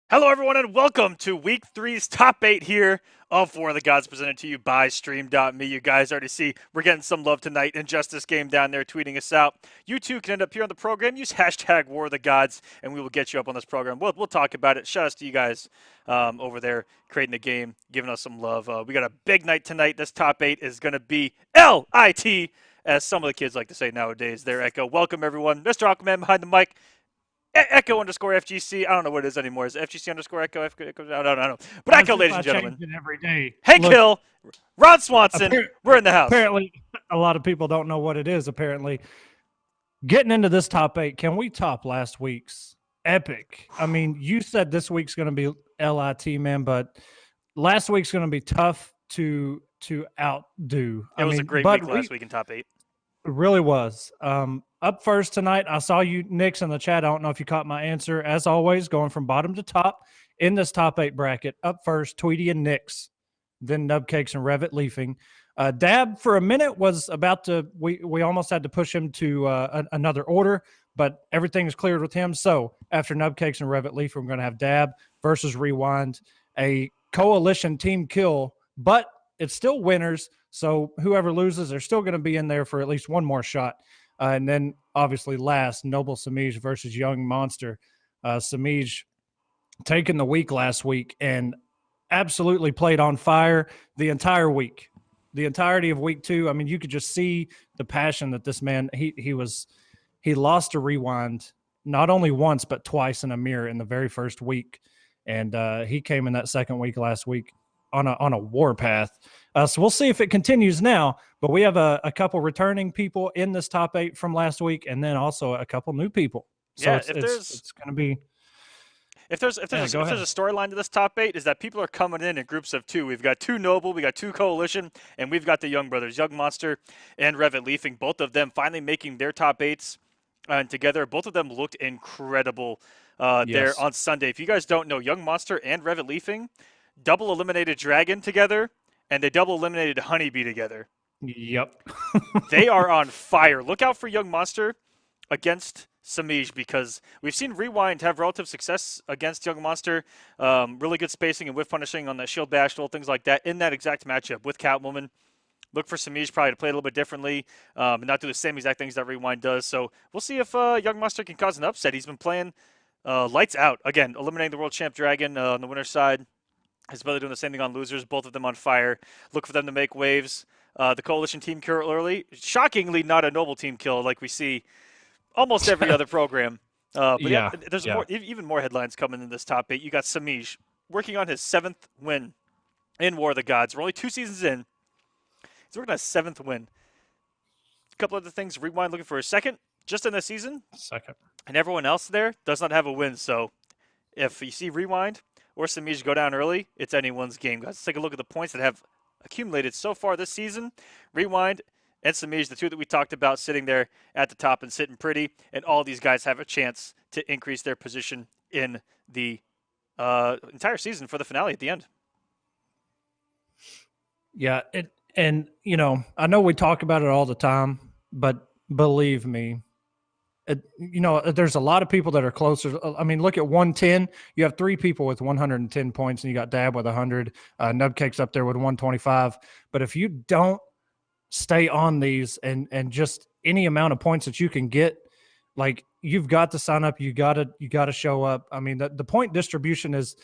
Hello, everyone, and welcome to Week 3's Top 8 here of War of the Gods, presented to you by StreamMe. You guys already see we're getting some love tonight. Injustice Game down there tweeting us out. You too can end up here on the program. Use hashtag War of the Gods, and we will get you up on this program. We'll talk about it. Shout out to you guys over there creating the game, giving us some love. We got a big night tonight. This Top 8 is going to be LIT, as some of the kids like to say nowadays. There, Echo. Welcome, everyone. Mr. Aquaman behind the mic. Echo underscore FGC. I don't know what it is anymore. Is it FGC underscore Echo? Echo? I don't know. But As Echo, if ladies I and change gentlemen. it every day. Hank Look, Hill, Ron Swanson. We're in the house. apparently, a lot of people don't know what it is. Apparently, getting into this top eight, can we top last week's epic? I mean, you said this week's going to be LIT, man, but last week's going to be tough to outdo. It was a great week last week in top 8. It really was. Up first tonight, I saw you, Nix, in the chat. I don't know if you caught my answer. As always, going from bottom to top in this top 8 bracket. Up first, Tweedy and Nix, then Nubcakes and Revit Leafing. Dab, for a minute, was about to, we almost had to push him to another order, but everything is cleared with him. So after Nubcakes and Revit Leafing, we're going to have Dab versus Rewind, a coalition team kill, but it's still winners. So whoever loses, they're still going to be in there for at least one more shot. And then obviously last, Noble Semiij versus Young Monster. Semiij taking the week last week and absolutely played on fire the entire week. The entirety of week 2. I mean, you could just see the passion that this man, he lost a Rewind not only once, but twice in a mirror in the very first week. And he came in that second week last week on a warpath. So we'll see if it continues now. But we have a couple returning people in this top 8 from last week, and then also a couple new people. So Yeah, it's going to be. If there's a storyline to this top 8, is that people are coming in groups of 2. We've got 2 Noble, we got 2 Coalition, and we've got the Young Brothers, Young Monster and Revit Leafing. Both of them finally making their top 8s together. Both of them looked incredible there on Sunday. If you guys don't know, Young Monster and Revit Leafing double eliminated Dragon together, and they double eliminated HoneyBee together. Yep. They are on fire. Look out for Young Monster against Semiij, because we've seen Rewind have relative success against Young Monster. Really good spacing and whiff punishing on that shield bash, little things like that in that exact matchup with Catwoman. Look for Semiij probably to play a little bit differently and not do the same exact things that Rewind does. So we'll see if Young Monster can cause an upset. He's been playing lights out. Again, eliminating the World Champ Dragon on the winner's side. His brother doing the same thing on losers, both of them on fire. Look for them to make waves. The Coalition team kill early. Shockingly, not a Noble team kill like we see almost every other program. But yeah, there's even more headlines coming in this top 8. You got Semiij working on his 7th win in War of the Gods. We're only 2 seasons in. He's working on his 7th win. A couple other things. Rewind looking for a 2nd just in this season. And everyone else there does not have a win. So if you see Rewind or Semiij go down early, it's anyone's game. Guys, let's take a look at the points that have accumulated so far this season. Rewind and Semiij, the 2 that we talked about, sitting there at the top and sitting pretty, and all these guys have a chance to increase their position in the entire season for the finale at the end. Yeah, and you know, I know we talk about it all the time, but believe me, you know, there's a lot of people that are closer. I mean, look at 110. You have 3 people with 110 points, and you got Dab with 100. Nubcake's up there with 125. But if you don't stay on these and just any amount of points that you can get, like, you've got to sign up. You got to show up. I mean, the point distribution is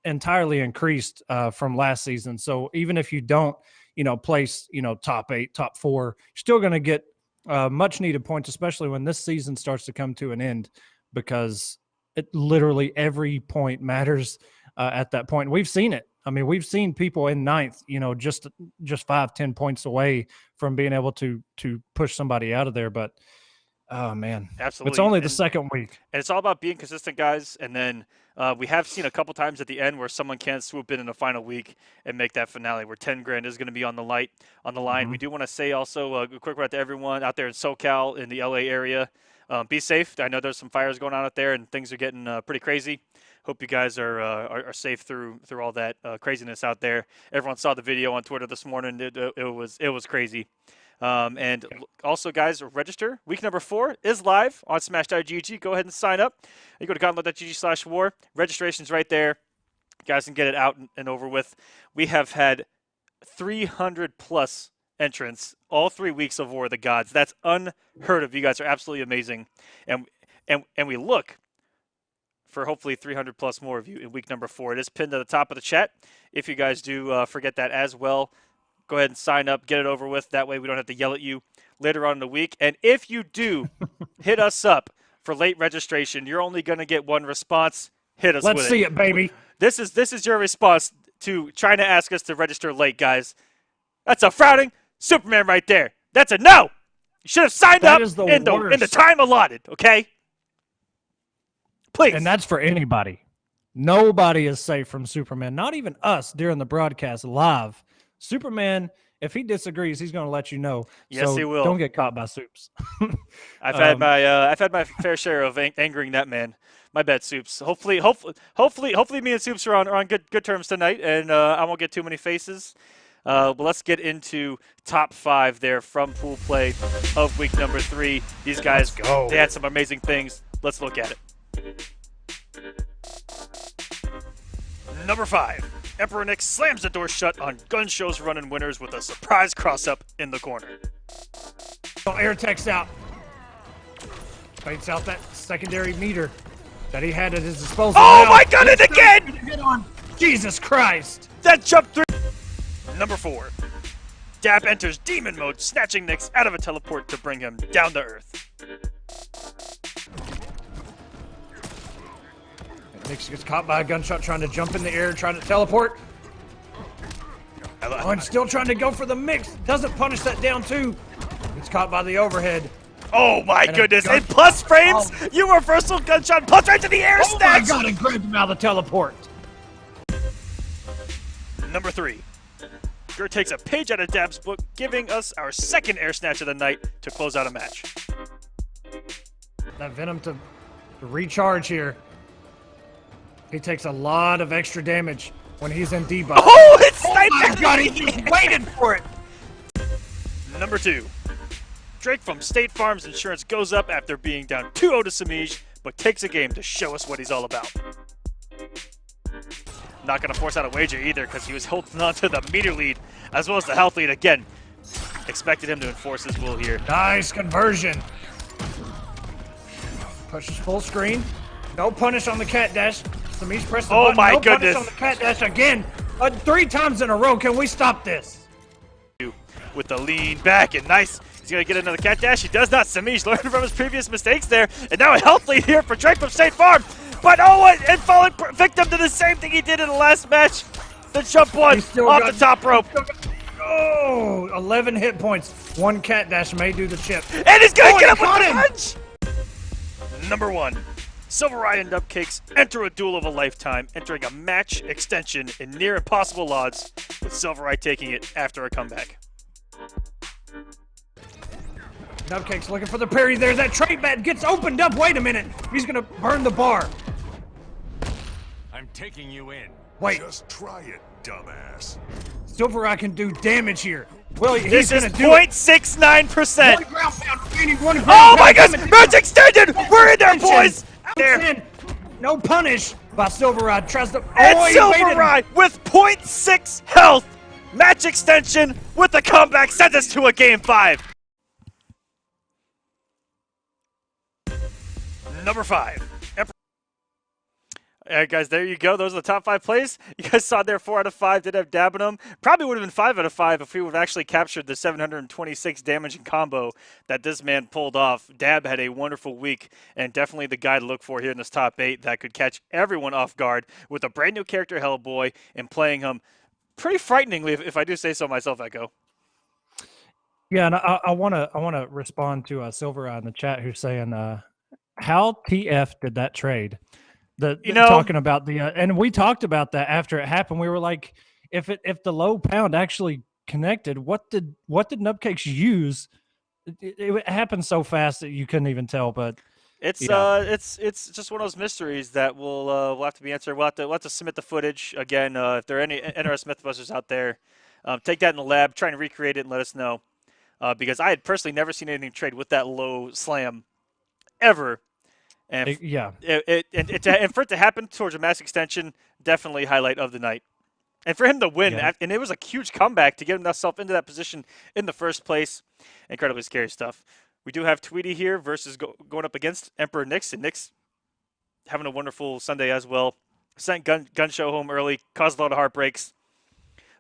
entirely increased from last season. So even if you don't, you know, place, you know, top 8, top 4, you're still going to get much needed points, especially when this season starts to come to an end, because it literally every point matters at that point. We've seen it. I mean, we've seen people in 9th, you know, just 5-10 points away from being able to push somebody out of there. But oh man, absolutely, it's only the second week, and it's all about being consistent, guys. And then we have seen a couple times at the end where someone can swoop in the final week and make that finale, where 10 grand is going to be on the line. Mm-hmm. We do want to say also a quick word to everyone out there in SoCal, in the LA area. Be safe. I know there's some fires going on out there, and things are getting pretty crazy. Hope you guys are safe through all that craziness out there. Everyone saw the video on Twitter this morning. It was crazy. And also, guys, register. Week number 4 is live on Smash.gg. Go ahead and sign up. You go to gauntlet.gg/war. Registration's right there. You guys can get it out and over with. We have had 300 plus entrants all 3 weeks of War of the Gods. That's unheard of. You guys are absolutely amazing. And we look for hopefully 300 plus more of you in week number 4. It is pinned to the top of the chat. If you guys do forget that as well, go ahead and sign up, get it over with. That way we don't have to yell at you later on in the week. And if you do hit us up for late registration, you're only going to get one response. Hit us with it. Let's see it, baby. This is your response to trying to ask us to register late, guys. That's a frowning Superman right there. That's a no. You should have signed up in the time allotted, okay? Please. And that's for anybody. Nobody is safe from Superman, not even us during the broadcast live. Superman, if he disagrees, he's going to let you know. Yes, so he will. Don't get caught by Soups. I've had my fair share of angering that man. My bad, Soups. Hopefully, me and Soups are on good terms tonight, and I won't get too many faces. But let's get into top 5 there from pool play of week number 3. These guys, they had some amazing things. Let's look at it. Number 5, Emperor Nick slams the door shut on Gun Show's running winners with a surprise cross-up in the corner. Air text out. Baits out that secondary meter that he had at his disposal. Oh my God, and again! Hit on. Jesus Christ. That jump through. Number 4, Dap enters demon mode, snatching Nyx out of a teleport to bring him down to earth. Nyx gets caught by a gunshot trying to jump in the air, trying to teleport. And still trying to go for the mix. Doesn't punish that down too. Gets caught by the overhead. Oh my goodness, and plus frames, universal gunshot, plus right to the air snatch! Oh my God, and grabbed him out of the teleport. Number 3, Gur takes a page out of Dab's book, giving us our second air snatch of the night to close out a match. That Venom to recharge here. He takes a lot of extra damage when he's in debuff. Oh, it's sniped! Oh my God, he just waited for it! Number 2, Drake from State Farm's insurance goes up after being down 2-0 to Semiij, but takes a game to show us what he's all about. Not going to force out a wager either because he was holding on to the meter lead as well as the health lead again. Expected him to enforce his will here. Nice conversion. Pushes full screen. No punish on the cat dash. Semiij press the button. My no goodness. Punish on the cat dash again. 3 times in a row. Can we stop this? With the lean back and nice. He's going to get another cat dash. He does not. Semiij learned from his previous mistakes there. And now a health lead here for Drake from State Farm. But and falling victim to the same thing he did in the last match. The jump one off the top rope. Oh, 11 hit points. 1 cat dash may do the chip. And he's going to get him with the punch. Number 1, SylverRye and Nubcakes enter a duel of a lifetime, entering a match extension in near impossible odds, with SylverRye taking it after a comeback. Nubcakes looking for the parry. There's that trade bat gets opened up. Wait a minute. He's going to burn the bar. I'm taking you in. Wait. Just try it, dumbass. SylverRye can do damage here. Well, This he's is going to do it. 0.69%. 1 ground pound remaining. 1 ground Oh my pound. gosh! Match extended! We're in there, boys! There. No punish by SylverRye. Tries to. And he waited. SylverRye with 0.6 health. Match extension with the comeback sends us to a game 5. Number 5. All right, guys, there you go. Those are the top 5 plays. You guys saw there 4 out of 5 did have Dab in them. Probably would have been 5 out of 5 if we would have actually captured the 726 damage and combo that this man pulled off. Dab had a wonderful week and definitely the guy to look for here in this top 8 that could catch everyone off guard with a brand new character, Hellboy, and playing him pretty frighteningly, if I do say so myself, Echo. Yeah, and I want to respond to SylverRye in the chat who's saying, how TF did that trade? Talking about the and we talked about that after it happened. We were like, if the low pound actually connected, what did Nubcakes use? It happened so fast that you couldn't even tell. But it's just one of those mysteries that will have to be answered. We'll have to submit the footage again. If there are any interested Mythbusters out there, take that in the lab, try and recreate it, and let us know. because I had personally never seen anything trade with that low slam ever. And Yeah. And for it to happen towards a mass extension, definitely highlight of the night. And for him to win, Yeah. and it was a huge comeback to get himself into that position in the first place. Incredibly scary stuff. We do have Tweedy here versus going up against Emperor Nyx, and Nyx having a wonderful Sunday as well. Sent gun show home early, caused a lot of heartbreaks,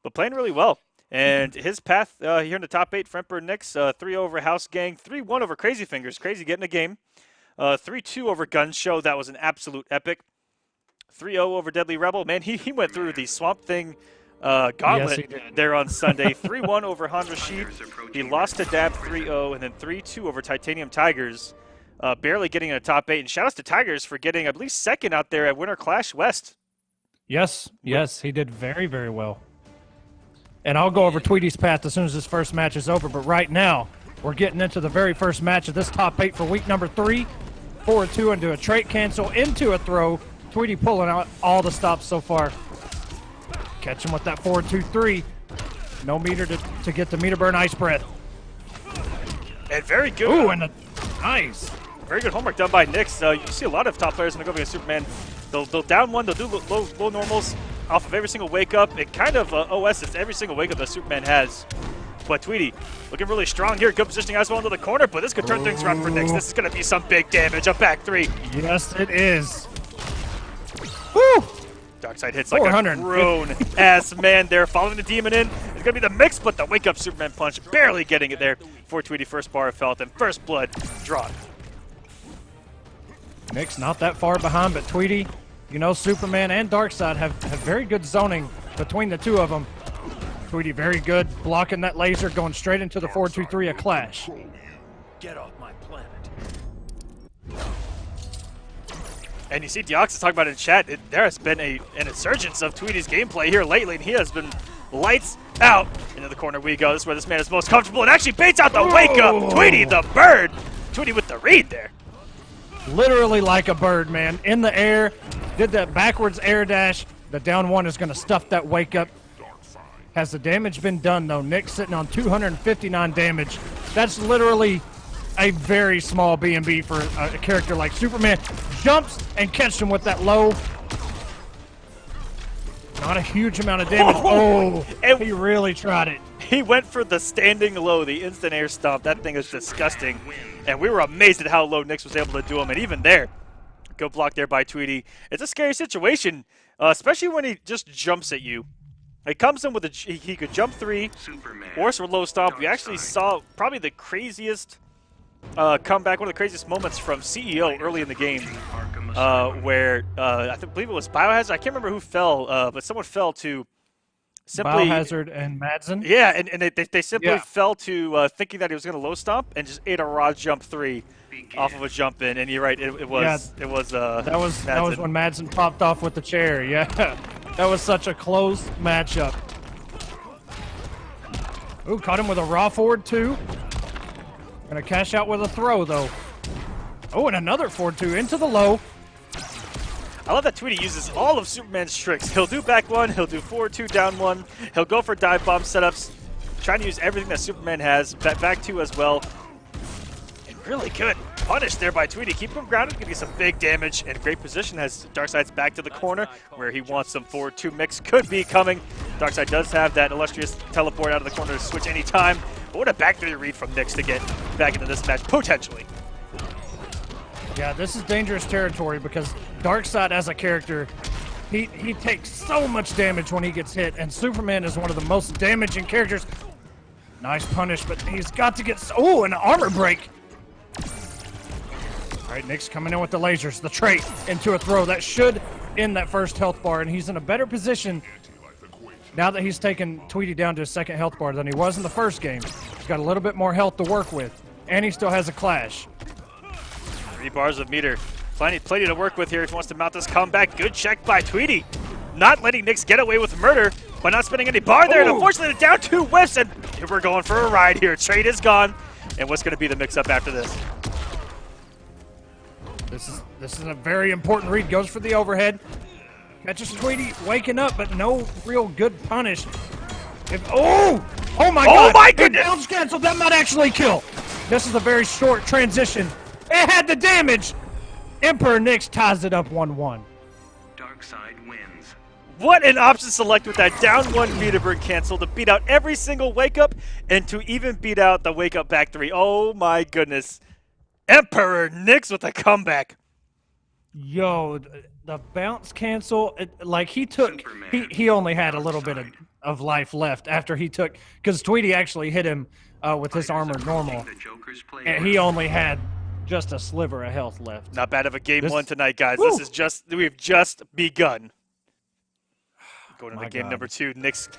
but playing really well. And his path here in the top 8 for Emperor Nyx, 3-0 over House Gang, 3-1 over Crazy Fingers. Crazy getting a game. 3-2 over Gun Show. That was an absolute epic. 3-0 over Deadly Rebel. Man, he went through the Swamp Thing gauntlet there on Sunday. 3-1 over Han Rashid. He lost to Dab 3-0, and then 3-2 over Titanium Tigers. Barely getting in a top 8. And shout outs to Tigers for getting, I believe, second out there at Winter Clash West. Yes, he did very, very well. And I'll go over Tweedy's path as soon as this first match is over. But right now, we're getting into the very first match of this top 8 for week number 3. 4-2 into a trait cancel, into a throw. Tweedy pulling out all the stops so far. Catch him with that 4-2-3. No meter to get the meter burn ice breath. And very good. Ooh, and nice. Very good homework done by Nyx. You see a lot of top players when they go against Superman. They'll down one, they'll do low normals off of every single wake up. It kind of OS's every single wake up that Superman has. But Tweedy looking really strong here. Good positioning as well into the corner, but this could turn things around for Nyx. This is going to be some big damage. A back 3. Yes, it is. Woo! Darkseid hits like a grown-ass man there. Following the demon in. It's going to be the mix, but the wake-up Superman punch barely getting it there for Tweedy. First bar of health and first blood drawn. Nyx not that far behind, but Tweedy, you know, Superman and Darkseid have very good zoning between the two of them. Tweedy very good, blocking that laser, going straight into the 4-2-3, a clash. Get off my planet. And you see Deox is talking about it in chat. There has been an insurgence of Tweedy's gameplay here lately, and he has been lights out. Into the corner we go. This is where this man is most comfortable, and actually baits out the wake-up. Tweedy the bird. Tweedy with the read there. Literally like a bird, man. In the air, did that backwards air dash. The down one is going to stuff that wake up. Has the damage been done, though? Nyx sitting on 259 damage. That's literally a very small B&B for a character like Superman. Jumps and catches him with that low. Not a huge amount of damage. Oh, he really tried it. He went for the standing low, the instant air stomp. That thing is disgusting. And we were amazed at how low Nyx was able to do him. And even there, good block there by Tweedy. It's a scary situation, especially when he just jumps at you. He comes in with he could jump 3, or for low stomp. We actually saw probably the craziest comeback, one of the craziest moments from CEO early in the game, where I believe it was Biohazard. I can't remember who fell, but someone fell to simply Biohazard and Madsen. Yeah, and they simply fell to thinking that he was going to low stomp and just ate a raw jump 3 off of a jump in. And you're right, it was that was Madsen. when Madsen popped off with the chair. Yeah, that was such a close matchup. Ooh, caught him with a raw forward 2. Gonna cash out with a throw though. Oh, and another 4-2 into the low. I love that Tweedy uses all of Superman's tricks. He'll do back 1, he'll do 4-2 down 1, he'll go for dive bomb setups, trying to use everything that Superman has, back 2 as well. And really good punish there by Tweedy. Keep him grounded, gonna get some big damage, and great position as Darkseid's back to the corner where he wants some 4-2 mix. Could be coming. Darkseid does have that illustrious teleport out of the corner to switch anytime. But what a back 3 read from Nyx to get back into this match, potentially. Yeah, this is dangerous territory because Darkseid as a character, he takes so much damage when he gets hit, and Superman is one of the most damaging characters. Nice punish, but he's got to get... Oh, an armor break. All right, Nyx coming in with the lasers, the trait into a throw. That should end that first health bar, and he's in a better position now that he's taken Tweedy down to his second health bar than he was in the first game. He's got a little bit more health to work with, and he still has a clash. 3 bars of meter. Plenty to work with here if he wants to mount this comeback. Good check by Tweedy. Not letting Nyx get away with murder by not spending any bar there. And unfortunately, the down 2 whiffs, and we're going for a ride here. Trade is gone. And what's going to be the mix-up after this? This is a very important read. Goes for the overhead. Catches Tweedy waking up, but no real good punish. Oh my Oh god! my It goodness! bounce canceled. That might actually kill. This is a very short transition. It had the damage. Emperor Nyx ties it up 1-1. Darkseid wins. What an option select with that down 1 meter burn cancel to beat out every single wake up and to even beat out the wake up back 3. Oh my goodness. Emperor Nyx with a comeback. Yo, the bounce cancel, like he took, he only had a little bit of life left after he took, because Tweedy actually hit him with his armor normal, and he only had just a sliver of health left. Not bad of a game one tonight, guys. Woo. This is just, we've just begun. Going into My game God. number 2, Nyx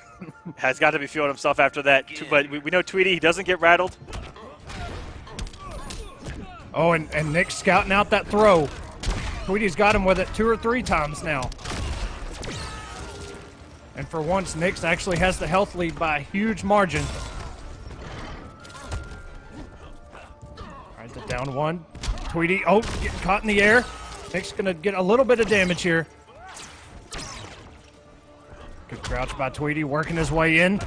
has got to be feeling himself after that, but we know Tweedy, he doesn't get rattled. Oh, and Nyx scouting out that throw. Tweedy's got him with it 2 or 3 times now. And for once, Nyx actually has the health lead by a huge margin. All right, the down 1. Tweedy, oh, getting caught in the air. Nyx gonna get a little bit of damage here. Good crouch by Tweedy, working his way in.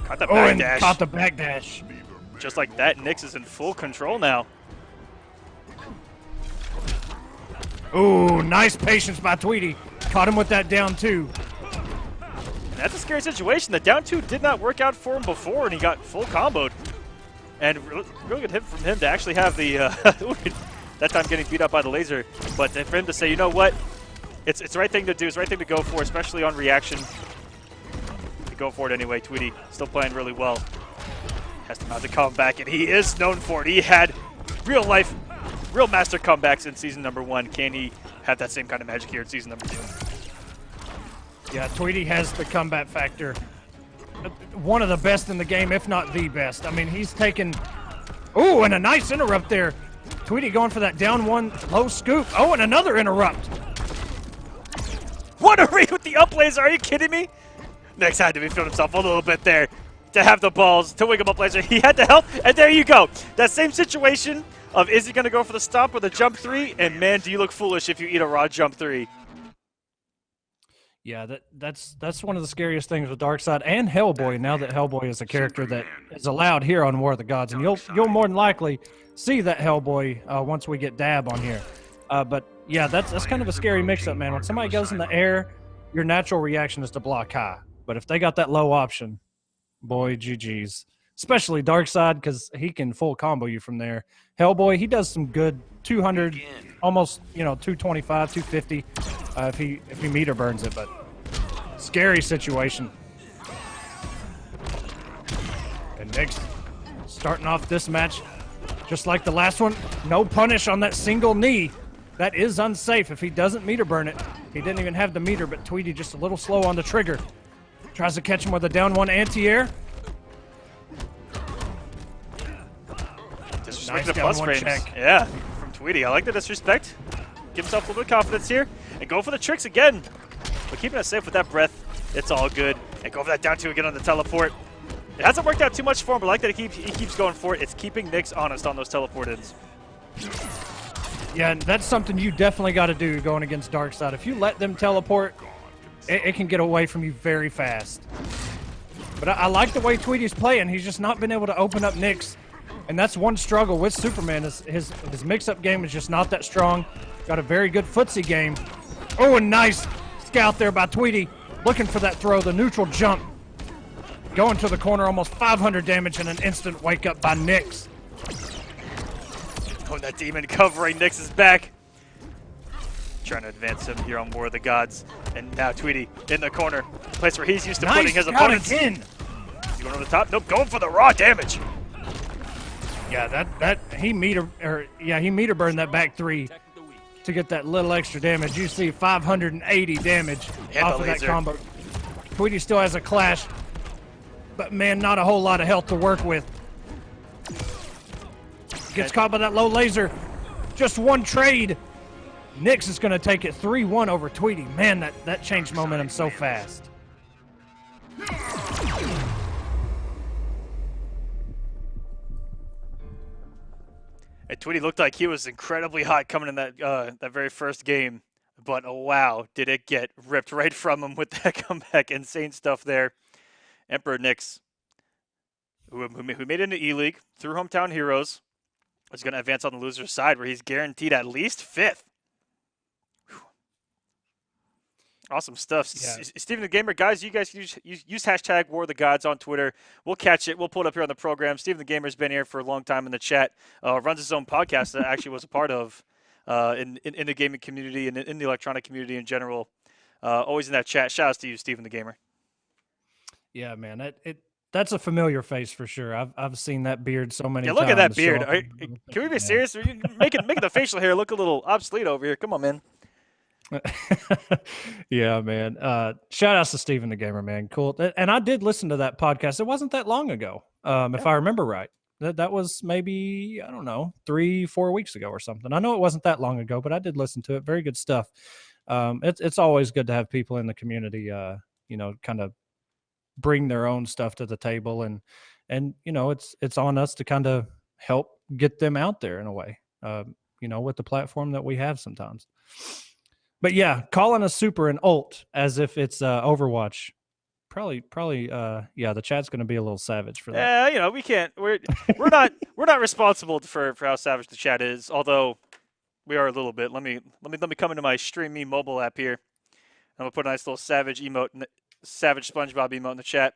Caught the Oh, and backdash. caught the backdash. Just like that, Nyx is in full control now. Ooh, nice patience by Tweedy. Caught him with that down 2. And that's a scary situation. The down 2 did not work out for him before, and he got full comboed. And really good hit from him to actually have the that time getting beat up by the laser. But for him to say, you know what, it's the right thing to do. It's the right thing to go for, especially on reaction. To go for it anyway. Tweedy still playing really well. Has to mount the comeback, and he is known for it. He had real master comebacks in season number 1. Can he have that same kind of magic here in season number 2? Yeah, Tweedy has the combat factor. One of the best in the game, if not the best. I mean, he's taken... Ooh, and a nice interrupt there. Tweedy going for that down 1 low scoop. Oh, and another interrupt. What a read with the up laser. Are you kidding me? Nyx had to be feeling himself a little bit there to have the balls to wing him up laser. He had the help, and there you go. That same situation of is he going to go for the stomp or the jump 3? And man, do you look foolish if you eat a raw jump 3. Yeah, that's one of the scariest things with Darkseid and Hellboy. Now that Hellboy is a character that is allowed here on War of the Gods, and you'll more than likely see that Hellboy once we get Dab on here. But yeah, that's kind of a scary mix-up, man. When somebody goes in the air, your natural reaction is to block high. But if they got that low option, boy, GG's. Especially Darkseid, because he can full combo you from there. Hellboy, he does some good 200, almost 225, 250 if he meter burns it. But scary situation. And Nyx starting off this match just like the last one. No punish on that single knee. That is unsafe if he doesn't meter burn it. He didn't even have the meter, but Tweedy just a little slow on the trigger. Tries to catch him with a down 1 anti-air. Disrespect Nice the plus down 1 frames. check. Yeah, from Tweedy. I like the disrespect. Give himself a little bit of confidence here. And go for the tricks again. But keeping it safe with that breath, it's all good. And go for that down 2 again on the teleport. It hasn't worked out too much for him, but I like that he keeps going for it. It's keeping Nyx honest on those teleport ins. Yeah, and that's something you definitely got to do going against Darkseid. If you let them teleport, it can get away from you very fast. But I like the way Tweedy's playing. He's just not been able to open up Nyx. And that's one struggle with Superman is his mix-up game is just not that strong. Got a very good footsie game. Oh, a nice scout there by Tweedy. Looking for that throw, the neutral jump. Going to the corner, almost 500 damage and an instant wake-up by Nyx. Oh, that demon covering Nyx's back. Trying to advance him here on War of the Gods. And now Tweedy in the corner. Place where he's used to putting his opponents. Again. You going over the top? Nope, going for the raw damage. Yeah, he meter burned that back 3 to get that little extra damage. You see 580 damage And off the of that laser. combo. Tweedy still has a clash, but man, not a whole lot of health to work with. Gets caught by that low laser. Just one trade. Nyx is going to take it 3-1 over Tweedy. Man, that changed momentum so fast. And Tweedy looked like he was incredibly hot coming in that that very first game. But oh, wow, did it get ripped right from him with that comeback. Insane stuff there. Emperor Nyx, who made it into E-League through Hometown Heroes, is going to advance on the loser's side where he's guaranteed at least 5th. Awesome stuff. Yeah. Steven the Gamer, guys, you guys use hashtag War of the Gods on Twitter. We'll catch it. We'll pull it up here on the program. Steven the Gamer's been here for a long time in the chat. Runs his own podcast that actually was a part of in the gaming community and in the electronic community in general. Always in that chat. Shout out to you, Steven the Gamer. Yeah, man. That's a familiar face for sure. I've seen that beard so many times. Yeah, look at that beard. So Can we be serious? Making the facial hair look a little obsolete over here. Come on, man. Yeah, man. Shout outs to Steven the Gamer, man. Cool. And I did listen to that podcast. It wasn't that long ago, if I remember right. That was maybe, I don't know, 3-4 weeks ago or something. I know it wasn't that long ago, but I did listen to it. Very good stuff. It's always good to have people in the community, kind of bring their own stuff to the table, and it's on us to kind of help get them out there in a way, with the platform that we have sometimes. But yeah, calling a super an ult as if it's Overwatch, probably, the chat's going to be a little savage for that. Yeah, we can't. We're not responsible for how savage the chat is. Although we are a little bit. Let me come into my StreamMe mobile app here. I'm gonna put a nice little savage emote, savage SpongeBob emote in the chat.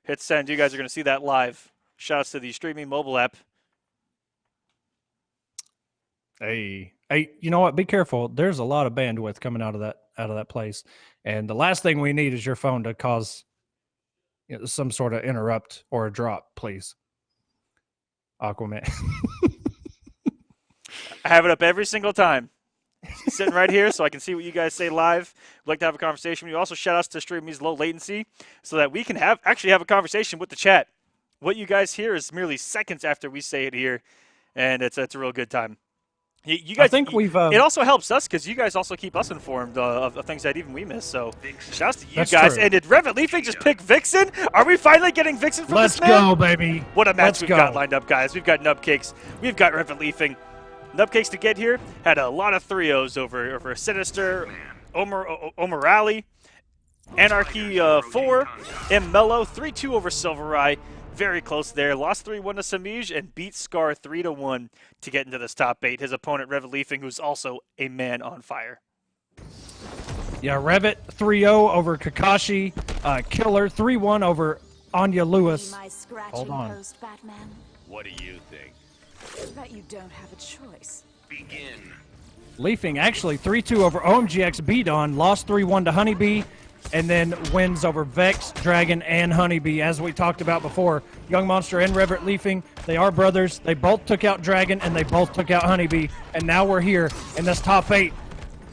Hit send. You guys are gonna see that live. Shouts to the StreamMe mobile app. Hey, you know what? Be careful. There's a lot of bandwidth coming out of that place, and the last thing we need is your phone to cause some sort of interrupt or a drop, please. Aquaman. I have it up every single time. Sitting right here so I can see what you guys say live. We'd like to have a conversation with you. Also, shout outs to StreamMe's low latency so that we can actually have a conversation with the chat. What you guys hear is merely seconds after we say it here, and it's a real good time. You guys, I think we've. It also helps us because you guys also keep us informed of things that even we miss. So, shouts to you That's guys. true. And did Revit Leafing just pick Vixen? Are we finally getting Vixen from Let's this man? go, baby. What a match Let's we've go. got lined up, guys. We've got Nubcakes. We've got Revit Leafing. Nubcakes to get here had a lot of 3-0s over Sinister, Omerali, Anarchy 4, and Mellow 3-2 over SylverRye. Very close there. Lost 3-1 to Semiij and beat Scar 3-1 to get into this top 8. His opponent, Revit Leafing, who's also a man on fire. Yeah, Revit 3-0 over Kakashi. Killer 3-1 over Anya Lewis. Hold on. Post, Batman. What do you think? Bet you don't have a choice. Begin. Leafing actually 3-2 over OMGX Beat-On. Lost 3-1 to HoneyBee. And then wins over Vex, Dragon, and HoneyBee. As we talked about before, Young Monster and Revit Leafing, they are brothers. They both took out Dragon, and they both took out HoneyBee. And now we're here in this top 8.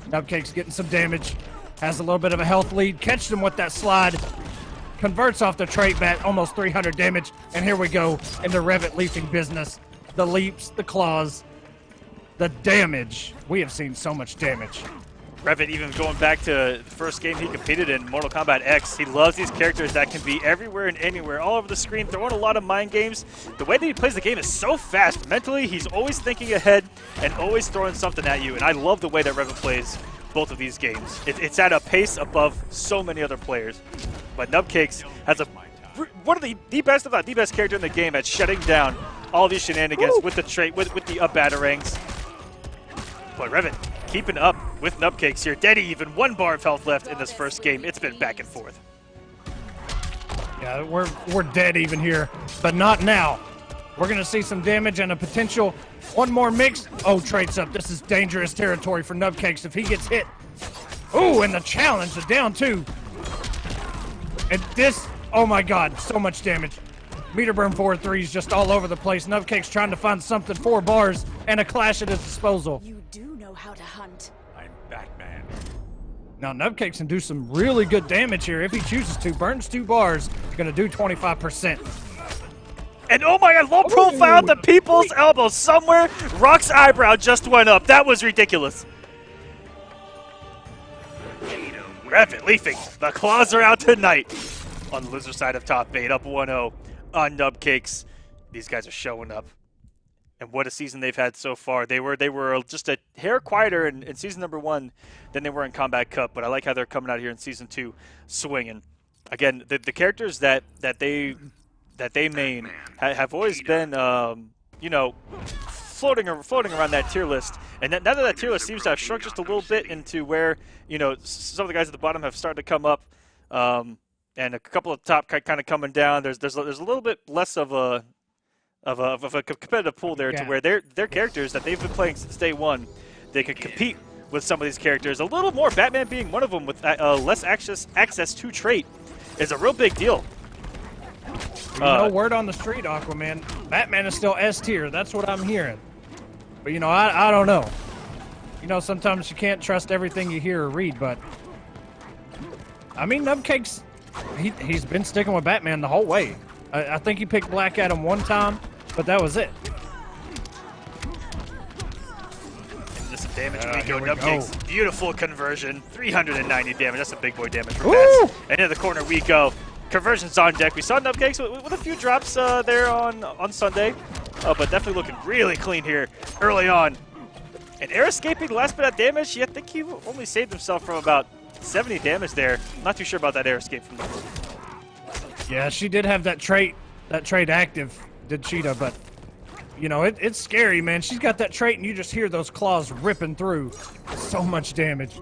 Nubcake's getting some damage. Has a little bit of a health lead. Catched him with that slide. Converts off the trait bat, almost 300 damage. And here we go into Revit Leafing business. The leaps, the claws, the damage. We have seen so much damage. Revit, even going back to the first game he competed in, Mortal Kombat X, he loves these characters that can be everywhere and anywhere, all over the screen, throwing a lot of mind games. The way that he plays the game is so fast. Mentally, he's always thinking ahead and always throwing something at you, and I love the way that Revit plays both of these games. It's at a pace above so many other players. But Nubcakes has one of the best, if not the best character in the game at shutting down all these shenanigans with the trait, with the up batarangs. But Revit keeping up with Nubcakes here. Daddy even 1 bar of health left in this first game. It's been back and forth. Yeah, we're dead even here, but not now. We're going to see some damage and a potential one more mix. Oh, traits up. This is dangerous territory for Nubcakes if he gets hit. Ooh, and the challenge, the down 2. And this, oh my God, so much damage. Meter burn 4-3s just all over the place. Nubcakes trying to find something, 4 bars, and a clash at his disposal. You do know how to hunt. I'm Batman. Now, Nubcakes can do some really good damage here if he chooses to. Burns 2 bars, going to do 25%. And oh my God, low profile at the people's elbow somewhere. Rock's eyebrow just went up. That was ridiculous. Revit Leafing. The claws are out tonight on the loser side of top 8, up 1-0 on Nubcakes. These guys are showing up. And what a season they've had so far. They were just a hair quieter in season number 1 than they were in Kombat Cup, but I like how they're coming out here in season 2 swinging. Again, the characters that they main have always been floating around that tier list. And now that tier list seems to have shrunk just a little bit into where some of the guys at the bottom have started to come up, and a couple of top kind of coming down. There's a little bit less of a competitive pool there, to where their characters that they've been playing since day one, they could compete with some of these characters. A little more, Batman being one of them with less access to trait is a real big deal. Word on the street, Aquaman. Batman is still S tier. That's what I'm hearing. But I don't know. Sometimes you can't trust everything you hear or read. But I mean, Nubcake's he's been sticking with Batman the whole way. I think he picked Black Adam one time, but that was it. Into some damage. Nubcake's beautiful conversion. 390 damage. That's a big boy damage for Bats. And into the corner we go. Conversions on deck. We saw Nubcakes with a few drops there on Sunday, but definitely looking really clean here early on. And air escaping the last bit of damage. I think he only saved himself from about 70 damage there. Not too sure about that air escape from him. Yeah, she did have that trait active, did Cheetah, but it's scary, man. She's got that trait and you just hear those claws ripping through. So much damage.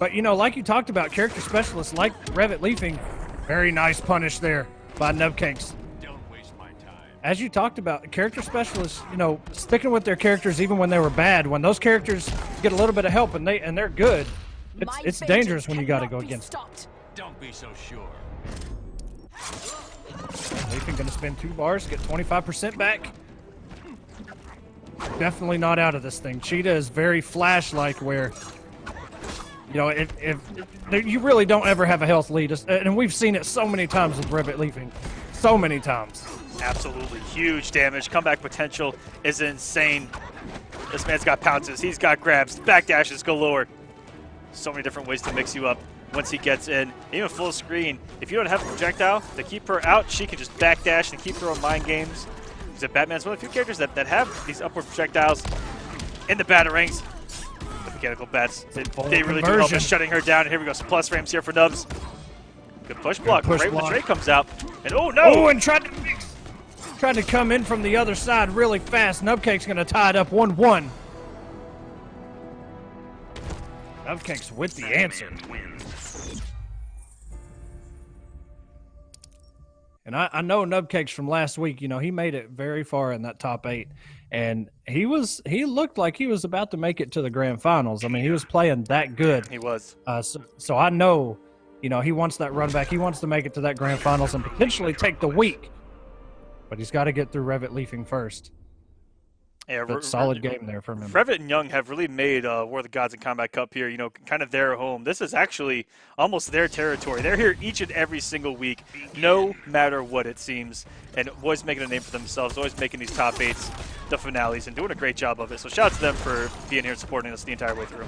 But like you talked about, character specialists like Revit Leafing, very nice punish there by Nubcakes. Don't waste my time. As you talked about, character specialists, sticking with their characters even when they were bad. When those characters get a little bit of help and they're good, it's dangerous when you got to go against them. Don't be so sure. Leafing going to spend 2 bars, get 25% back. Definitely not out of this thing. Cheetah is very Flash-like, where if you really don't ever have a health lead, and we've seen it so many times with Revit Leafing, so many times. Absolutely huge damage. Comeback potential is insane. This man's got pounces. He's got grabs. Backdashes galore. So many different ways to mix you up once he gets in. Even full screen. If you don't have a projectile to keep her out, she can just backdash and keep throwing mind games. Because Batman's one of the few characters that have these upward projectiles in the batarangs. The mechanical bats, they really do help in shutting her down. And here we go, some plus frames here for Nubs. Good push block. Right when the tray comes out. And oh no! Oh, and tried to come in from the other side really fast. Nubcake's going to tie it up 1-1. Nubcake's with the answer. And I know Nubcakes from last week. He made it very far in that top 8. And he looked like he was about to make it to the grand finals. I mean, he was playing that good. He was. So I know, he wants that run back. He wants to make it to that grand finals and potentially take the week. But he's got to get through Revit Leafing first. Yeah, solid game there for him. Revit and Young have really made War of the Gods and Kombat Cup here, kind of their home. This is actually almost their territory. They're here each and every single week, no matter what it seems, and always making a name for themselves, always making these top 8s, the finales, and doing a great job of it. So shout out to them for being here and supporting us the entire way through.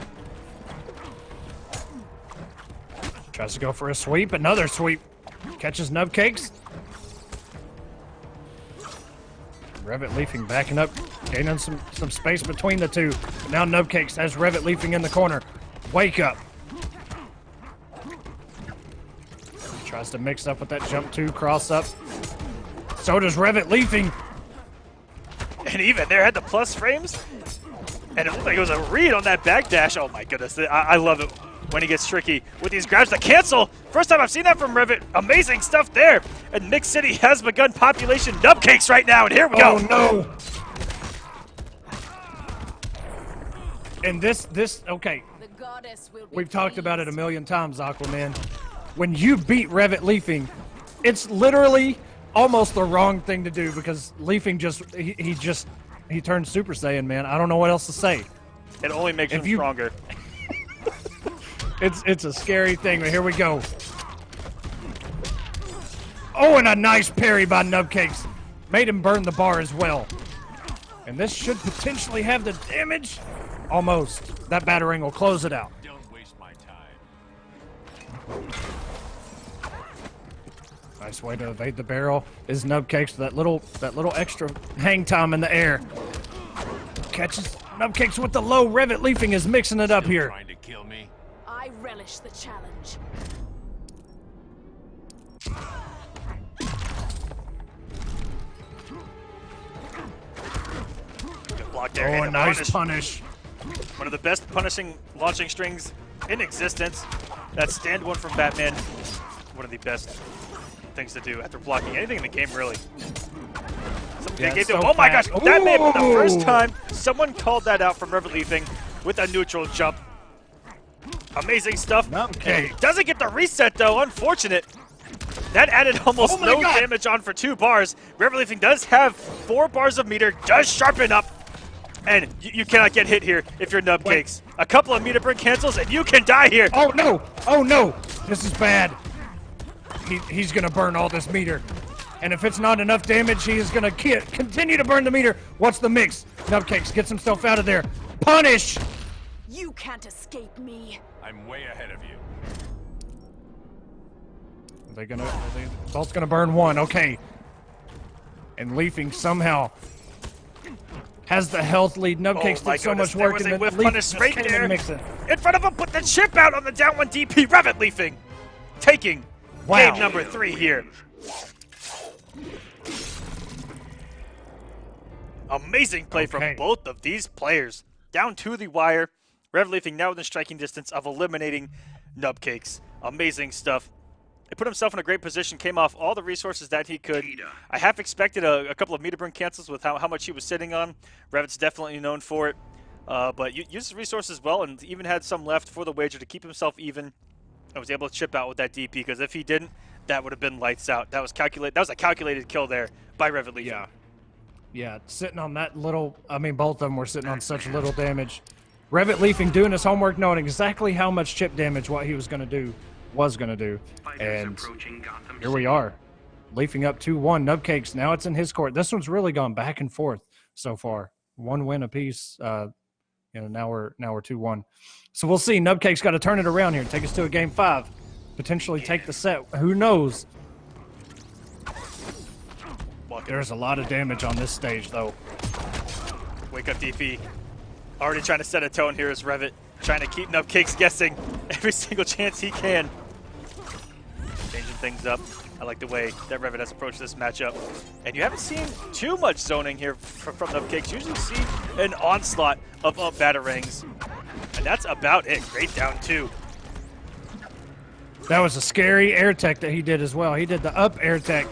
Tries to go for a sweep, another sweep. Catches Nubcakes. Revit Leafing backing up, gaining some space between the two. Now Nubcakes has Revit Leafing in the corner. Wake up. Tries to mix up with that jump 2, cross up. So does Revit Leafing. And even there had the plus frames. And it looked like it was a read on that backdash. Oh my goodness, I love it when he gets tricky with these grabs to cancel. First time I've seen that from Revit. Amazing stuff there. And Mix City has begun population Nubcakes right now. And here we go. Oh no. And this, okay. We've talked about it a million times, Aquaman. When you beat Revit Leafing, it's literally almost the wrong thing to do, because Leafing he turned Super Saiyan, man. I don't know what else to say. It only makes him stronger. It's a scary thing, but here we go. Oh, and a nice parry by Nubcakes. Made him burn the bar as well. And this should potentially have the damage. Almost. That battering will close it out. Don't waste my time. Nice way to evade the barrel. Is Nubcakes that little extra hang time in the air. Catches Nubcakes with the low. Revit Leafing is mixing it up here. Trying to kill me? I relish the challenge. Good block there. Oh, and a nice punish. One of the best punishing launching strings in existence. That stand one from Batman. One of the best things to do after blocking anything in the game, really. Yeah, Oh my gosh, that may have been the first Ooh. time someone called that out from Revit Leafing with a neutral jump. Amazing stuff. Okay. And doesn't get the reset though, unfortunate. That added almost Oh my no God. damage on for 2 bars. Revit Leafing does have 4 bars of meter, does sharpen up. And you cannot get hit here if you're Nubcakes. A couple of meter burn cancels and you can die here. Oh no! Oh no! This is bad. He's gonna burn all this meter. And if it's not enough damage, he is gonna continue to burn the meter. What's the mix? Nubcakes gets himself out of there. Punish! You can't escape me. I'm way ahead of you. Are they both gonna burn one? Okay. And Leafing somehow has the health lead. Nubcakes my did so goodness, much work, there was and a then whiff Leafing punish just straight came in there. and mixed it. In front of him, put the chip out on the down 1 DP. Revit Leafing taking Wow. game number 3 here. Amazing play from Okay. both of these players. Down to the wire. Revit Leafing now within striking distance of eliminating Nubcakes. Amazing stuff. He put himself in a great position, came off all the resources that he could. I half expected a couple of meter burn cancels with how much he was sitting on. Revit's definitely known for it. But used his resources well and even had some left for the wager to keep himself even. I was able to chip out with that DP because if he didn't, that would have been lights out. That was a calculated kill there by Revit Leafing. Yeah. Yeah, sitting on that little, I mean, both of them were sitting on such little damage. Revit Leafing doing his homework, knowing exactly how much chip damage what he was going to do. And here we are. Leafing up 2-1. Nubcakes, now it's in his court. This one's really gone back and forth so far. 1 win apiece. Now we're 2-1. So we'll see. Nubcakes got to turn it around here and take us to a game 5. Potentially take the set. Who knows? There's a lot of damage on this stage, though. Wake up, DP. Already trying to set a tone here is Revit. Trying to keep Nubcakes guessing every single chance he can. Changing things up. I like the way that Revit has approached this matchup. And you haven't seen too much zoning here from Nubcakes. You usually see an onslaught of up batarangs. And that's about it. Great down 2. That was a scary air tech that he did as well. He did the up air tech.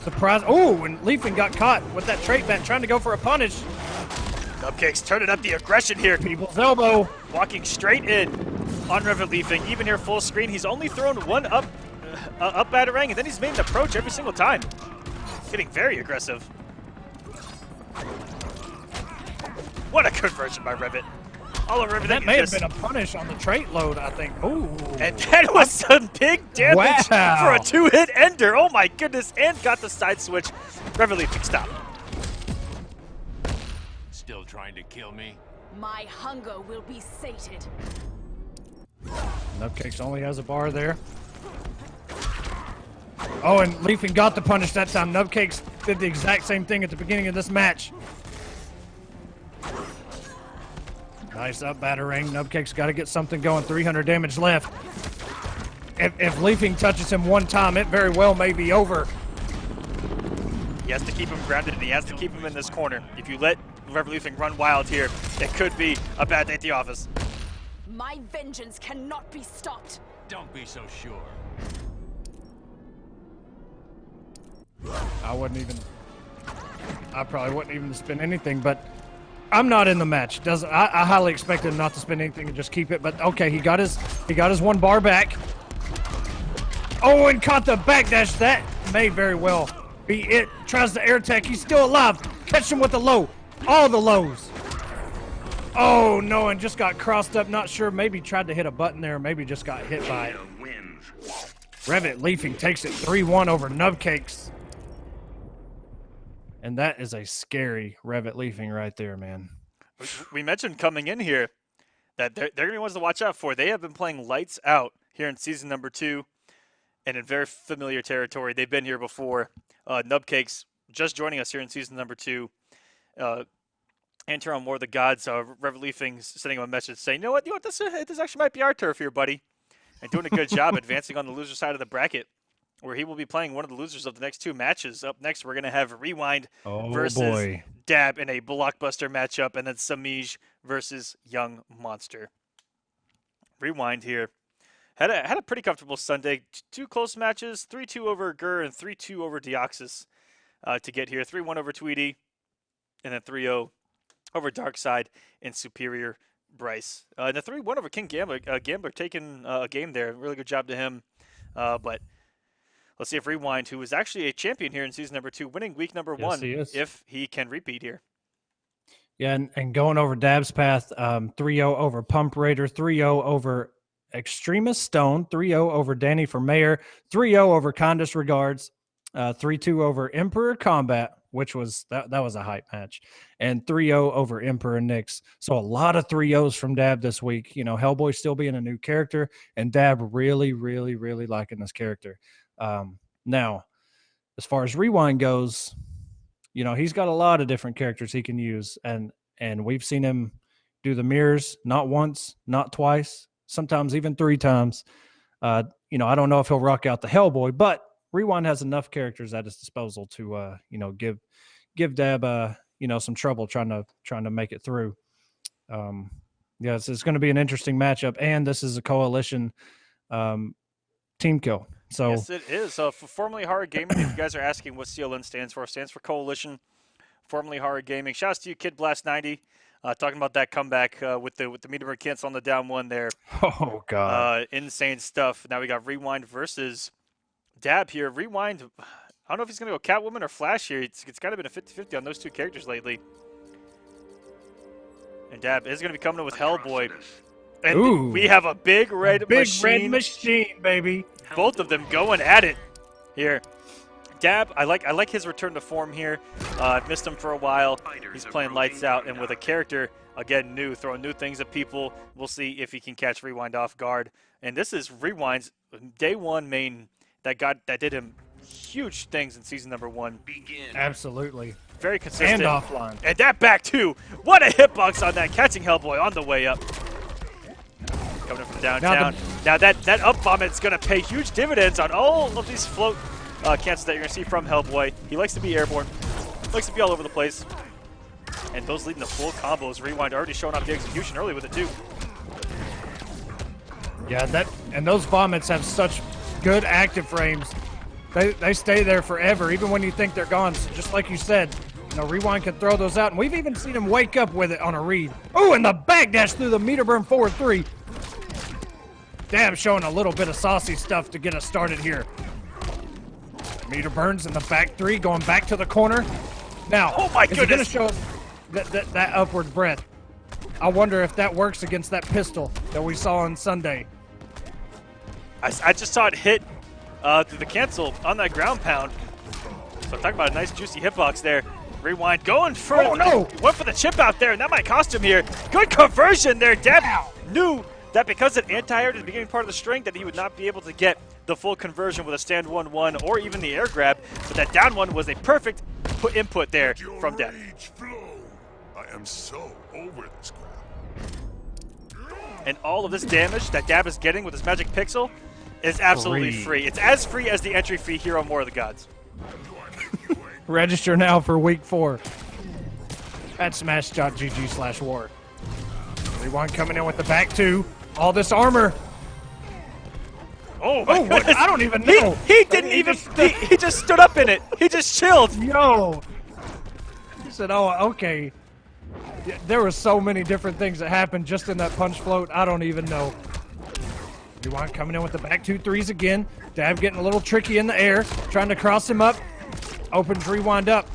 Surprise. Oh, and Leafing got caught with that trait bat trying to go for a punish. Nubcakes turning up the aggression here. People's elbow. Walking straight in on Revit Leafing. Even here full screen, he's only thrown one up batarang, and then he's made an approach every single time. Getting very aggressive. What a conversion by Revit. All over everything. That may have been a punish on the trait load, I think. Ooh. And that was some big damage Wow. for a 2-hit ender. Oh my goodness. And got the side switch. Revit Leafing stop. Still trying to kill me? My hunger will be sated. Nubcakes only has a bar there. Oh, and Leafing got the punish that time. Nubcakes did the exact same thing at the beginning of this match. Nice up batarang. Nubcakes got to get something going. 300 damage left. If Leafing touches him one time, it very well may be over. He has to keep him grounded, and he has to keep him in this corner. If you let Revit Leafing run wild here, it could be a bad day at the office. My vengeance cannot be stopped. Don't be so sure. I probably wouldn't even spend anything, but I'm not in the match. I highly expected him not to spend anything and just keep it, but okay, he got his 1 bar back. Oh, and caught the backdash. That may very well be it. Tries the air tech. He's still alive. Catch him with the low. All the lows. Oh, no, and just got crossed up. Not sure. Maybe tried to hit a button there. Maybe just got hit by it. Revit Leafing takes it 3-1 over Nubcakes. And that is a scary Revit Leafing right there, man. We mentioned coming in here that they're going to be ones to watch out for. They have been playing lights out here in season number 2. and in very familiar territory. They've been here before. Nubcakes just joining us here in season number 2. Enter on More of the Gods, Revoluthing sending him a message saying, you know what, this actually might be our turf here, buddy. And doing a good job advancing on the loser side of the bracket, where he will be playing one of the losers of the next 2 matches. Up next, we're going to have Rewind versus Dab in a blockbuster matchup, and then Semiij versus Young Monster. Rewind here. Had a pretty comfortable Sunday. 2 close matches, 3-2 over Gur and 3-2 over Deoxys to get here. 3-1 over Tweedy, and then 3-0 over Darkside and Superior Bryce. And the 3-1 over King Gambler. Gambler taking a game there. Really good job to him. But let's see if Rewind, who is actually a champion here in season number 2, winning week number 1, if he can repeat here. Yeah, and going over Dab's path, 3-0 over Pump Raider, 3-0 over Extremist Stone, 3-0 over Danny for Mayor, 3-0 over Condis Regards, 3-2 over Emperor Kombat, which was that was a hype match, and 3-0 over Emperor Nix. So a lot of 3-0s from Dab this week. You know, Hellboy still being a new character, and Dab really, really, really liking this character. Now, as far as Rewind goes, you know, he's got a lot of different characters he can use, and we've seen him do the mirrors not once, not twice, sometimes even 3 times. You know, I don't know if he'll rock out the Hellboy, but Rewind has enough characters at his disposal to, you know, give Dab, you know, some trouble trying to make it through. Yeah, it's going to be an interesting matchup, and this is a coalition team kill. So yes, it is. For formerly Horror Gaming, if you guys are asking what CLN stands for, it stands for Coalition. Formerly Horror Gaming. Shouts to you, Kid Blast 90. Talking about that comeback with the Meteor cancel on the down 1 there. Oh God, insane stuff. Now we got Rewind versus Dab here. Rewind, I don't know if he's going to go Catwoman or Flash here. It's kind of been a 50-50 on those 2 characters lately. And Dab is going to be coming in with Hellboy. And we have a big red machine, baby. Both of them going at it here. Dab, I like his return to form here. I've missed him for a while. He's playing lights out, and with a character, again, new, throwing new things at people. We'll see if he can catch Rewind off guard. And this is Rewind's day 1 main that did him huge things in season number 1. Absolutely. Very consistent. And offline. And that back, too. What a hitbox on that, catching Hellboy on the way up. Coming in from downtown. Now that up bomb is going to pay huge dividends on all of these float cancels that you're going to see from Hellboy. He likes to be airborne. Likes to be all over the place. And those leading to full combos. Rewind already showing off the execution early with it, too. Yeah, and those vomits have such good active frames. They stay there forever, even when you think they're gone. So just like you said, you know, Rewind can throw those out, and we've even seen him wake up with it on a read. Oh, and the backdash through the meter burn forward 3. Damn, showing a little bit of saucy stuff to get us started here. Meter burns in the back 3, going back to the corner. Now, oh my goodness, going to show that upward breath. I wonder if that works against that pistol that we saw on Sunday. I just saw it hit through the cancel on that ground pound. So talking about a nice juicy hitbox there. Rewind going for went for the chip out there, and that might cost him here. Good conversion there. Deb knew that because it anti-aired at the beginning part of the string that he would not be able to get the full conversion with a stand 1-1 or even the air grab, but that down 1 was a perfect input there from Deb. I am so over this crap. And all of this damage that Dab is getting with his magic pixel is absolutely free. It's as free as the entry fee here on More of the Gods. Register now for week 4 at smash.gg/war. Rewind coming in with the back 2. All this armor. Oh my goodness. I don't even know. He didn't even, he just stood up in it. He just chilled. Yo. He said, oh, okay. There were so many different things that happened just in that punch float. I don't even know. Rewind coming in with the back 2 threes again. Dab getting a little tricky in the air. Trying to cross him up. Opens Rewind up.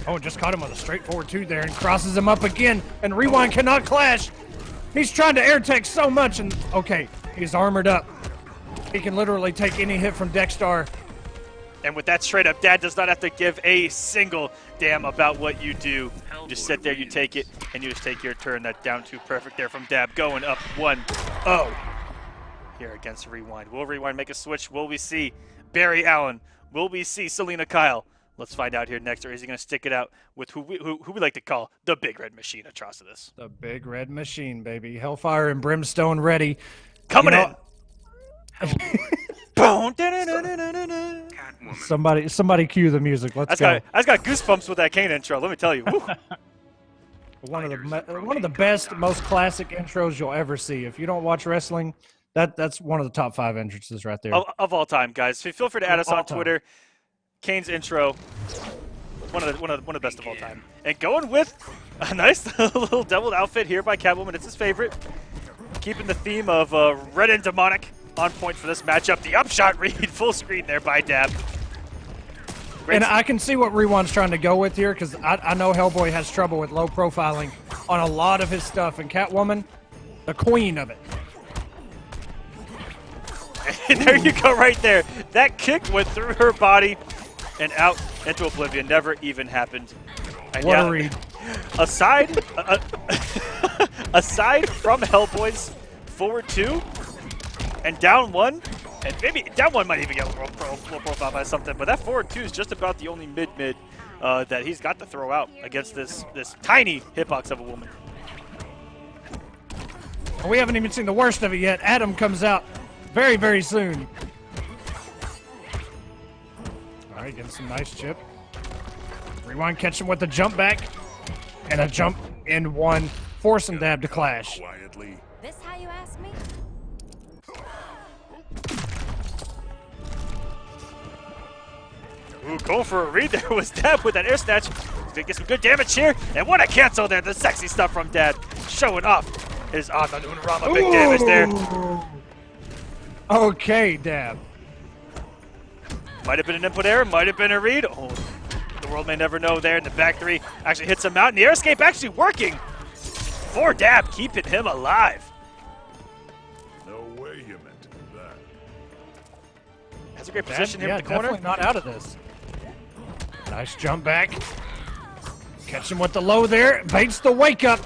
Oh, just caught him with a straightforward 2 there and crosses him up again. And Rewind cannot clash. He's trying to air tech so much. And okay, he's armored up. He can literally take any hit from Dexstar. And with that straight up, Dad does not have to give a single damn about what you do. You just sit there, you take it, and you just take your turn. That down 2 perfect there from Dab going up 1-0. here against Rewind. Will Rewind make a switch? Will we see Barry Allen? Will we see Selena Kyle? Let's find out here next, or is he going to stick it out with who we like to call the Big Red Machine, Atrocitus? The Big Red Machine, baby. Hellfire and Brimstone ready. Coming in! Somebody cue the music. Let's go. I just got goosebumps with that Kane intro, let me tell you. One of the best, most classic intros you'll ever see. If you don't watch wrestling, that's one of the top 5 entrances right there. Of all time, guys. Feel free to add us on Twitter. Kane's intro, one of the best of all time. And going with a nice little doubled outfit here by Catwoman. It's his favorite. Keeping the theme of red and demonic on point for this matchup. The upshot read full screen there by Dab. And I can see what Rewind's trying to go with here, because I know Hellboy has trouble with low profiling on a lot of his stuff. And Catwoman, the queen of it. And there you go right there. That kick went through her body and out into oblivion. Never even happened. And What a read. Aside from Hellboy's forward 2 and down 1, and maybe down 1 might even get low profile by something, but that forward 2 is just about the only mid that he's got to throw out against this tiny hitbox of a woman. We haven't even seen the worst of it yet. Adam comes out very, very soon. All right, getting some nice chip. Rewind catch him with the jump back and a jump in 1, forcing Dab to clash. Quietly. This how you ask me? Ooh, going for a read there was Dab with that air snatch. He's gonna get some good damage here, and what a cancel there. The sexy stuff from Dab, showing off his Unurama big damage there. Okay, Dab. Might have been an input error, might have been a read. Oh, the world may never know there. And the back 3 actually hits him out, and the air escape actually working for Dab, keeping him alive. No way you meant to do that. Has a great position here Yeah, in the corner. definitely not out of this. Nice jump back. Catch him with the low there. Baits the wake up.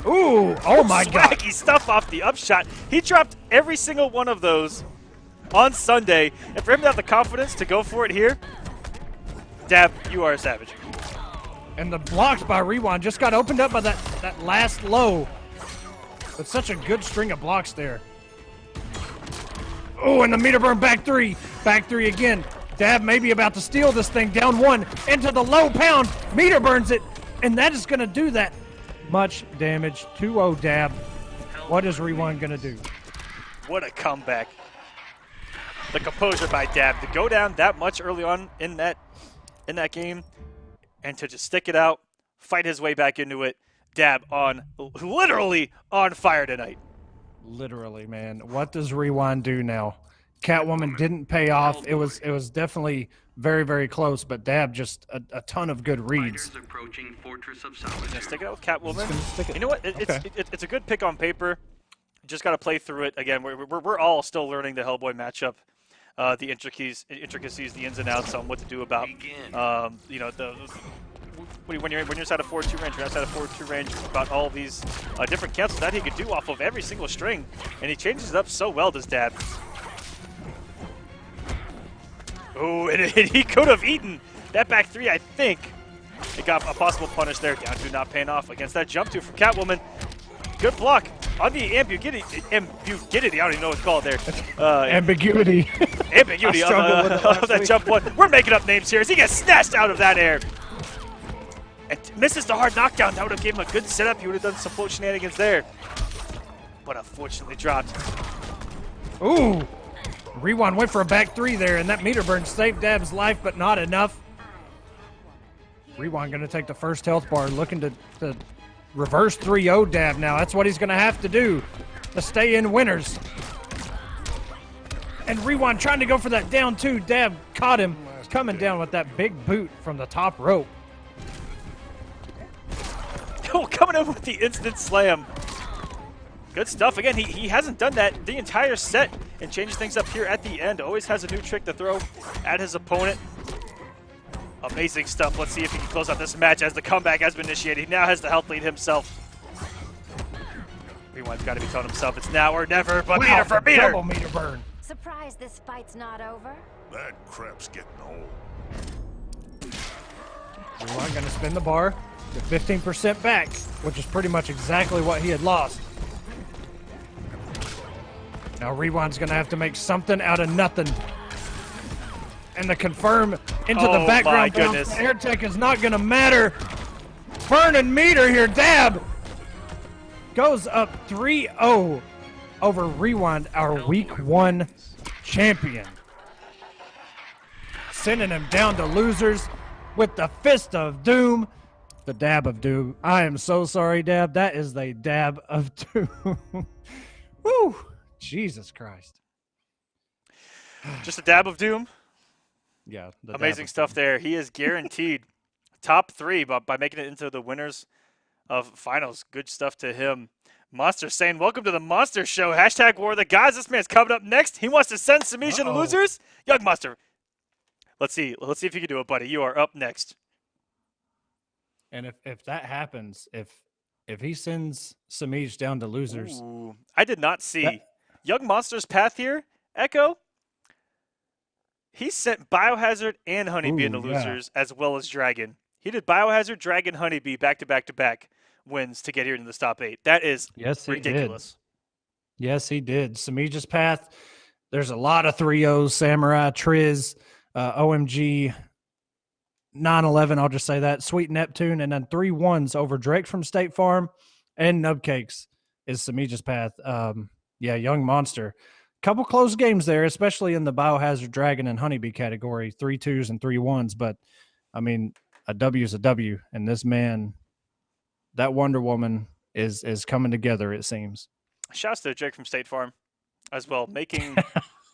Ooh, oh my God. Swaggy stuff off the upshot. He dropped every single one of those on Sunday, and for him to have the confidence to go for it here, Dab, you are a savage. And the blocks by Rewind just got opened up by that last low. But such a good string of blocks there. Oh, and the meter burn back 3. Back 3 again. Dab maybe about to steal this thing. Down 1 into the low pound. Meter burns it. And that is going to do that much damage. 2-0 Dab. What is Rewind going to do? What a comeback. The composure by Dab to go down that much early on in that game and to just stick it out, fight his way back into it. Dab literally on fire tonight. Literally, man. What does Rewind do now? Catwoman didn't pay off. It was definitely very, very close, but Dab just a ton of good reads. Approaching Fortress of Yeah, stick it out with Catwoman. stick it. You know what? It's a good pick on paper. Just got to play through it. Again, we're all still learning the Hellboy matchup. The intricacies, the ins and outs on what to do about, you know, when you're inside a 4-2 range, you're outside a 4-2 range, about all these different cancels that he could do off of every single string, and he changes it up so well, does Dab. Oh, and he could have eaten that back 3, I think. It got a possible punish there. Down 2 not paying off against that jump 2 from Catwoman. Good block on the ambiguity. I don't even know what it's called there. Ambiguity. Ambiguity of that jump 1. We're making up names here as he gets snatched out of that air. And misses the hard knockdown. That would have given him a good setup. He would have done some float shenanigans there. But unfortunately dropped. Ooh. Rewind went for a back 3 there, and that meter burn saved Dab's life, but not enough. Rewind going to take the first health bar, looking to reverse 3-0 Dab now. That's what he's going to have to do to stay in winners. And Rewind trying to go for that down 2. Dab caught him coming down with that big boot from the top rope. Oh, coming in with the instant slam. Good stuff. Again, he hasn't done that the entire set and changes things up here at the end. Always has a new trick to throw at his opponent. Amazing stuff. Let's see if he can close out this match as the comeback has been initiated. He now has the health lead himself. Rewind's got to be telling himself it's now or never, but Wow, meter for the meter. double meter burn. Surprised this fight's not over? That crap's getting old. Rewind going to spin the bar. Get 15% back, which is pretty much exactly what he had lost. Now Rewind's going to have to make something out of nothing. And the confirm into the background. My bounce. goodness. The air tech is not going to matter. Burning meter here. Dab goes up 3-0 over Rewind, our week 1 champion. Sending him down to losers with the fist of doom. The dab of doom. I am so sorry, Dab. That is the dab of doom. Woo! Jesus Christ. Just a dab of doom. Yeah. the Amazing dab of stuff doom. there. He is guaranteed top 3 by making it into the winners of finals. Good stuff to him. Monster saying, welcome to the Monster Show. Hashtag War of the Gods. This man's coming up next. He wants to send Semiij to the losers. Young Monster. Let's see if you can do it, buddy. You are up next. And if that happens, if he sends Semiij down to losers, Ooh, I did not see Young Monster's path here. Echo. He sent Biohazard and HoneyBee into losers as well as Dragon. He did Biohazard, Dragon, HoneyBee back to back wins to get here into the top 8. That is ridiculous. Yes, he did. Semiij's path. There's a lot of 3-0s, Samurai, Triz, OMG, 9/11, I'll just say that, Sweet Neptune, and then 3 1s over Drake from State Farm and Nubcakes is Semiij's path. Yeah, Young Monster. Couple close games there, especially in the Biohazard, Dragon, and HoneyBee category, 3 2s and 3 1s. But, I mean, a W is a W, and this man, that Wonder Woman is coming together, it seems. Shouts to Drake from State Farm as well, making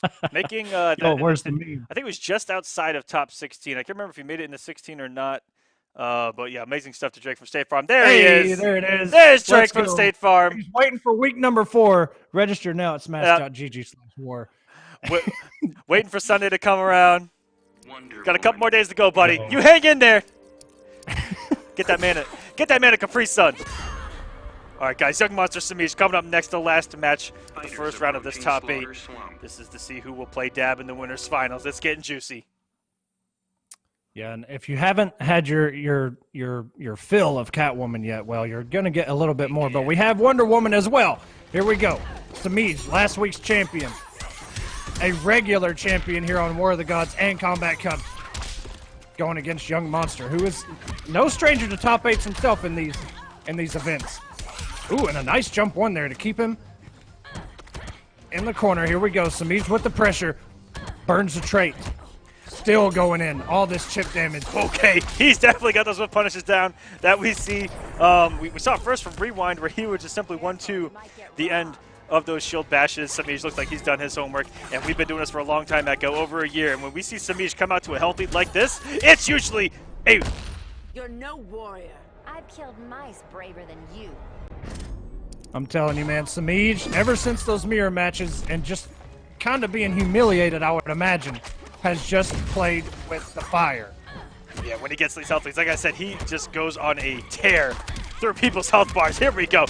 where's the meme? I think it was just outside of top 16. I can't remember if he made it into 16 or not. But yeah, amazing stuff to Drake from State Farm. There he is. There it is. There's Drake Let's from go. State Farm. He's waiting for week number 4. Register now at smash.gg/war. Waiting for Sunday to come around. Got a couple more days to go, buddy. You hang in there. Get that man a Capri Sun. All right, guys. Young Monster Semiij coming up next, the last match, the first round of this top 8. This is to see who will play Dab in the winners finals. It's getting juicy. Yeah, and if you haven't had your fill of Catwoman yet, well, you're gonna get a little bit more. But we have Wonder Woman as well. Here we go. Semiij, last week's champion, a regular champion here on War of the Gods and Combat Cup, going against Young Monster, who is no stranger to top 8s himself in these events. Ooh, and a nice jump one there to keep him in the corner. Here we go. Semiij with the pressure, burns the trait. Still going in. All this chip damage. Okay, he's definitely got those whip punishes down that we see. We saw it first from Rewind where he would just simply 1-2 the end of those shield bashes. Semiij looks like he's done his homework, and we've been doing this for a long time, Echo, over a year. And when we see Semiij come out to a healthy like this, it's usually a... You're no warrior. I've killed mice braver than you. I'm telling you, man, Semiij, ever since those mirror matches and just kind of being humiliated, I would imagine, has just played with the fire. Yeah, when he gets these health leads, like I said, he just goes on a tear through people's health bars. Here we go.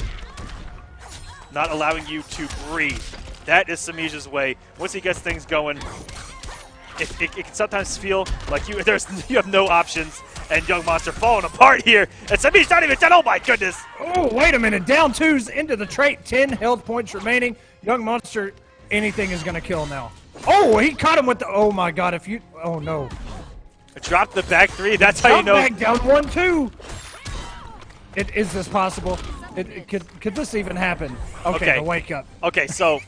Not allowing you to breathe. That is Semiij's way. Once he gets things going, it can sometimes feel like you have no options. And Young Monster falling apart here. And Semiij's not even dead. Oh my goodness. Oh, wait a minute. Down 2s into the trait. 10 health points remaining. Young Monster, anything is going to kill now. Oh, he caught him with the... Oh my God. Oh no. Dropped the back 3. That's how you know. Back down 1-2. Is this possible? Could this even happen? Okay. The wake up. Okay, so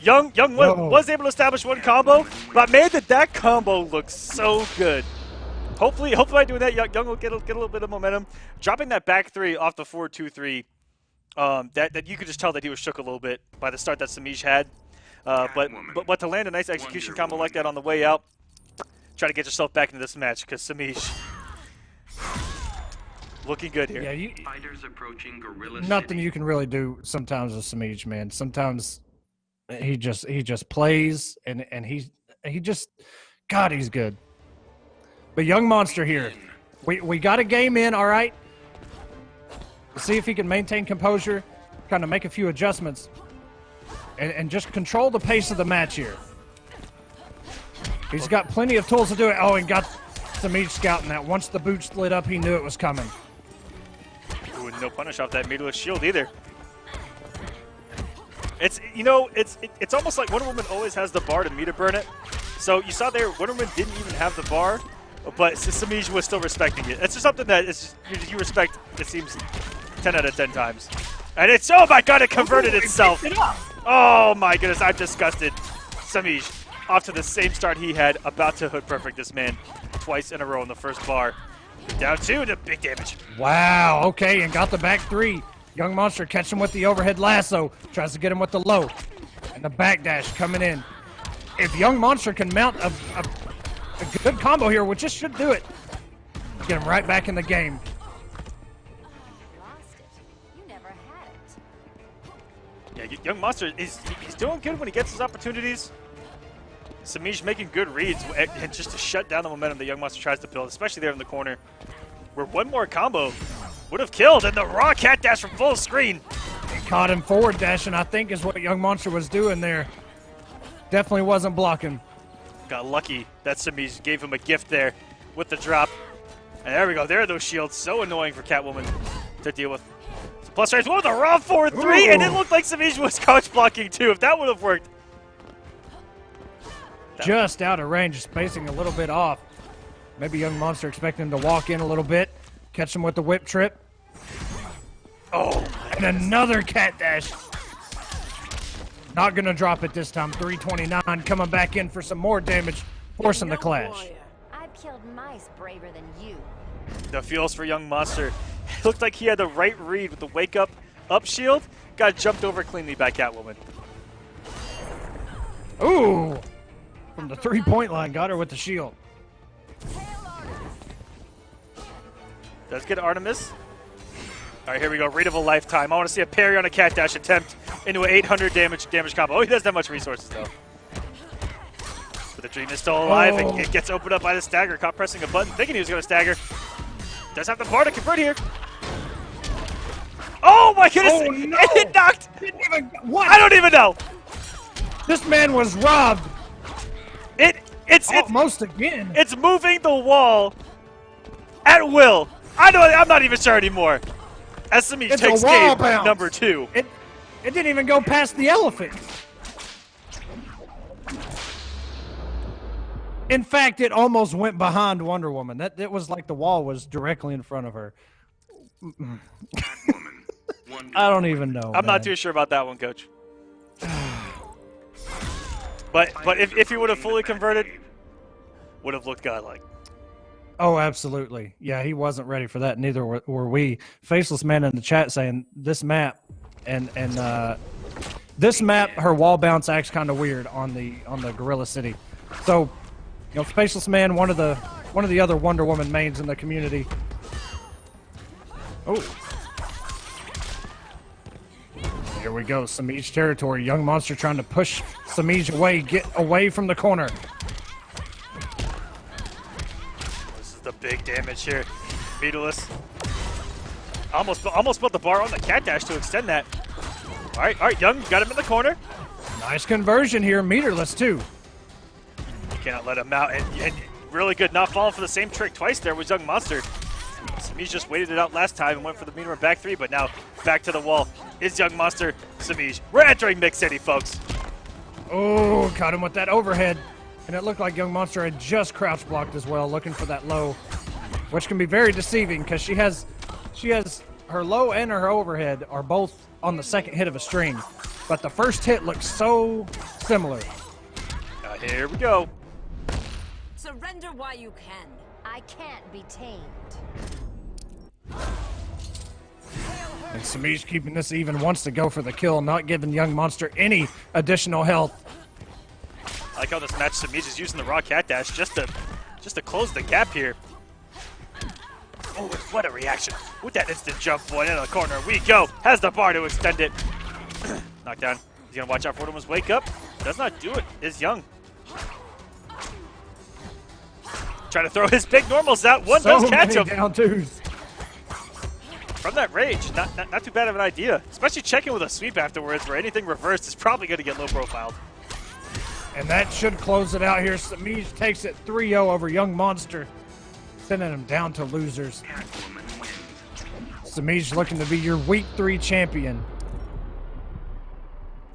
Young was able to establish one combo, but man, did that combo look so good. Hopefully by doing that, Young will get a little bit of momentum. Dropping that back 3 off the 4-2-3, that you could just tell that he was shook a little bit by the start that Semiij had. But to land a nice execution combo like that on the way out, try to get yourself back into this match because Semiij looking good here. Yeah, Fighters approaching Gorilla nothing City. you can really do sometimes with Semiij, man. Sometimes he just plays and he just, God, he's good. But Young Monster here, we got a game in, all right. Let's see if he can maintain composure. kind of make a few adjustments and just control the pace of the match here. He's got plenty of tools to do it. Oh, and got Semiij scouting that. Once the boots lit up, he knew it was coming. Ooh, no punish off that meterless shield either. It's, you know, it's almost like Wonder Woman always has the bar to meter burn it. So you saw there, Wonder Woman didn't even have the bar, but Semiij was still respecting it. It's just something that you respect, it seems, 10 out of 10 times. And it's, oh my god, it converted itself. Oh my goodness, I'm disgusted. Semiij, off to the same start he had, about to hood perfect this man twice in a row in the first bar. Down 2 to big damage. Wow, okay, and got the back 3. Young Monster catching him with the overhead lasso. Tries to get him with the low. And the backdash coming in. If Young Monster can mount a good combo here, which just should do it, get him right back in the game. Lost it. You never had it. Yeah, Young Monster, he's doing good when he gets his opportunities. Semiij making good reads and just to shut down the momentum that Young Monster tries to build, especially there in the corner, where one more combo would have killed, and the raw cat dash from full screen. He caught him forward dashing, I think is what Young Monster was doing there. Definitely wasn't blocking. Got lucky that Semiij gave him a gift there with the drop. And there we go. There are those shields. So annoying for Catwoman to deal with. Plus range 1 with a raw forward 3, and it looked like Semiij was couch blocking too. If that would have worked. Just out of range, spacing a little bit off. Maybe Young Monster expecting him to walk in a little bit. Catch him with the whip trip. Oh, and another cat dash. Not going to drop it this time. 329 coming back in for some more damage, forcing the clash. I've killed mice braver than you. the feels for Young Monster. It looked like he had the right read with the wake up shield. Got jumped over cleanly by Catwoman. Ooh! From the 3-point line, got her with the shield. Does get Artemis. All right, here we go. Read of a lifetime. I want to see a parry on a cat dash attempt into an 800 damage combo. Oh, he doesn't have much resources, though. But the dream is still alive. Oh. It gets opened up by the stagger. Caught pressing a button, thinking he was going to stagger. Does have the bar to convert here. Oh, my goodness. Oh, no. It knocked. What? I don't even know. This man was robbed. It's Almost again. It's moving the wall at will. I'm not even sure anymore. Semiij It's takes a wall game bounce. number 2. It didn't even go past the elephant. In fact, it almost went behind Wonder Woman. It was like the wall was directly in front of her. I don't even know. I'm not too sure about that one, Coach. But if he would have fully converted, would have looked godlike. Oh, absolutely. Yeah, he wasn't ready for that. Neither were we. Faceless Man in the chat saying this map and this map, her wall bounce acts kind of weird on the Gorilla City. So, you know, Faceless Man, one of the other Wonder Woman mains in the community. Oh. Here we go, Semiij territory. Young Monster trying to push Semiij away, get away from the corner. This is the big damage here. Beetleless. Almost built the bar on the cat dash to extend that. All right, Young, got him in the corner. Nice conversion here, meterless too. You cannot let him out, and really good not falling for the same trick twice there was Young Monster. Semiij just waited it out last time and went for the meter and back 3, but now back to the wall is Young Monster. Semiij. We're entering Mix City, folks. Oh, caught him with that overhead. And it looked like Young Monster had just crouch blocked as well, looking for that low, which can be very deceiving because she has her low and her overhead are both on the second hit of a string. But the first hit looks so similar. Here we go. Surrender while you can. I can't be tamed. And Semiij keeping this even, wants to go for the kill, not giving Young Monster any additional health. I like how this match Semiij is using the raw cat dash just to close the gap here. Oh, what a reaction. With that instant jump point in the corner we go. Has the bar to extend it. Knockdown. He's going to watch out for Wonder Woman's wake up. Does not do it. Is Young. Trying to throw his big normals out. One So does catch many him. down twos. from that rage, not too bad of an idea. Especially checking with a sweep afterwards, where anything reversed is probably going to get low profiled. And that should close it out here. Semiij takes it 3-0 over Young Monster, sending him down to losers. Semiij looking to be your week 3 champion.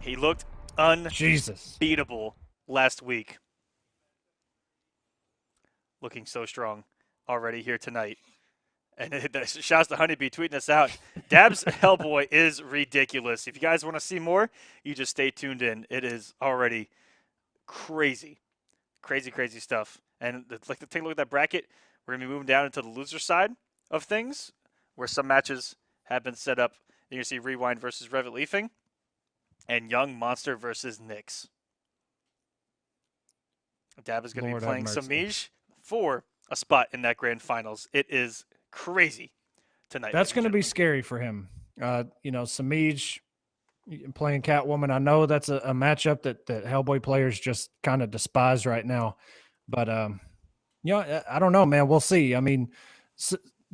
He looked Jesus. unbeatable last week. Looking so strong already here tonight. And shouts to HoneyBee tweeting us out. Dab's Hellboy is ridiculous. If you guys want to see more, you just stay tuned in. It is already crazy. Crazy stuff. And like to take a look at that bracket, we're going to be moving down into the loser side of things, where some matches have been set up. You're going to see Rewind versus Revit Leafing and Young Monster versus Nyx. Dab is going to be playing Semiij for a spot in that grand finals. It is crazy tonight. That's going to be scary for him. Semiij playing Catwoman. I know that's a matchup that Hellboy players just kind of despise right now. But, I don't know, man. We'll see. I mean,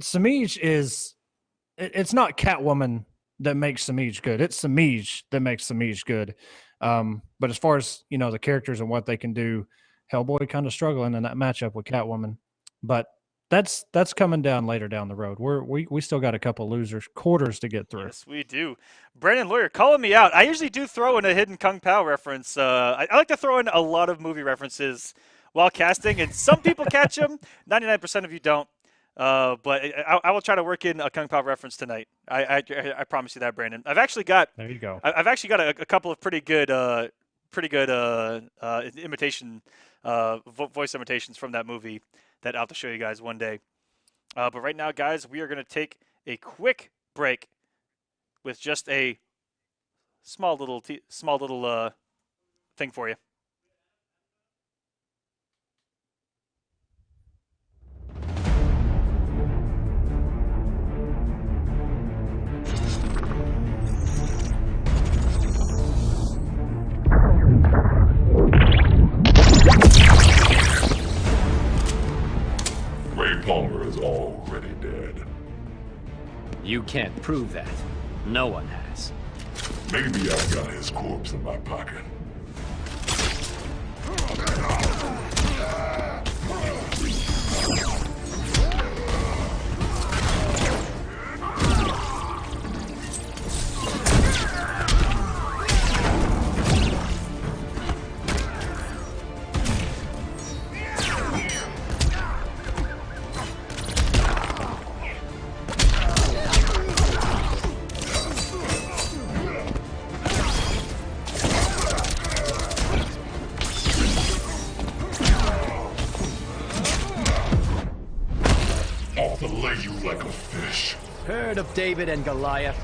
Semiij is – it's not Catwoman that makes Semiij good. It's Semiij that makes Semiij good. But as far as, the characters and what they can do, Hellboy kind of struggling in that matchup with Catwoman. But that's coming down later down the road. We still got a couple quarters to get through. Yes, we do. Brandon Lawyer calling me out. I usually do throw in a hidden Kung Pao reference. I like to throw in a lot of movie references while casting, and some people catch them. 99% of you don't. But I will try to work in a Kung Pao reference tonight. I promise you that, Brandon. I've actually got. There you go. I've actually got a couple of pretty good imitation voice imitations from that movie that I'll have to show you guys one day. But right now, guys, we are going to take a quick break with just a small little thing for you. Ray Palmer is already dead. You can't prove that. No one has. Maybe I've got his corpse in my pocket. I'll fillet you like a fish. Heard of David and Goliath?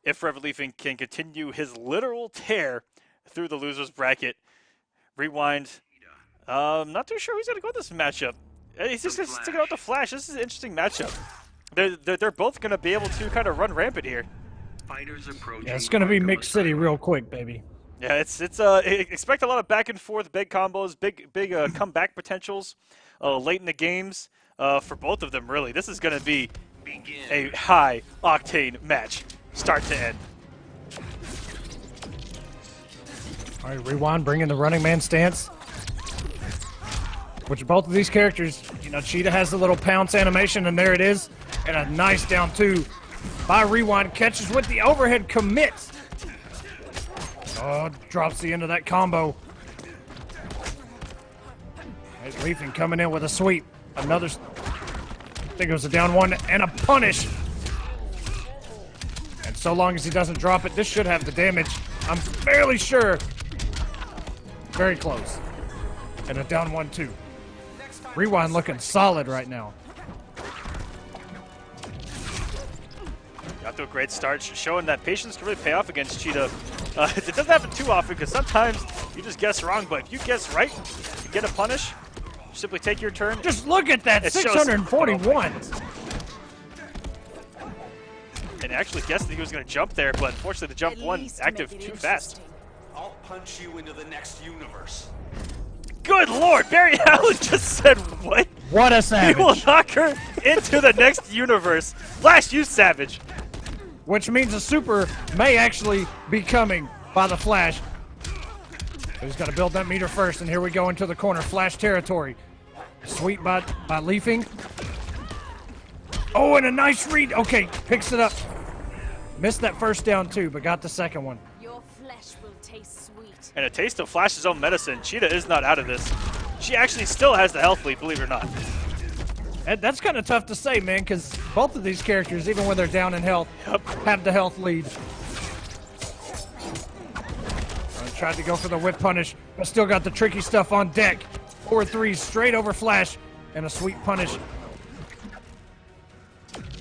if Revolution can continue his literal tear through the losers bracket. Rewind. Not too sure he's going to go with this matchup. He's just going to stick it out the Flash. This is an interesting matchup. They're both going to be able to kind of run rampant here. Fighters approaching. Yeah, it's going to be Mix City real quick, baby. Yeah, it's expect a lot of back and forth, big combos, big comeback potentials late in the games for both of them. Really, this is going to be a high octane match, start to end. All right, Rewind bringing the running man stance. Which both of these characters, you know, Cheetah has the little pounce animation, and there it is. And a nice down two by Rewind. Catches with the overhead, commits. Oh, drops the end of that combo. There's Leafing coming in with a sweep. Another, I think it was a down one, and a punish. And so long as he doesn't drop it, this should have the damage. I'm fairly sure. Very close. And a down 1-2. Rewind looking solid right now. Got to a great start, showing that patience can really pay off against Cheetah. It doesn't happen too often because sometimes you just guess wrong, but if you guess right, you get a punish. You simply take your turn. Just look at that, 641. And actually guessed that he was going to jump there, but unfortunately the jump wasn't active too fast. I'll punch you into the next universe. Good Lord, Barry Allen just said what? What a He savage. will knock her into the next universe. Flash, you savage. Which means a super may actually be coming by the Flash. He's got to build that meter first, and here we go into the corner. Flash territory. Sweep by Leafing. Oh, and a nice read. Okay, picks it up. Missed that first down too, but got the second one. Your flesh will taste sweet. And a taste of Flash's own medicine. Cheetah is not out of this. She actually still has the health lead, believe it or not. And that's kind of tough to say, man, because both of these characters, even when they're down in health, have the health lead. Tried to go for the whip punish, but still got the tricky stuff on deck. 4-3 straight over Flash, and a sweet punish.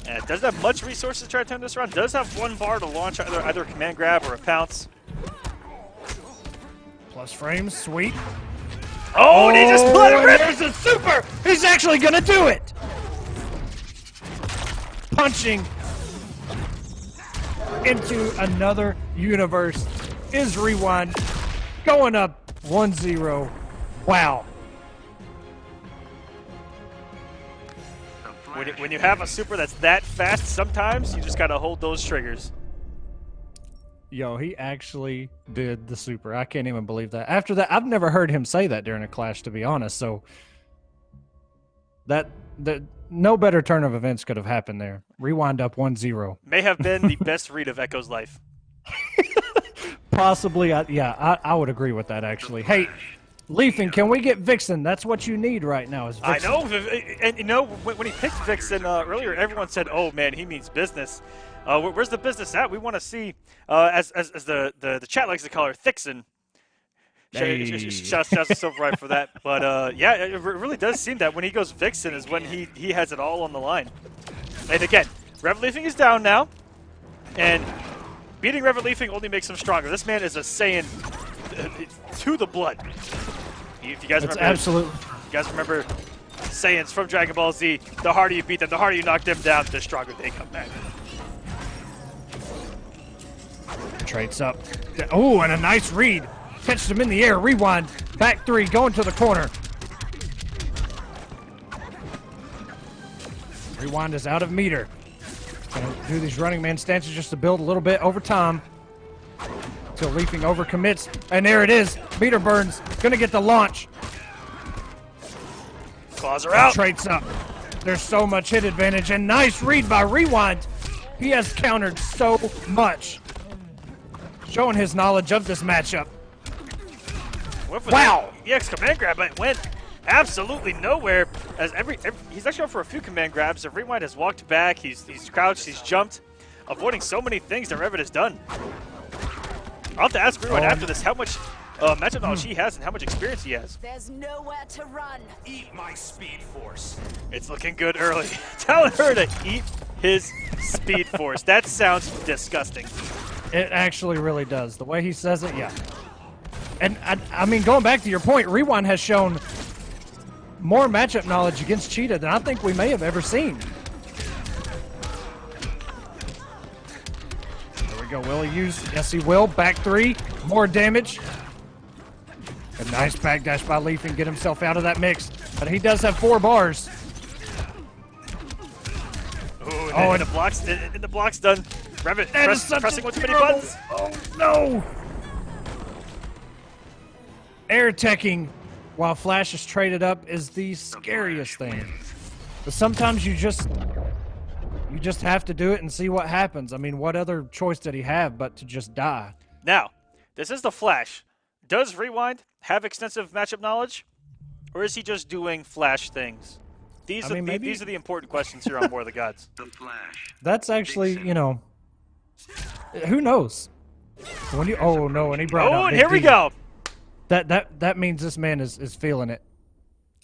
And it doesn't have much resources to try to turn this around. Does have one bar to launch either a command grab or a pounce. Plus frames, sweet. Oh, and he just let it rip! There's a super! He's actually gonna do it! Punching into another universe is Rewind. Going up 1-0. Wow. When you have a super that's that fast, sometimes you just gotta hold those triggers. Yo, he actually did the super. I can't even believe that. After that, I've never heard him say that during a clash, to be honest. So that no better turn of events could have happened there. Rewind up 1-0. May have been the best read of Echo's life. Possibly, I would agree with that, actually. Hey, Leafing, can we get Vixen? That's what you need right now is Vixen. I know, and you know, when he picked Vixen earlier, everyone said, oh man, he means business. Where's the business at? We want to see, as the chat likes to call her, Thixen. Hey. Shouts to SylverRye for that. But yeah, it really does seem that when he goes Vixen is when he has it all on the line. And again, Revolution is down now, and beating Revolution only makes him stronger. This man is a Saiyan to the blood. If you guys remember, absolutely. You guys remember Saiyans from Dragon Ball Z? The harder you beat them, the harder you knock them down, the stronger they come back. Traits up. Oh, and a nice read. Catched him in the air. Rewind. Back three. Going to the corner. Rewind is out of meter. Gonna do these running man stances just to build a little bit over time. Until Leafing overcommits. And there it is. Meter burns. Gonna get the launch. Claws are out. Traits up. There's so much hit advantage. And nice read by Rewind. He has countered so much. Showing his knowledge of this matchup. Wow! The EX command grab, but it went absolutely nowhere. As he's actually up for a few command grabs. If Rewind has walked back, he's crouched, he's jumped, avoiding so many things that Revitt has done. I'll have to ask Rewind after this how much matchup knowledge he has and how much experience he has. There's nowhere to run. Eat my speed force. It's looking good early. Telling her to eat his speed force. That sounds disgusting. It actually really does. The way he says it, yeah. And I mean, going back to your point, Rewind has shown more matchup knowledge against Cheetah than I think we may have ever seen. There we go. Will he use? Yes, he will. Back three. More damage. A nice backdash by Leaf and get himself out of that mix. But he does have 4 bars. Ooh, and the blocks, and the block's done. Revit pressing with too many buttons. Oh, no. Air teching while Flash is traded up is the scariest thing. But sometimes you just have to do it and see what happens. I mean, what other choice did he have but to just die? Now, this is the Flash. Does Rewind have extensive matchup knowledge, or is he just doing Flash things? These are the important questions here on War of the Gods. The Flash. That's actually, you know, who knows? When you and he brought out and Big here we D. go. That means this man is feeling it.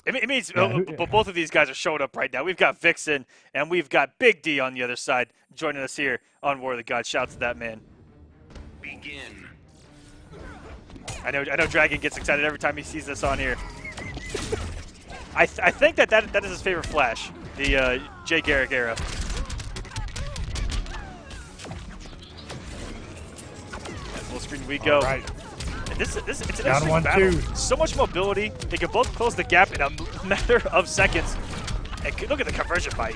It means but both of these guys are showing up right now. We've got Vixen and we've got Big D on the other side joining us here on War of the Gods. Shout out to that man. Begin. I know Dragon gets excited every time he sees this on here. I think that is his favorite Flash, the Jay Garrick era. Full screen we go. All right. And it's an Down interesting 1-2. battle. So much mobility. They can both close the gap in a matter of seconds. And look at the conversion by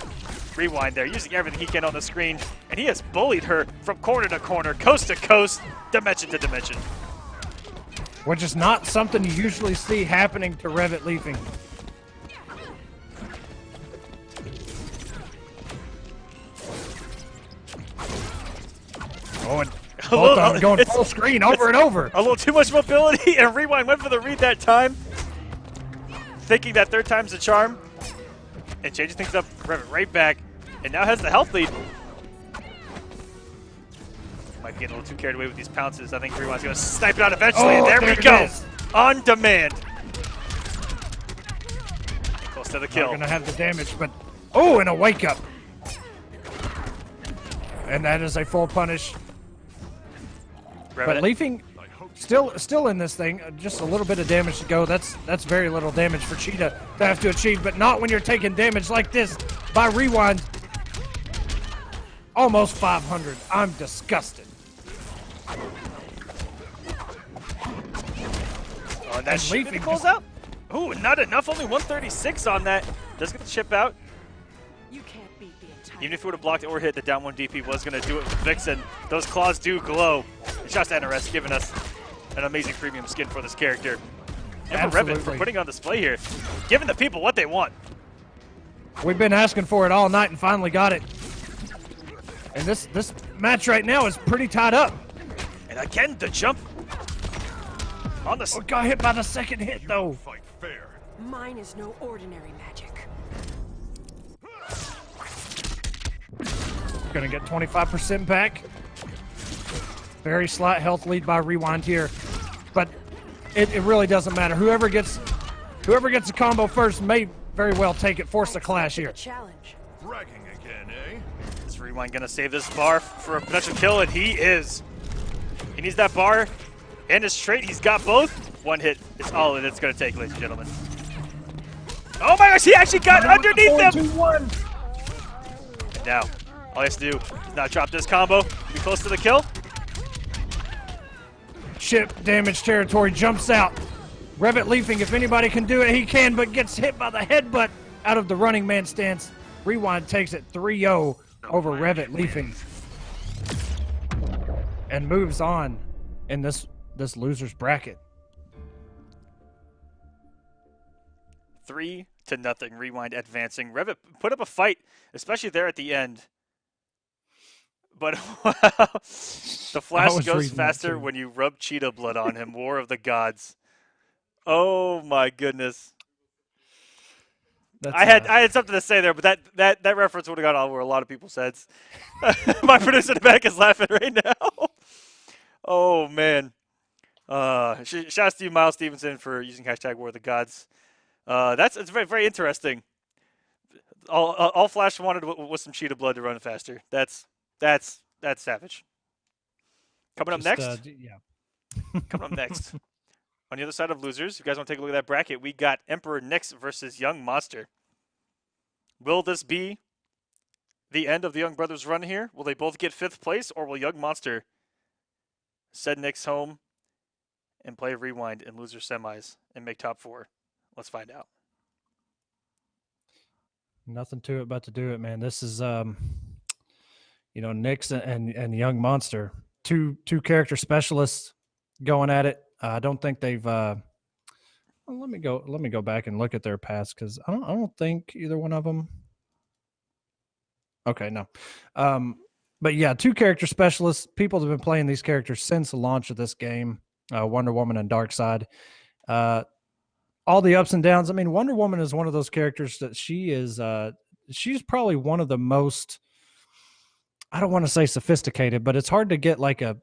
Rewind there, using everything he can on the screen. And he has bullied her from corner to corner, coast to coast, dimension to dimension. Which is not something you usually see happening to Revit Leafing. Oh, and both of them going full screen over and over. A little too much mobility, and Rewind went for the read that time, thinking that third time's a charm, and changes things up, Revit right back, and now has the health lead. Might get a little too carried away with these pounces. I think Rewind's going to snipe it out eventually, and there we go. On demand. Close to the kill. Not going to have the damage, but and a wake up. And that is a full punish. Revit. But Leafing still in this thing. Just a little bit of damage to go. That's very little damage for Cheetah to have to achieve, but not when you're taking damage like this by Rewind. Almost 500. I'm disgusted. Oh, and that Leafing pulls out. Ooh, not enough. Only 136 on that. Does get the chip out. You can't beat the entire. Even if he would have blocked or hit, the down 1 DP was going to do it with Vixen. Those claws do glow. And shouts to NRS giving us an amazing premium skin for this character. And for Revit for putting on display here. Giving the people what they want. We've been asking for it all night and finally got it. And this match right now is pretty tied up. And again, the jump on the... got hit by the second hit, though. Fight fair. Mine is no ordinary magic. Gonna get 25% back. Very slight health lead by Rewind here. But it really doesn't matter. Whoever gets a combo first may very well take it, force the clash here. Challenge. Bragging again, eh? Is Rewind going to save this bar for a potential kill? And he is. He needs that bar and his trait. He's got both. One hit is all it's going to take, ladies and gentlemen. Oh my gosh, he actually got underneath them! Now, all he has to do is not drop this combo. Be close to the kill. Chip damage territory, jumps out. Revit Leafing, if anybody can do it, he can, but gets hit by the headbutt out of the running man stance. Rewind takes it 3-0 over Revit Leafing. And moves on in this loser's bracket. 3-0. Rewind advancing. Revit put up a fight, especially there at the end. But the flash goes faster when you rub cheetah blood on him. War of the Gods. Oh my goodness. I had something to say there, but that reference would have gone over a lot of people's heads. My producer in the back is laughing right now. Oh man. Shouts to you, Miles Stevenson, for using hashtag War of the Gods. It's very, very interesting. All Flash wanted was some cheetah blood to run faster. That's savage. Coming up Just, next. yeah. Coming up next. On the other side of losers, you guys want to take a look at that bracket? We got Emperor Nyx versus Young Monster. Will this be the end of the Young Brothers' run here? Will they both get 5th place, or will Young Monster send Nyx home and play Rewind in loser semis and make top 4? Let's find out. Nothing to it but to do it, man. This is, Nyx and Young Monster, two character specialists going at it. I don't think they've. Let me go back and look at their past because I don't think either one of them. Okay, no. But yeah, 2 character specialists. People have been playing these characters since the launch of this game. Wonder Woman and Darkseid. All the ups and downs. I mean, Wonder Woman is one of those characters that she's probably one of the most, I don't want to say sophisticated, but it's hard to get like a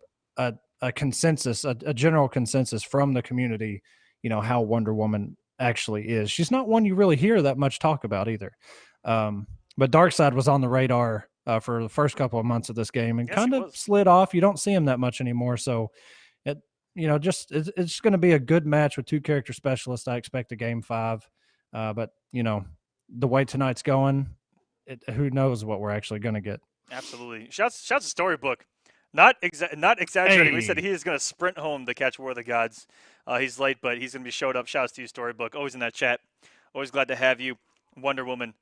consensus, a general consensus from the community, how Wonder Woman actually is. She's not one you really hear that much talk about either. But Darkseid was on the radar for the first couple of months of this game and kind of slid off. You don't see him that much anymore. So it's going to be a good match with 2 character specialists. I expect a game 5. But the way tonight's going, who knows what we're actually going to get. Absolutely. Shouts to Storybook. Not exaggerating. Hey. We said he is going to sprint home to catch War of the Gods. He's late, but he's going to be showed up. Shouts to you, Storybook. Always in that chat. Always glad to have you. Wonder Woman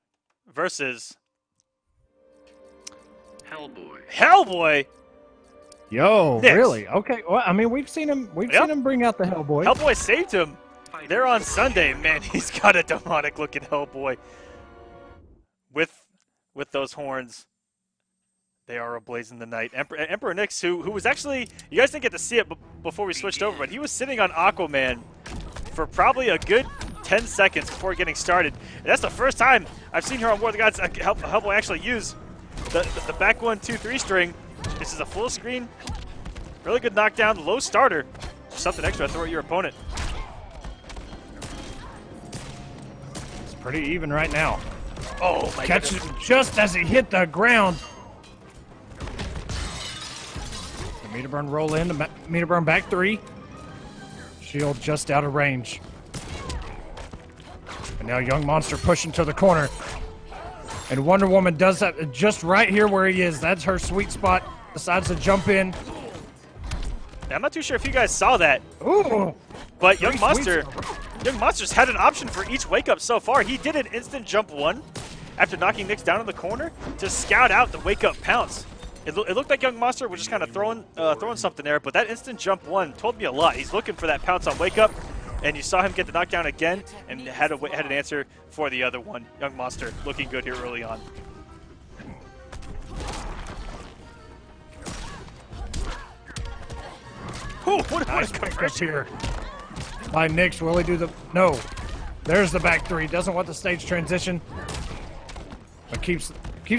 versus Hellboy. Yo, Nyx. really? Okay. Well, I mean, we've seen him bring out the Hellboy. Hellboy saved him there on Sunday. Man, he's got a demonic looking Hellboy with those horns. They are ablaze in the night. Emperor Nyx, who was actually, you guys didn't get to see it before we switched over, but he was sitting on Aquaman for probably a good 10 seconds before getting started. And that's the first time I've seen her on War of the Gods Hellboy actually use the back 1, 2, 3 string. This is a full screen, really good knockdown, low starter. Just something extra to throw at your opponent. It's pretty even right now. Oh my Catches goodness. him just as he hit the ground. The meter burn roll in. The meter burn back 3. Shield just out of range. And now Young Monster pushing to the corner. And Wonder Woman does that just right here where he is. That's her sweet spot. Decides to jump in. Now, I'm not too sure if you guys saw that. Ooh. But Young Monster's had an option for each wake up so far. He did an instant jump 1 after knocking Nyx down in the corner to scout out the wake up pounce. It looked like Young Monster was just kind of throwing something there, but that instant jump 1 told me a lot. He's looking for that pounce on wake up, and you saw him get the knockdown again and had an answer for the other one. Young Monster looking good here early on. Ooh, what Nice a pickup conversion. here by Nyx. Will he do the... No. There's the back 3. Doesn't want the stage transition. But keeps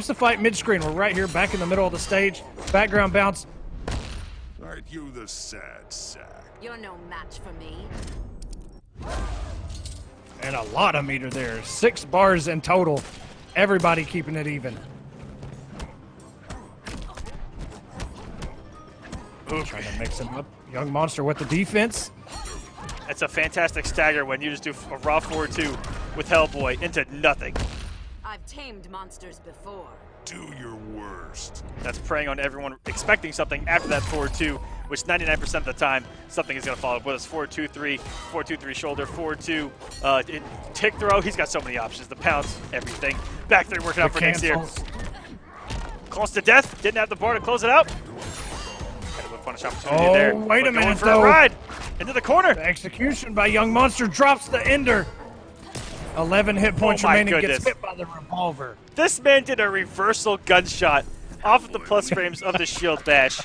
the fight mid-screen. We're right here back in the middle of the stage. Background bounce. Aren't you the sad sack? You're no match for me. And a lot of meter there. 6 bars in total. Everybody keeping it even. Ooh, trying to mix him up. Young Monster with the defense. That's a fantastic stagger when you just do a raw 4-2 with Hellboy into nothing. I've tamed monsters before. Do your worst. That's preying on everyone expecting something after that 4-2, which 99% of the time, something is going to follow. Whether it's 4-2-3, 4-2-3 shoulder, 4-2, tick throw. He's got so many options. The pounce, everything. Back 3 working out for Nyx here. Close to death. Didn't have the bar to close it out. Had a punish opportunity there. Wait a But going minute, for though. a ride. Into the corner. The execution by Young Monster drops the ender. 11 hit points Oh my remaining. goodness. Gets hit by the revolver. This man did a reversal gunshot off of the plus frames of the shield bash.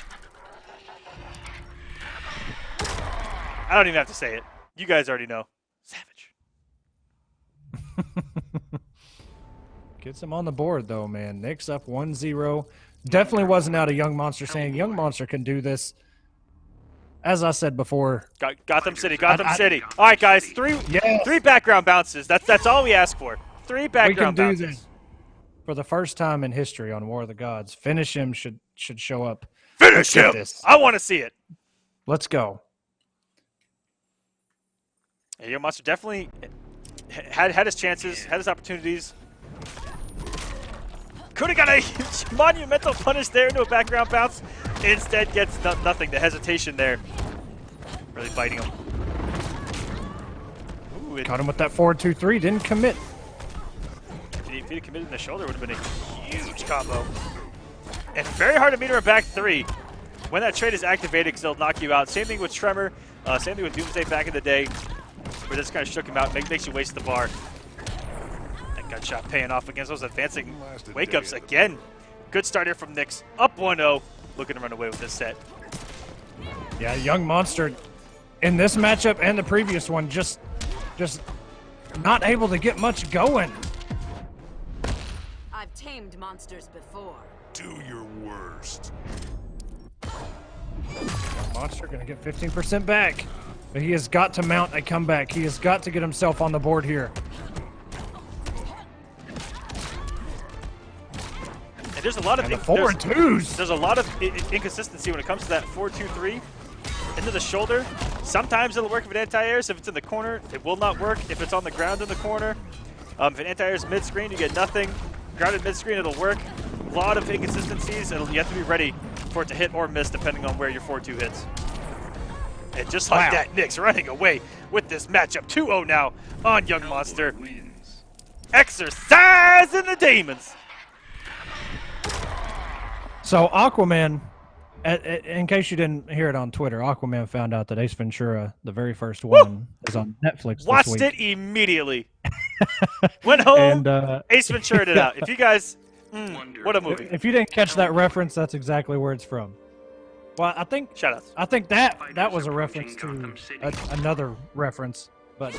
I don't even have to say it. You guys already know. Savage. Gets him on the board, though, man. Nyx up 1-0. Definitely wasn't out of Young Monster saying Young Monster can do this. As I said before. Gotham City, Gotham City. All right, guys, three background bounces. That's all we ask for. 3 background we can bounces. do this. for the first time in history on War of the Gods. Finish him should show up. Finish Look at him! this. I want to see it. Let's go. Yeah, Young Monster definitely had his chances, had his opportunities. Could have got a huge monumental punish there into a background bounce. Instead gets nothing. The hesitation there. Really biting him. Ooh, Caught him with that 4-2-3. Didn't commit. If he had committed in the shoulder, it would have been a huge combo. And very hard to meter a back three when that trade is activated because it'll knock you out. Same thing with Tremor. Same thing with Doomsday back in the day. Where this kind of shook him out, makes you waste the bar. That gunshot paying off against those advancing wake-ups again. Good start here from Nyx. Up 1-0. Looking to run away with this set. Yeah, Young Monster in this matchup and the previous one just not able to get much going. I've tamed monsters before. Do your worst. Monster going to get 15% back. But he has got to mount a comeback. He has got to get himself on the board here. And there's a lot of And the 4-2s. There's a lot of inconsistency when it comes to that 4-2-3 into the shoulder. Sometimes it'll work if it anti-airs. If it's in the corner, it will not work. If it's on the ground in the corner, if it anti-airs mid-screen, you get nothing. Grounded mid-screen, it'll work. A lot of inconsistencies. You have to be ready for it to hit or miss depending on where your 4-2 hits. And just like that, Nyx running away with this matchup. 2-0 now on Young Monster. Exercising the demons. So Aquaman, in case you didn't hear it on Twitter, Aquaman found out that Ace Ventura, the very first one, is on Netflix this Watched week. it immediately. Went home, And, Ace Ventura it out. If you guys, what a movie. If you didn't catch that reference, that's exactly where it's from. Well, I think Shoutouts. I think that was a reference to another reference, but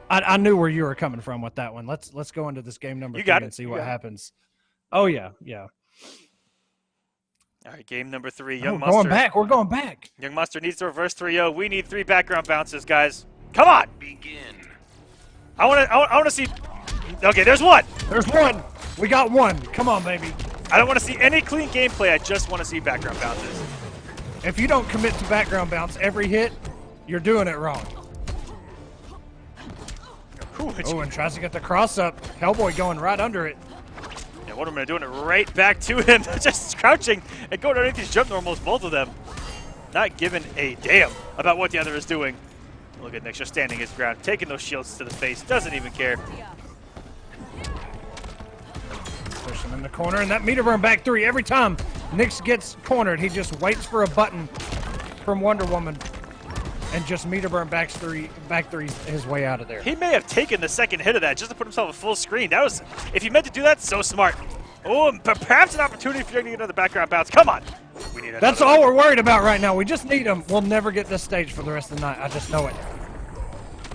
I knew where you were coming from with that one. Let's go into this game number 3 and see what happens. Oh yeah. All right, game number 3. Young We're Monster. going back. We're going back. Young Monster needs to reverse 3-0. We need 3 background bounces, guys. Come on. Begin. I want to see. Okay, there's one. There's one. We got one. Come on, baby. I don't want to see any clean gameplay. I just want to see background bounces. If you don't commit to background bounce every hit, you're doing it wrong. Oh, and tries to get the cross up. Hellboy going right under it. Yeah, Wonderman doing it right back to him. Just crouching and going underneath these jump normals, both of them. Not giving a damn about what the other is doing. Look at Nyx just standing his ground, taking those shields to the face. Doesn't even care. Push him in the corner, and that meter burn back 3. Every time Nyx gets cornered, he just waits for a button from Wonder Woman and just meter burn back 3 his way out of there. He may have taken the second hit of that just to put himself a full screen. That was, if he meant to do that, so smart. Oh, perhaps an opportunity for you to get another background bounce. Come on. We need That's all we're worried about right now. We just need him. We'll never get this stage for the rest of the night. I just know it.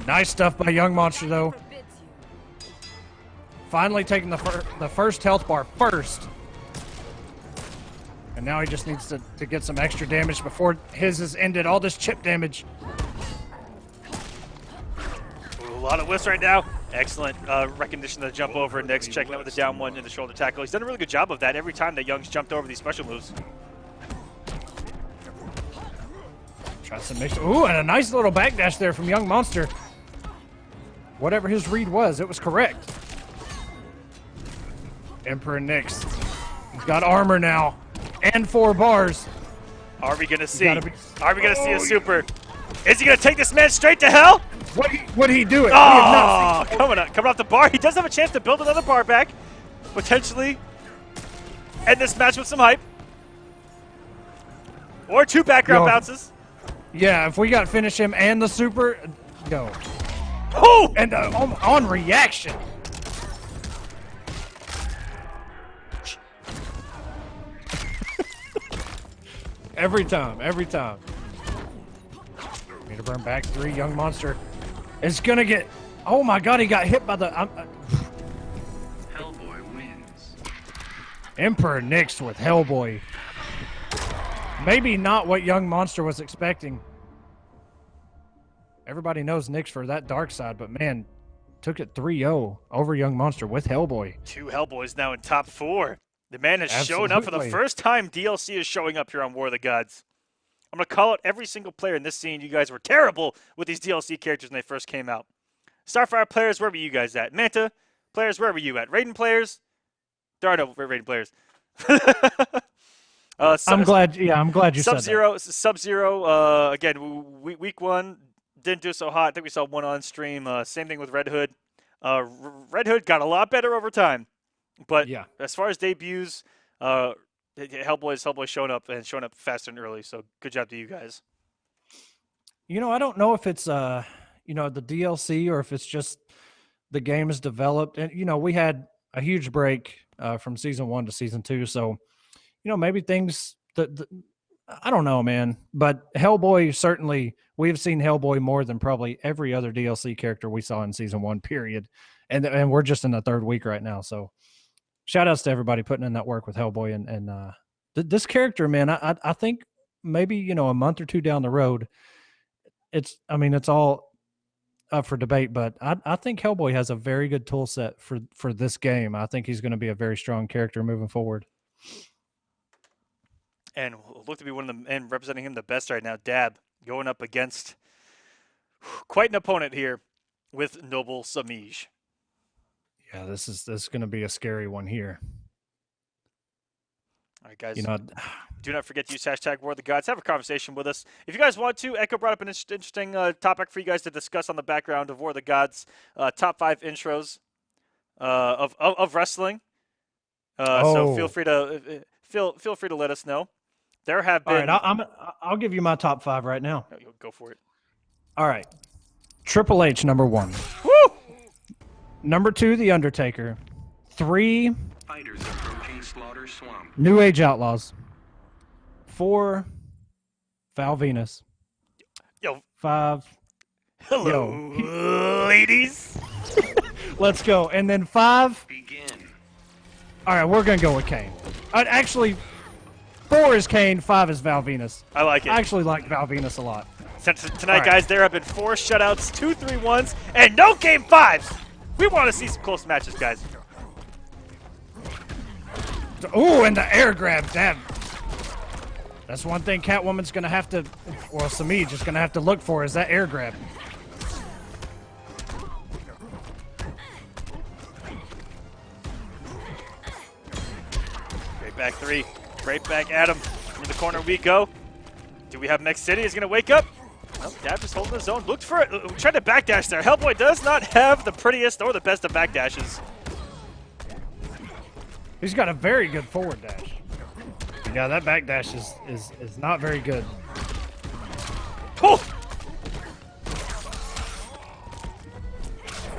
Nice stuff by Young Monster, though. Finally taking the first health bar first. And now he just needs to get some extra damage before his is ended. All this chip damage. Ooh, a lot of whiffs right now. Excellent recognition of the jump over. Nyx checking out with the down one in the shoulder tackle. He's done a really good job of that every time that Young's jumped over these special moves. Tries to mix. Ooh, and a nice little backdash there from Young Monster. Whatever his read was, it was correct. Emperor Nyx. He's got armor now. And 4 bars. Are we going to see? Are we going to see a super? Is he going to take this man straight to hell? Would he do it? Oh, coming off the bar. He does have a chance to build another bar back. Potentially end this match with some hype. Or 2 background bounces. Yeah, if we got finish him and the super, go. Oh! And on reaction. Every time. Meter burn back 3. Young Monster is gonna get. Oh my God! He got hit by the. Hellboy wins. Emperor Nyx with Hellboy. Maybe not what Young Monster was expecting. Everybody knows Nyx for that dark side, but man, took it 3-0 over Young Monster with Hellboy. 2 Hellboys now in top 4. The man has shown up for the Absolutely. first time. DLC is showing up here on War of the Gods. I'm going to call out every single player in this scene. You guys were terrible with these DLC characters when they first came out. Starfire players, where were you guys at? Manta players, where were you at? Raiden players? There are no Raiden players. I'm glad you said that. Sub-Zero, again, week 1, didn't do so hot. I think we saw 1 on stream. Same thing with Red Hood. Red Hood got a lot better over time. But Yeah. as far as debuts, Hellboy's showing up faster and early. So good job to you guys. I don't know if it's the DLC or if it's just the game is developed. And we had a huge break from season 1 to season 2, so maybe things that I don't know, man. But Hellboy, certainly we've seen Hellboy more than probably every other DLC character we saw in season 1. Period. And we're just in the 3rd week right now, so. Shout outs to everybody putting in that work with Hellboy and this character, man. I think maybe a month or 2 down the road, it's all up for debate, but I think Hellboy has a very good tool set for this game. I think he's going to be a very strong character moving forward. And look to be one of them, and representing him the best right now, Dab, going up against quite an opponent here with Noble Semiij. Yeah, this is going to be a scary one here. All right, guys. Do not forget to use #War of the Gods. Have a conversation with us. If you guys want to, Echo brought up an interesting topic for you guys to discuss on the background of War of the Gods. Top 5 intros of wrestling. So feel free to let us know. There have been. All right, I'll give you my top 5 right now. Go for it. All right, Triple H number 1. Woo! Number 2, The Undertaker. 3, Fighters approaching Slaughter Swamp. New Age Outlaws. 4, Val Venus. Yo. 5. Hello, ladies. Let's go. And then 5. Begin. All right, we're going to go with Kane. Actually, 4 is Kane, 5 is Val Venus. I like it. I actually like Val Venus a lot. Tonight, right. guys, there have been 4 shutouts, 2 3-1s, and no Game 5s. We want to see some close matches, guys. Ooh, and the air grab. Damn. That's one thing Catwoman's going to have to, Semiij is going to have to look for is that air grab. Great back 3. Right back at him. In the corner we go. Do we have Mech City? Is going to wake up? Nope, Dab just holding his own. Looked for it. Tried to backdash there. Hellboy does not have the prettiest or the best of backdashes. He's got a very good forward dash. Yeah, that backdash is not very good. Oh!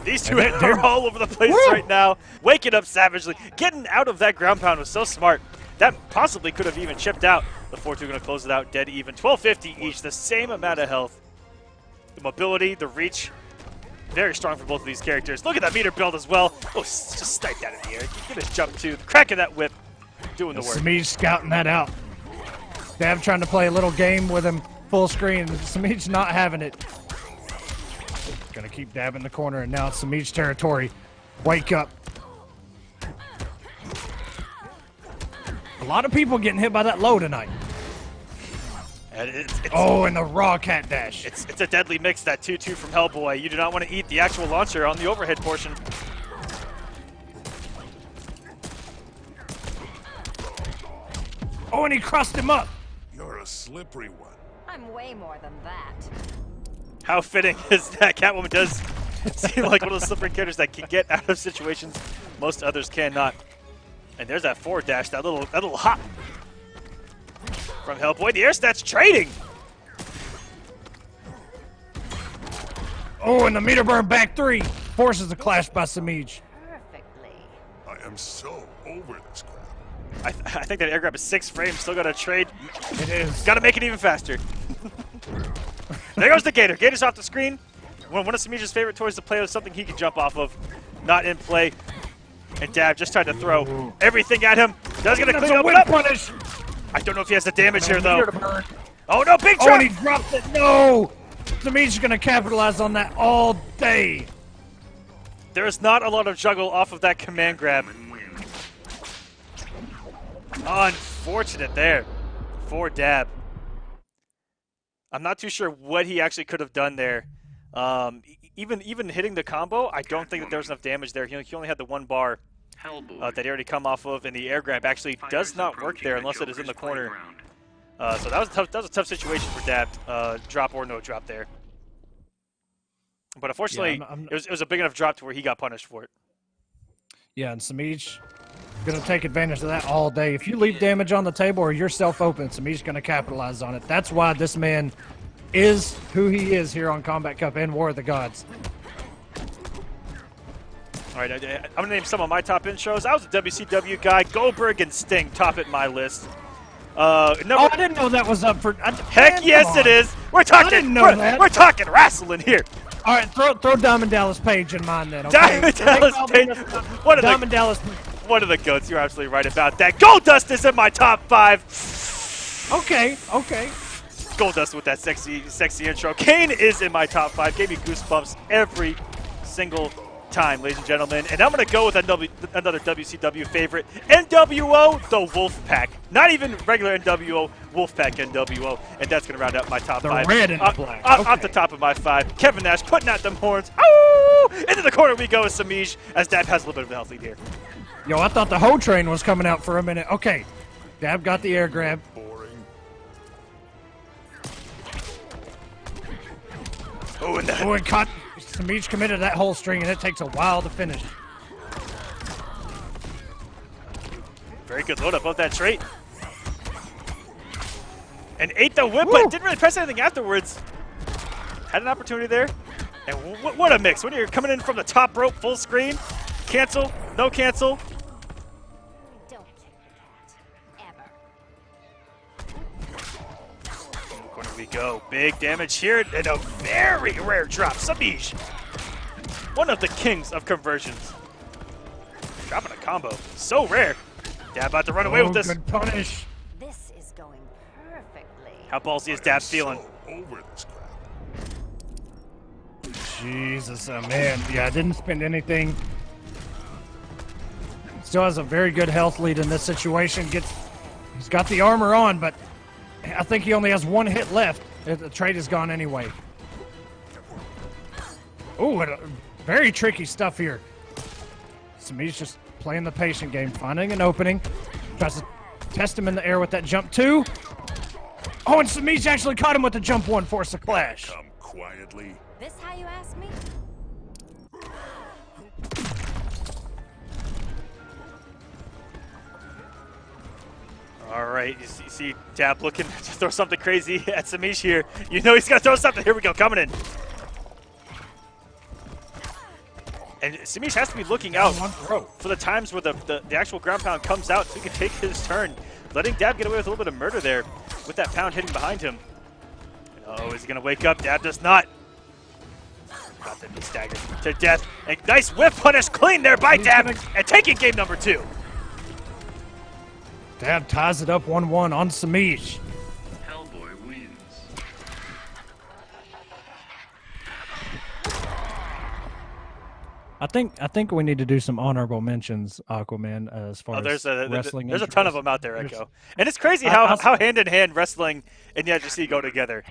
These two are all over the place right now. Waking up savagely. Getting out of that ground pound was so smart. That possibly could have even chipped out. The 4-2 going to close it out dead even. 1250 each, the same amount of health. The mobility, the reach, very strong for both of these characters. Look at that meter build as well. Oh, just sniped that in the air. Get a jump too. The crack of that whip doing the work. Semiij scouting that out. Dab trying to play a little game with him full screen. Semiij not having it. Gonna keep Dab in the corner, and now it's Semiij territory. Wake up. A lot of people getting hit by that low tonight. And and the raw cat dash. It's a deadly mix, that 2-2 from Hellboy. You do not want to eat the actual launcher on the overhead portion. Oh, and he crossed him up. You're a slippery one. I'm way more than that. How fitting is that? Catwoman does seem like one of those slippery characters that can get out of situations most others cannot. And there's that forward dash, that little hop from Hellboy. The air stats trading. Oh, and the meter burn back 3 forces the clash by Semiij. Perfectly. I am so over this crap. I think that air grab is 6 frames. Still got to trade. It is. Got to make it even faster. There goes the Gator. Gator's off the screen. One of Semiij's favorite toys to play with, something he can jump off of. Not in play. And Dab just tried to throw everything at him. Does get a clean open up. Punish. I don't know if he has the damage here, though. Meter to burn. Oh, no, big Oh, drop. and he dropped it. No! Semiij's going to capitalize on that all day. There is not a lot of juggle off of that command grab. Unfortunate there for Dab. I'm not too sure what he actually could have done there. Even hitting the combo, I don't think that there was enough damage there. He only had the one bar that he already come off of, and the air grab actually does not work there unless it is in the corner. So that was a tough situation for Dab. Drop or no drop there. But unfortunately, it was a big enough drop to where he got punished for it. Yeah, and Semiij going to take advantage of that all day. If you leave damage on the table or you're self-open, Semiij's going to capitalize on it. That's why this man is who he is here on Kombat Cup and War of the Gods. All right, I'm going to name some of my top intros. I was a WCW guy. Goldberg and Sting top it my list. I didn't know that was up for... Heck yes, it is. We're talking. We're talking wrestling here. All right, throw Diamond Dallas Page in mind then. Okay? Diamond Dallas Page. One of the goats. You're absolutely right about that. Goldust is in my top 5. Okay. Goldust with that sexy intro. Kane is in my top 5. Gave me goosebumps every single time, ladies and gentlemen. And I'm going to go with another WCW favorite, NWO, the Wolfpack. Not even regular NWO, Wolfpack NWO. And that's going to round out my top 5. The red and the black. Off the top of my 5, Kevin Nash putting out them horns. Ow! Into the corner we go with Semiij, as Dab has a little bit of a health lead here. Yo, I thought the whole train was coming out for a minute. Okay, Dab got the air grab. And caught. Semiij committed that whole string, and it takes a while to finish. Very good load up of that trait. And ate the whip, but didn't really press anything afterwards. Had an opportunity there. And what a mix. When you're coming in from the top rope, full screen, cancel, no cancel. Don't ever. Corner we go. Big damage here, and a very rare drop. Semiij, one of the kings of conversions. Dropping a combo. So rare. Dab about to run away with this. Good punish. This is going perfectly. How ballsy is Dab feeling? Over this crowd. Jesus, man. Yeah, I didn't spend anything. Still has a very good health lead in this situation. He's got the armor on, but I think he only has one hit left. The trade is gone anyway. Ooh, very tricky stuff here. Semiij's just playing the patient game, finding an opening. Tries to test him in the air with that jump 2. Oh, and Semiij actually caught him with the jump 1, force a clash. Come quietly. This how you ask me? All right, you see Dab looking to throw something crazy at Semiij here. You know he's going to throw something. Here we go, coming in. And Semiij has to be looking out for the times where the actual ground pound comes out so he can take his turn. Letting Dab get away with a little bit of murder there with that pound hitting behind him. Oh, is he going to wake up? Dab does not. About to be staggered to death. A nice whip punish clean there by Dab and taking game number 2. Dab ties it up 1-1 on Semiij. Hellboy wins. I think we need to do some honorable mentions, Aquaman, as far as wrestling. There's a ton of them out there, Echo. And it's crazy how hand in hand wrestling and the FGC go together.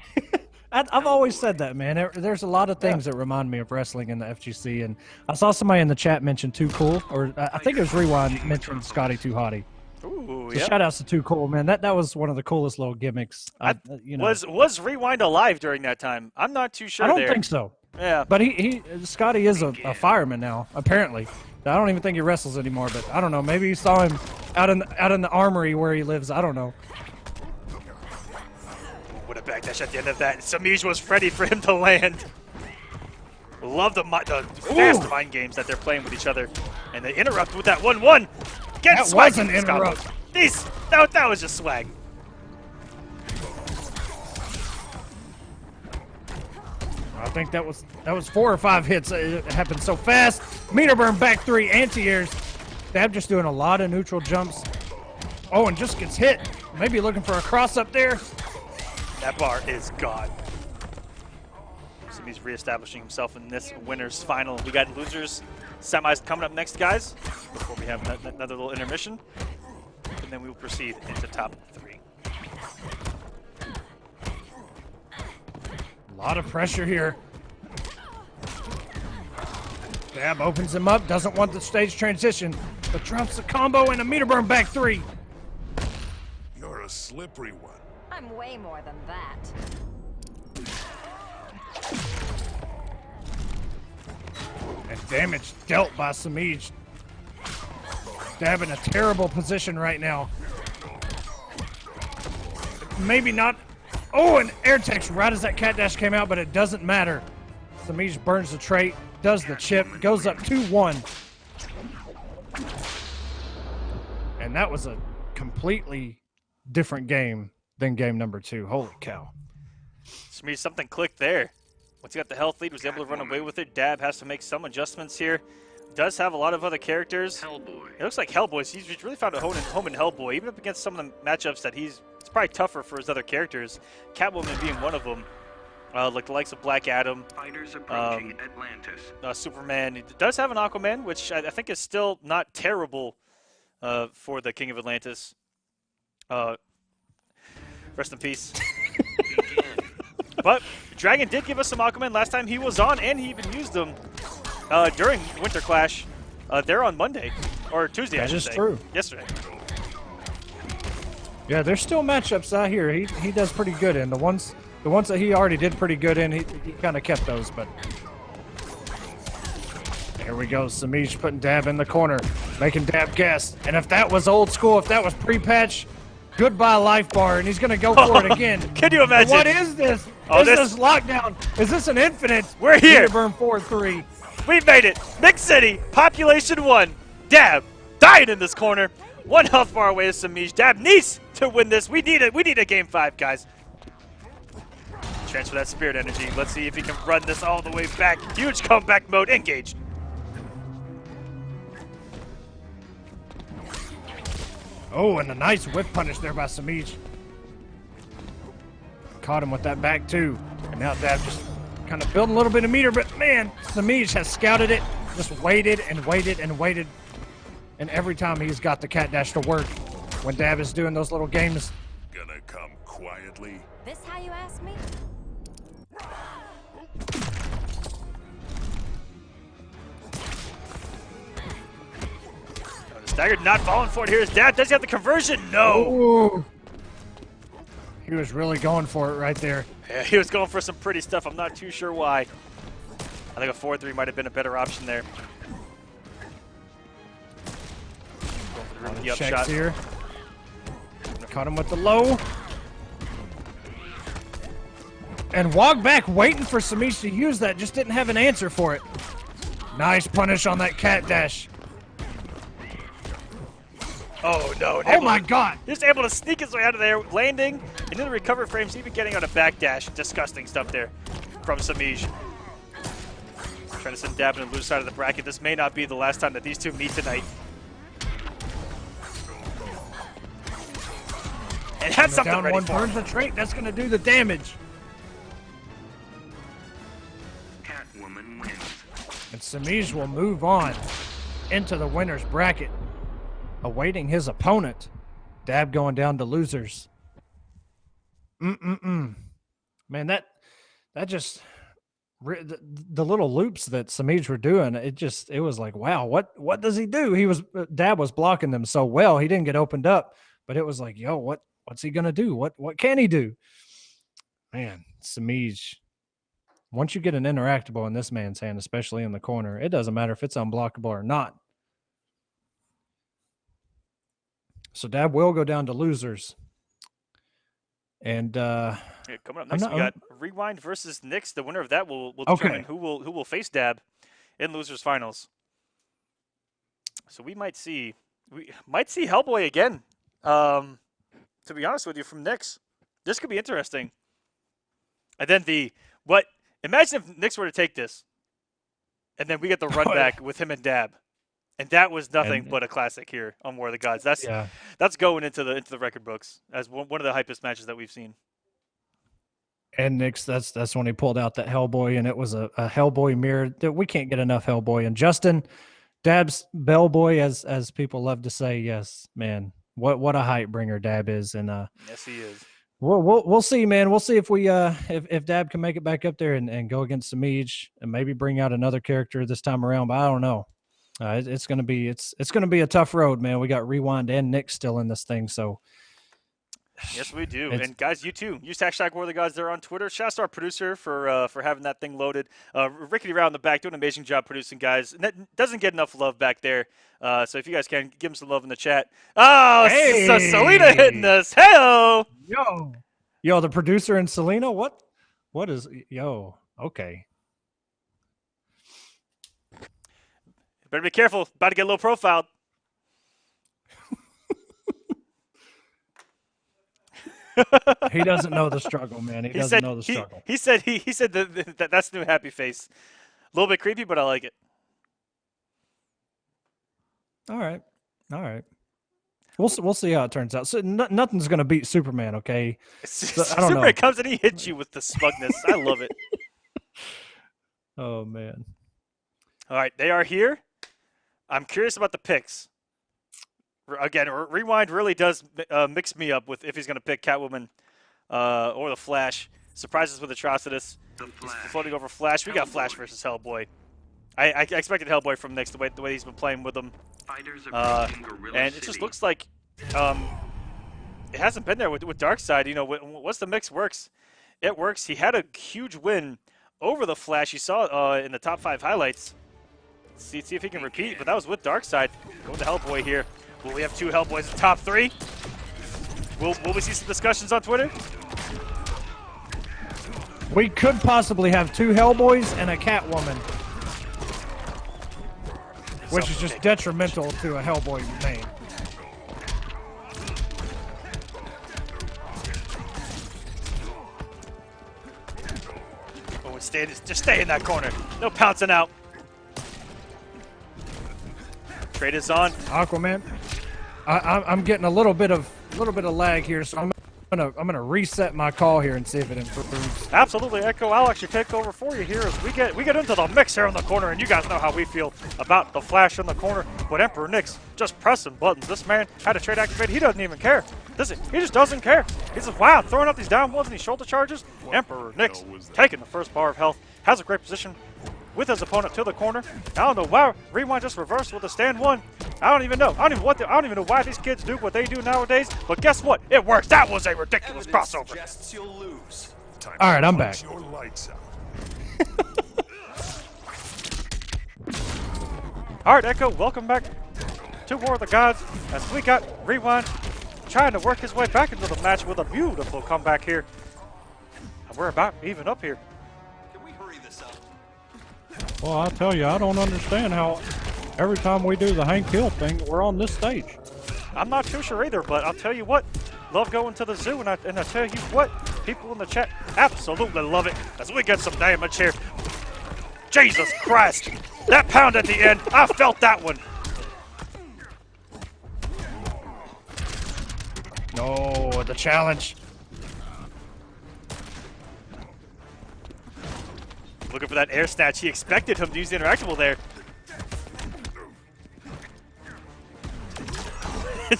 I've always said that, man. There's a lot of things that remind me of wrestling in the FGC, and I saw somebody in the chat mention Too Cool, or I think it was Rewind mentioned Scotty Too Hottie. Ooh, so shout outs to Too Cool, man. That was one of the coolest little gimmicks. Was Rewind alive during that time? I'm not too sure. I don't think so. Yeah, but Scotty is a fireman now, apparently. I don't even think he wrestles anymore, but I don't know. Maybe you saw him out in the armory where he lives. I don't know. What a backdash at the end of that. Semiij was ready for him to land. Love the fast mind games that they're playing with each other. And they interrupt with that 1-1. Get swag. That was an interrupt. That was just swag. I think that was 4 or 5 hits. It happened so fast. Meter burn back 3 anti-airs. Dab just doing a lot of neutral jumps. Oh, and just gets hit. Maybe looking for a cross up there. That bar is gone. So he's reestablishing himself in this winner's final. We got losers Semi's coming up next, guys, before we have another little intermission. And then we will proceed into top 3. A lot of pressure here. Dab opens him up, doesn't want the stage transition, but drops the combo and a meter burn back 3. You're a slippery one. I'm way more than that. And damage dealt by Semiij. Dab in a terrible position right now. Maybe not. Oh, and air text right as that cat dash came out, but it doesn't matter. Semiij burns the trait, does the chip, goes up 2-1. And that was a completely different game than game number 2. Holy cow. Semiij, something clicked there. Once he got the health lead, was able to run away with it. Dab has to make some adjustments here. Does have a lot of other characters. Hellboy. It looks like Hellboy. He's really found a home in Hellboy, even up against some of the matchups that it's probably tougher for his other characters. Catwoman being one of them. Like the likes of Black Adam. Fighters approaching Atlantis. Superman. He does have an Aquaman, which I think is still not terrible for the King of Atlantis. Rest in peace. But Dragon did give us some Aquaman last time he was on, and he even used them during Winter Clash. They're on Monday or Tuesday. I should say. True. Yesterday. Yeah, there's still matchups out here. He does pretty good in the ones that he already did pretty good in. He kind of kept those, but here we go. Semiij putting Dab in the corner, making Dab guess. And if that was old school, if that was pre-patch, goodbye life bar, and he's gonna go for it again. Can you imagine? What is this? Oh, is this lockdown? Is this an infinite? We're here. Meter burn 4-3. We made it. Mix City, population 1. Dab dying in this corner. 1 health bar away to Semiij. Dab needs to win this. We need it. We need a game 5, guys. Transfer that spirit energy. Let's see if he can run this all the way back. Huge comeback mode engaged. Oh, and a nice whip punish there by Semiij. Caught him with that back too. And now Dab just kind of building a little bit of meter, but man, Semiij has scouted it, just waited and waited and waited. And every time he's got the cat dash to work when Dab is doing those little games. Gonna come quietly. This how you ask me? The stagger not falling for it here. Is Dab. Does he have the conversion? No. Ooh. He was really going for it right there. Yeah, he was going for some pretty stuff. I'm not too sure why. I think a 4-3 might have been a better option there. Going for the room with the Checks upshot. here. Caught him with the low. And walk back waiting for Semiij to use that. Just didn't have an answer for it. Nice punish on that cat dash. Oh no! Oh my god! Just able to sneak his way out of there, landing into the recover frames, even getting on a backdash. Disgusting stuff there from Semiij. Trying to send Dab to the loose side of the bracket. This may not be the last time that these two meet tonight. And had something down ready one for him. burns the trait. That's going to do the damage. Catwoman wins. And Semiij will move on into the winner's bracket, awaiting his opponent. Dab going down to losers. Man, that just the little loops that Semiij were doing. It was like, wow, what does he do? Dab was blocking them so well. He didn't get opened up, but it was like, yo, what's he gonna do? What can he do? Man, Semiij. Once you get an interactable in this man's hand, especially in the corner, it doesn't matter if it's unblockable or not. So Dab will go down to losers. And Yeah, coming up next, we got Rewind versus Nyx. The winner of that will determine who will face Dab in losers finals. So we might see Hellboy again. To be honest with you, from Nyx, this could be interesting. And then imagine if Nyx were to take this, and then we get the run back with him and Dab. And that was nothing but a classic here on War of the Gods. That's going into the record books as one of the hypest matches that we've seen. And Nick's that's when he pulled out that Hellboy, and it was a Hellboy mirror. We can't get enough Hellboy. And Justin, Dab's Bellboy, as people love to say, yes, man, what a hype bringer Dab is, and yes, he is. We'll see, man. We'll see if we if Dab can make it back up there and go against Semiij and maybe bring out another character this time around. But I don't know. It's gonna be a tough road, man. We got Rewind and Nick still in this thing, so. Yes, we do. And guys, you too. Use hashtag War of the Gods there on Twitter. Shout out to our producer for having that thing loaded. Rickety Round in the back doing an amazing job producing, guys. Doesn't get enough love back there. So if you guys can, give him some love in the chat. Oh, hey! So Selena hitting us. Hey-o! Yo, the producer and Selena? What is, yo, okay. Better be careful. About to get low profiled. He doesn't know the struggle, man. He doesn't know the struggle. He said that's the new happy face. A little bit creepy, but I like it. All right. We'll see how it turns out. So nothing's gonna beat Superman, okay? So, I don't Superman know. comes and he hits you with the smugness. I love it. Oh man. All right, they are here. I'm curious about the picks. Again, Rewind really does mix me up with if he's going to pick Catwoman or the Flash. Surprises with Atrocitus. He's floating over Flash. We got Flash versus Hellboy. I expected Hellboy from Nyx the way he's been playing with him. And it just looks like it hasn't been there with Darkseid. You know, once the mix works, it works. He had a huge win over the Flash. You saw in the top 5 highlights. See if he can repeat, but that was with Darkseid. Going to Hellboy here. Will we have 2 Hellboys in top 3? Will we see some discussions on Twitter? We could possibly have 2 Hellboys and a Catwoman, which is just detrimental to a Hellboy name. Oh, just stay in that corner. No pouncing out. Trade is on. Aquaman. I'm getting a little bit of lag here, so I'm gonna reset my call here and see if it improves. Absolutely, Echo. I'll actually take over for you here as we get into the mix here in the corner, and you guys know how we feel about the Flash in the corner. But Emperor Nyx just pressing buttons. This man had a trade activated. He doesn't even care. He just doesn't care. He's just wow, throwing up these down ones and these shoulder charges. Emperor Nyx taking the first bar of health, has a great position with his opponent to the corner. I don't know why Rewind just reversed with the stand 1. I don't even know. I don't even know why these kids do what they do nowadays. But guess what? It works. That was a ridiculous crossover. You'll lose. All right, I'm back. Your lights out. All right, Echo, welcome back to War of the Gods as we got Rewind trying to work his way back into the match with a beautiful comeback here. And we're about even up here. Can we hurry this up? Well, I'll tell you, I don't understand how every time we do the Hank Hill thing, we're on this stage. I'm not too sure either, but I'll tell you what, love going to the zoo, and I tell you what, people in the chat absolutely love it as we get some damage here. Jesus Christ, that pound at the end, I felt that one. No, the challenge. Looking for that air snatch. He expected him to use the interactable there.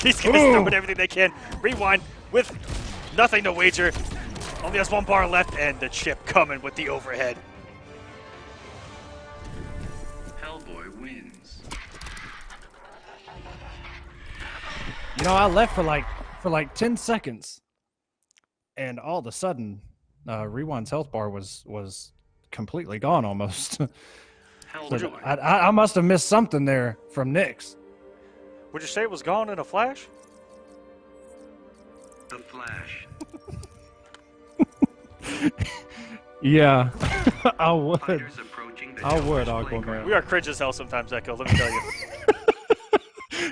These guys doing everything they can. Rewind with nothing to wager. Only has 1 bar left, and the chip coming with the overhead. Hellboy wins. You know, I left for like 10 seconds, and all of a sudden, Rewind's health bar was completely gone almost. So I must have missed something there from Nyx. Would you say it was gone in a flash? The Flash. Yeah, I would. Fighters approaching the I would, Joker's Aquaman. playground. We are cringe as hell sometimes, Echo, let me tell you.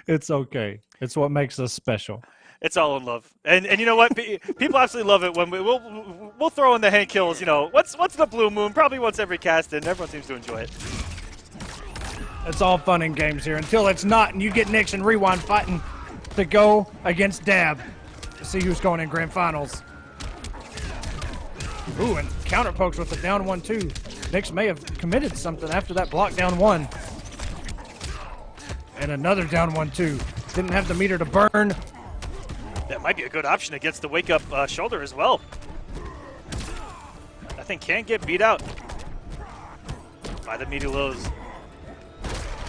It's okay. It's what makes us special. It's all in love. And you know what? People absolutely love it when we'll throw in the Hank Hills, you know, what's the blue moon? Probably once every cast, and everyone seems to enjoy it. It's all fun and games here until it's not, and you get Nyx and Rewind fighting to go against Dab to see who's going in grand finals. Ooh, and counter pokes with the down 1-2. Nyx may have committed something after that block down 1. And another down 1-2. Didn't have the meter to burn. That might be a good option against the wake up shoulder as well. That thing can get beat out by the meaty lows.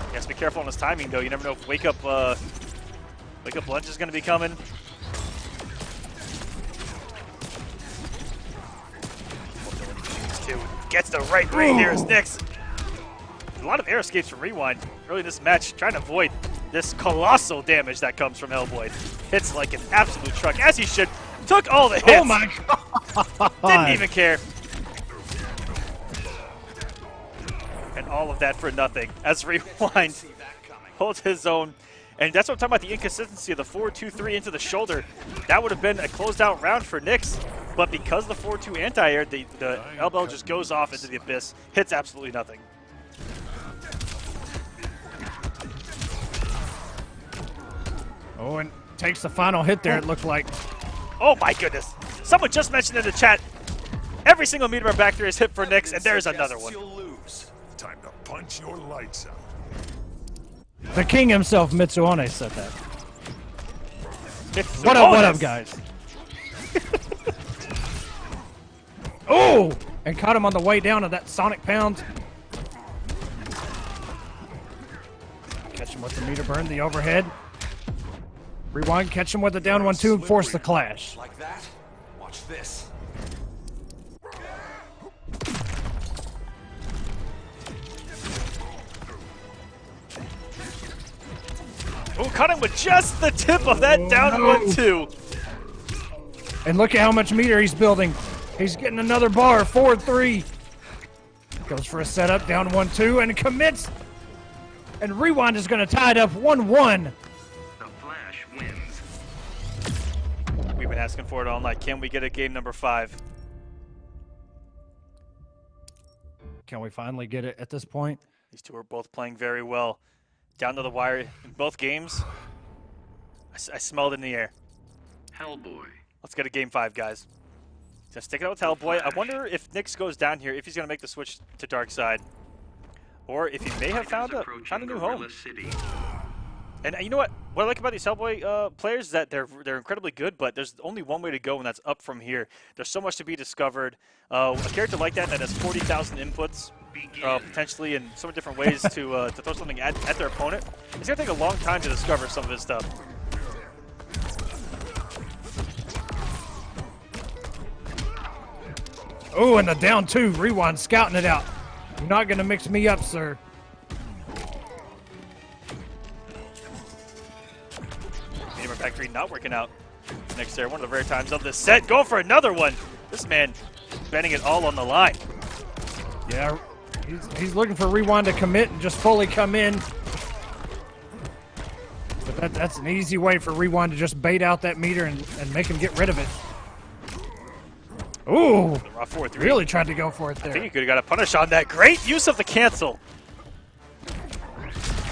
He has to be careful on his timing though. You never know if wake up lunge is going to be coming. Gets the right ring here as Nyx. A lot of air escapes from Rewind early in this match, trying to avoid this colossal damage that comes from Hellboy. Hits like an absolute truck, as he should. Took all the hits. Oh my god. Didn't even care. And all of that for nothing as Rewind holds his own. And that's what I'm talking about, the inconsistency of the 4-2-3 into the shoulder. That would have been a closed out round for Nyx. But because the 4-2 anti-air, the elbow just goes off into the abyss, hits absolutely nothing. Oh, and takes the final hit there, it looked like. Oh my goodness. Someone just mentioned in the chat, every single meter bar back there is hit for Nyx, and there's another one. Time to punch your lights out. The king himself, Mitsuone, said that. It's What up, guys? Oh! And caught him on the way down to that Sonic Pound. Catch him with the meter burn, the overhead. Rewind, catch him with the down 1-2 and force the clash. Like that? Watch this. Oh, caught him with just the tip of that down 1-2. And look at how much meter he's building. He's getting another bar, 4-3. Goes for a setup, down 1-2, and commits. And Rewind is going to tie it up 1-1. The Flash wins. We've been asking for it all night. Can we get a game number 5? Can we finally get it at this point? These two are both playing very well. Down to the wire in both games. I smelled it in the air. Hellboy. Let's get a game 5, guys. Just stick it out with Hellboy. I wonder if Nyx goes down here, if he's going to make the switch to Dark Side. Or if he may have found a new home. City. And you know what? What I like about these Hellboy players is that they're incredibly good, but there's only one way to go, and that's up from here. There's so much to be discovered. A character like that has 40,000 inputs, potentially in so many different ways to throw something at their opponent. It's going to take a long time to discover some of his stuff. Oh, and the down 2, Rewind scouting it out. You're not going to mix me up, sir. Gamer Pack 3 not working out. Next there, one of the rare times of this set. Going for another one. This man betting it all on the line. Yeah, he's looking for Rewind to commit and just fully come in. But that's an easy way for Rewind to just bait out that meter and make him get rid of it. Ooh, Raw 4-3. really tried to go for it there. I think he could have got a punish on that. Great use of the cancel.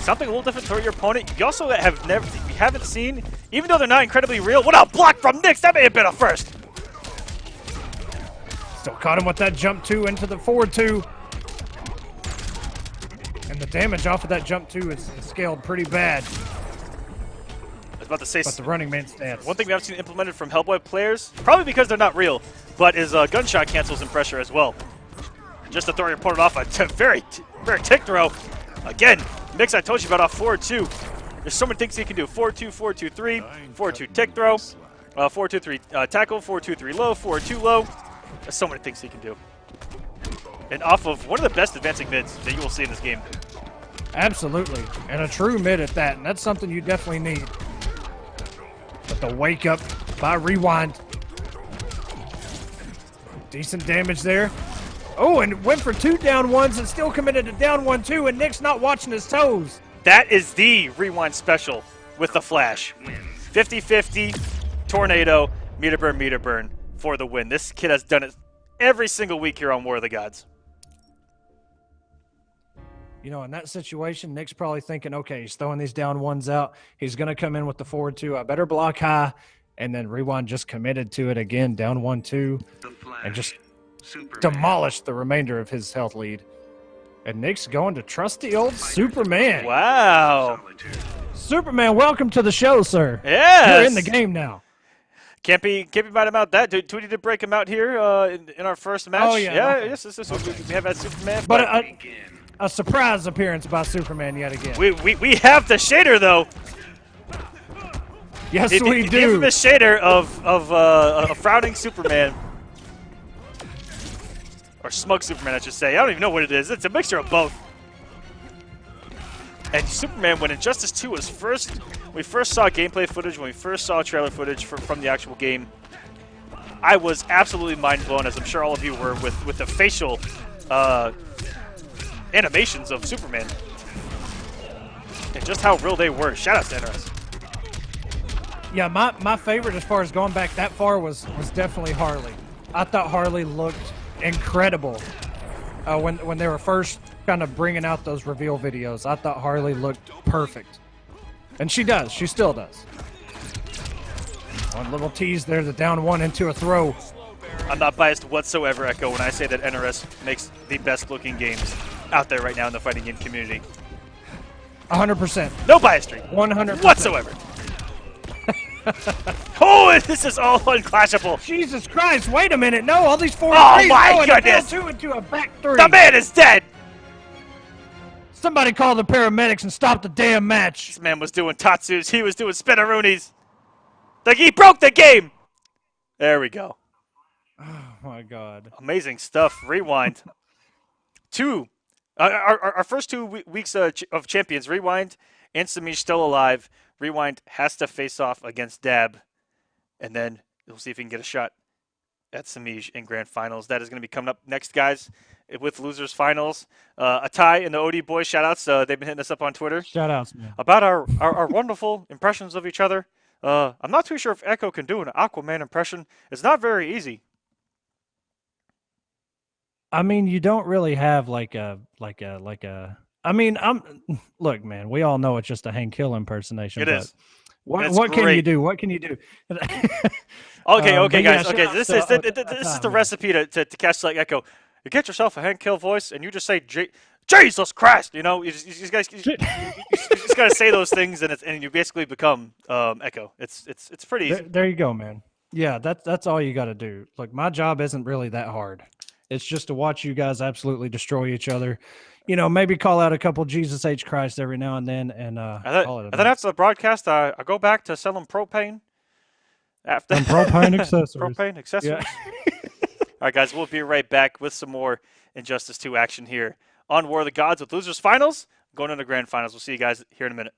Something a little different toward your opponent. You also haven't seen, even though they're not incredibly real. What a block from Nyx! That may have been a first. Still caught him with that jump 2 into the forward 2. And the damage off of that jump 2 is scaled pretty bad. I was about to say, But the running man stance. one thing we haven't seen implemented from Hellboy players, probably because they're not real, but is gunshot cancels and pressure as well. Just to throw your opponent off a very tick throw. Again, Nyx, I told you about off 4-2. There's so many things he can do. 4-2, 4-2-3, 4-2 tick throw, 4-2-3 tackle, 4-2-3 low, 4-2 low. There's so many things he can do. And off of one of the best advancing mids that you will see in this game. Absolutely. And a true mid at that. And that's something you definitely need. But the wake up by Rewind. Decent damage there. Oh, and went for 2 down 1s and still committed to down 1-2, and Nyx not watching his toes. That is the Rewind special with the Flash. 50-50, tornado, meter burn for the win. This kid has done it every single week here on War of the Gods. You know, in that situation, Nyx probably thinking, okay, he's throwing these down 1s out. He's going to come in with the forward 2. I better block high. And then Rewind just committed to it again, down 1-2. And just Superman. demolished the remainder of his health lead. And Nick's going to trusty old Superman. Wow. Solitude. Superman, welcome to the show, sir. Yes. You're in the game now. Can't be mad about that. Tweety did break him out here in our first match. Oh, yeah, okay. Yes, this is what we have at Superman. But a surprise appearance by Superman yet again. we have the shader though. Yes, The we do. infamous shader of a frowning Superman. Or smug Superman, I should say. I don't even know what it is. It's a mixture of both. And Superman, when Injustice 2 was we first saw gameplay footage, when we first saw trailer footage from the actual game, I was absolutely mind blown, as I'm sure all of you were, with the facial animations of Superman. And just how real they were. Shout out to NRS. Yeah, my favorite as far as going back that far was definitely Harley. I thought Harley looked incredible when they were first kind of bringing out those reveal videos. I thought Harley looked perfect. And she does. She still does. One little tease there, the down one into a throw. I'm not biased whatsoever, Echo, when I say that NRS makes the best looking games out there right now in the fighting game community. 100%. No bias streak. 100%. Whatsoever. Oh, this is all unclashable. Jesus Christ, wait a minute. No, all these 4 Oh threes. my No, and it fell goodness. 2 into a back 3. The man is dead. Somebody call the paramedics and stop the damn match. This man was doing tatsus. He was doing spinneroonies. Like he broke the game. There we go. Oh my God. Amazing stuff. Rewind. Our first 2 weeks of champions, Rewind and Semiij still alive. Rewind has to face off against Dab, and then we'll see if he can get a shot at Semiij in grand finals. That is going to be coming up next, guys, with losers finals. Hayatei and the OD boys, shout outs. They've been hitting us up on Twitter Shout outs, man. about our wonderful impressions of each other. I'm not too sure if Echo can do an Aquaman impression. It's not very easy. I mean, you don't really have like a. I mean, look, man. We all know it's just a Hank Hill impersonation. It is. What can you do? What can you do? Okay, guys. yeah, Okay, shout this out is to this is the man. recipe to catch like Echo. You get yourself a Hank Hill voice, and you just say, "Jesus Christ!" You know, you just gotta say those things, and you basically become Echo. It's pretty easy. There you go, man. Yeah, that's all you got to do. Look, my job isn't really that hard. It's just to watch you guys absolutely destroy each other. You know, maybe call out a couple Jesus H Christ every now and then, and call it. And then after the broadcast, I go back to selling propane. After And propane accessories. propane accessories. Yeah. All right, guys, we'll be right back with some more Injustice 2 action here on War of the Gods with losers finals going into grand finals. We'll see you guys here in a minute.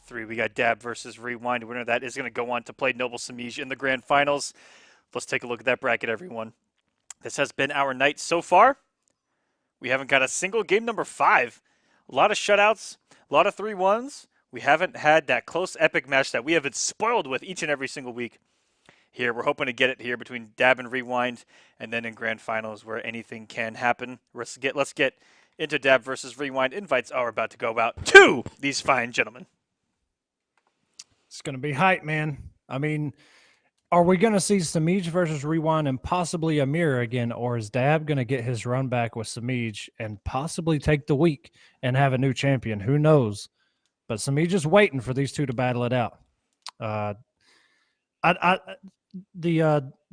3. We got Dab versus Rewind. The winner of that is going to go on to play Noble Semiij in the grand finals. Let's take a look at that bracket, everyone. This has been our night so far. We haven't got a single game number 5. A lot of shutouts, a lot of 3-1s. We haven't had that close epic match that we have been spoiled with each and every single week. Here, we're hoping to get it here between Dab and Rewind, and then in grand finals where anything can happen. Let's get into Dab versus Rewind. Invites are about to go out to these fine gentlemen. It's going to be hype, man. I mean, are we going to see Semiij versus Rewind and possibly a mirror again, or is Dab going to get his run back with Semiij and possibly take the week and have a new champion? Who knows? But Semiij is waiting for these two to battle it out. The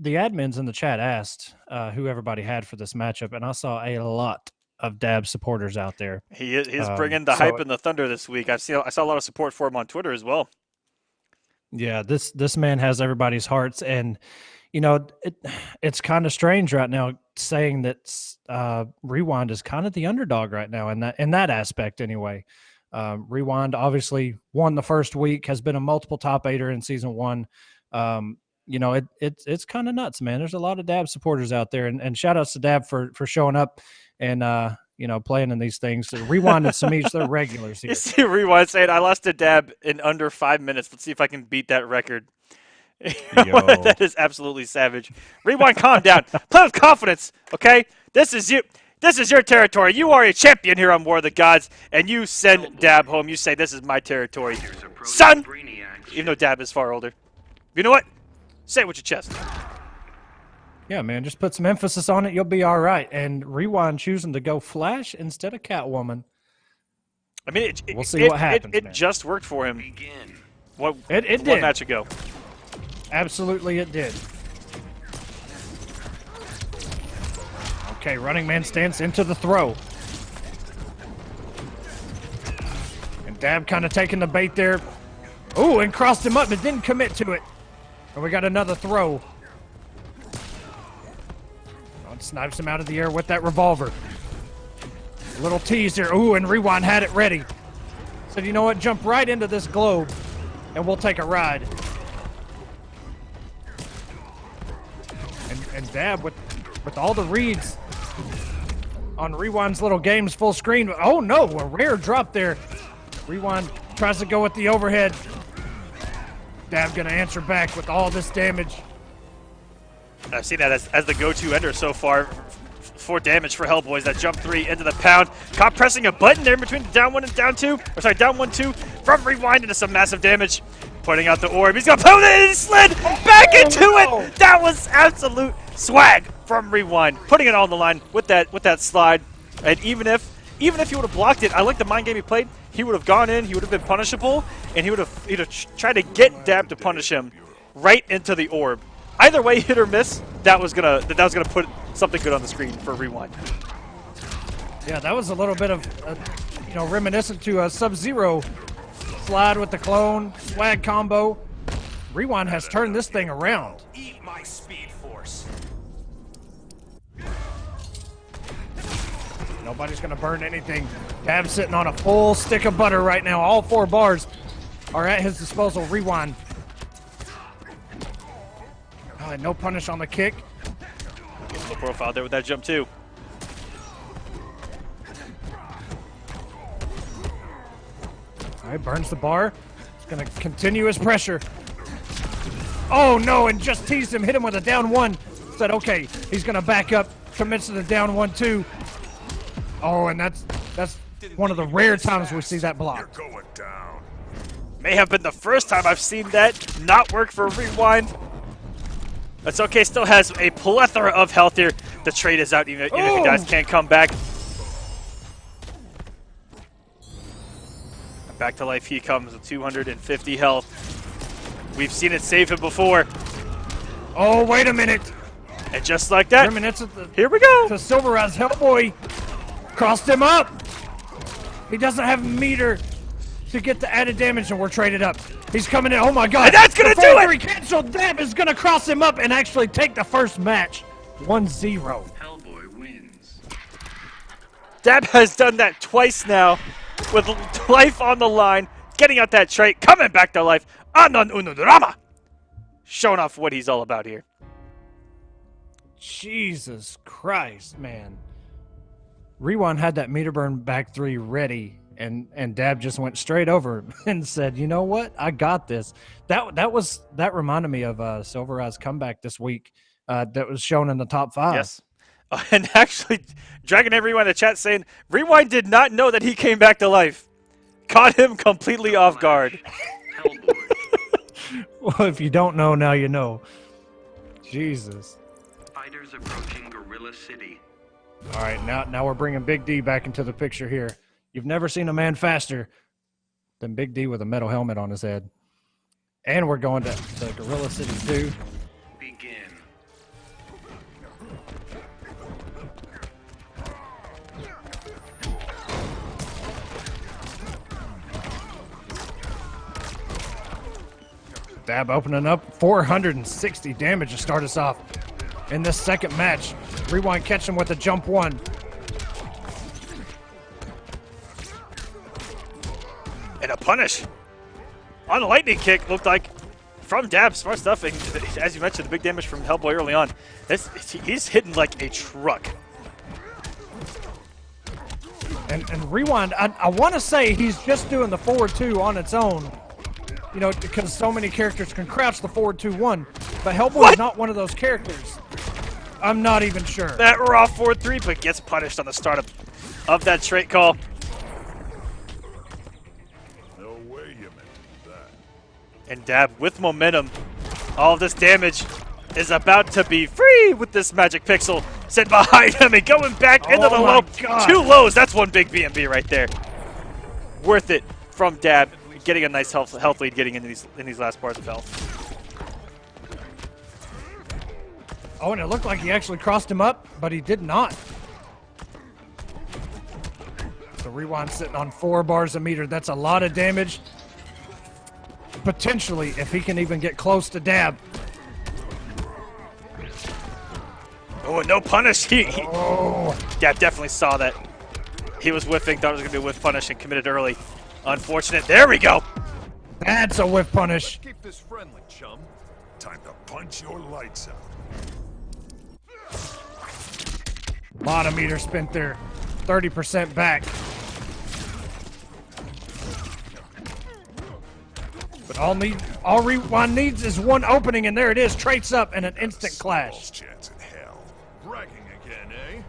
admins in the chat asked who everybody had for this matchup, and I saw a lot of Dab supporters out there. He is bringing the hype and the thunder this week. I saw a lot of support for him on Twitter as well. Yeah, this man has everybody's hearts, and you know it's kind of strange right now saying that Rewind is kind of the underdog right now in that aspect anyway. Rewind obviously won the first week, has been a multiple top 8er in season 1. You know, it's kind of nuts, man. There's a lot of Dab supporters out there, and shout outs to Dab for showing up and you know, playing in these things. So Rewind and Semiij, they're regulars here. You see Rewind saying, I lost to Dab in under 5 minutes. Let's see if I can beat that record. That is absolutely savage. Rewind, calm down. Play with confidence, okay? This is you. This is your territory. You are a champion here on War of the Gods, and you send Dab home. You say, this is my territory. Son! Even though Dab is far older. You know what? Say it with your chest. Yeah, man, just put some emphasis on it. You'll be all right. And Rewind choosing to go Flash instead of Catwoman. I mean, we'll see what happens. It just worked for him. It did. 1 match ago. Absolutely, it did. Okay, running man stance into the throw. And Dab kind of taking the bait there. Ooh, and crossed him up, but didn't commit to it. And we got another throw. Snipes him out of the air with that revolver. A little tease there. Ooh, and Rewind had it ready. Said, you know what? Jump right into this globe, and we'll take a ride. And Dab with all the reads on Rewind's little games full screen. Oh, no, a rare drop there. Rewind tries to go with the overhead. Dab going to answer back with all this damage. I've seen that as the go-to ender so far for damage for Hellboys. That jump 3 into the pound. Caught pressing a button there between down 1 and down 2. Or sorry, down 1, 2 from Rewind into some massive damage. Putting out the orb. He's going to put it in his slid back into it. That was absolute swag from Rewind. Putting it all on the line with that slide. And even if he would have blocked it, I like the mind game he played. He would have gone in. He would have been punishable, and he would have tried to get Dab to punish him right into the orb. Either way, hit or miss, that was gonna put something good on the screen for Rewind. Yeah, that was a little bit of, you know, reminiscent to a Sub-Zero slide with the clone swag combo. Rewind has turned this thing around. Eat my speed force. Nobody's gonna burn anything. Dab sitting on a full stick of butter right now. All 4 bars are at his disposal. Rewind. No punish on the kick. Gets the profile there with that jump too. All right, burns the bar. He's going to continue his pressure. Oh, no, and just teased him. Hit him with a down 1. Said, okay, he's going to back up. Commits to the down 1, 2. Oh, and that's one of the rare times we see that block. You're going down. May have been the first time I've seen that not work for Rewind. That's okay, still has a plethora of health here. The trade is out, even if he dies, can't come back. Back to life he comes with 250 health. We've seen it save him before. Oh, wait a minute. And just like that, here we go. The SylverRye's Hellboy crossed him up. He doesn't have a meter to get the added damage, and we're traded up. He's coming in. Oh, my God. And that's going to do it. He canceled. Dab is going to cross him up and actually take the first match. 1-0. Hellboy wins. Dab has done that twice now with life on the line. getting out that trait, coming back to life. Anon Unudurama! Showing off what he's all about here. Jesus Christ, man. Rewind had that meter burn back 3 ready, and Dab just went straight over and said, "You know what? I got this." That reminded me of SylverRye's comeback this week that was shown in the top 5. Yes. And actually, Dragon and Rewind in the chat saying, Rewind did not know that he came back to life. Caught him completely off guard. Well, if you don't know, now you know. Jesus. Fighters approaching Gorilla City. All right, now we're bringing Big D back into the picture here. You've never seen a man faster than Big D with a metal helmet on his head. And we're going to Gorilla City 2. Begin. Dab opening up 460 damage to start us off in this second match. Rewind catching with a jump 1. And a punish. On a lightning kick, looked like from Dab. Smart stuff. And as you mentioned, the big damage from Hellboy early on. He's hitting like a truck. And Rewind, I want to say he's just doing the forward 2 on its own. You know, because so many characters can crouch the forward 2-1. But Hellboy is not one of those characters. I'm not even sure. That raw 4-3, but gets punished on the start of that trait call. No way you meant that. And Dab with momentum. All of this damage is about to be free with this magic pixel set behind him and going back into the low. God. 2 lows. That's one big B&B right there. Worth it from Dab. Getting a nice health lead, getting into these last bars of health. Oh, and it looked like he actually crossed him up, but he did not. So Rewind sitting on 4 bars a meter. That's a lot of damage. Potentially, if he can even get close to Dab. Oh, no punish. Dab definitely saw that. He was whiffing, thought it was going to be a whiff punish, and committed early. Unfortunate. There we go. That's a whiff punish. Keep this friendly, chum. Time to punch your lights out. Lot of meters spent there. 30% back. But all Rewind needs is one opening, and there it is. Traits up and an instant clash. Chance in hell. Bragging again, eh?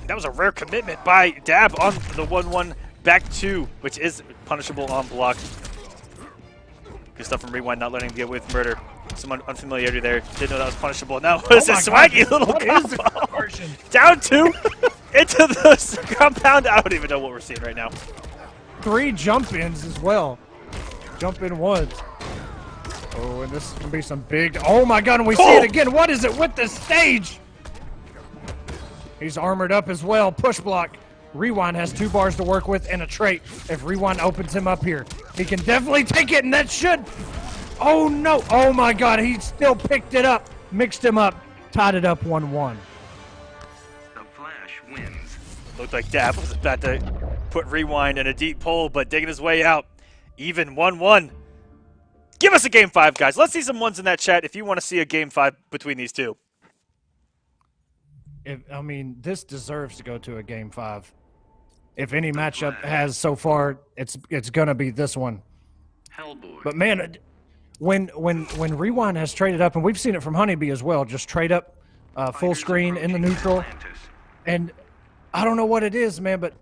That was a rare commitment by Dab on the 1-1 back 2, which is punishable on block. Good stuff from Rewind, not letting him get with murder. Some unfamiliarity there. Didn't know that was punishable. Now, what is this swaggy little combo? Down 2 into the compound. I don't even know what we're seeing right now. 3 jump-ins as well. Jump-in ones. Oh, and this is going to be some big... Oh, my God, and we see it again. What is it with this stage? He's armored up as well. Push block. Rewind has 2 bars to work with and a trait. If Rewind opens him up here, he can definitely take it, and that should... Oh, no. Oh, my God. He still picked it up, mixed him up, tied it up 1-1. The Flash wins. Looked like Dab was about to put Rewind in a deep hole, but digging his way out. Even 1-1. Give us a Game 5, guys. Let's see some ones in that chat if you want to see a Game 5 between these two. I mean, this deserves to go to a Game 5. If any matchup has so far, it's going to be this one. Hellboy. But, man... When Rewind has traded up, and we've seen it from HoneyBee as well, just trade up full screen in the neutral. And I don't know what it is, man, but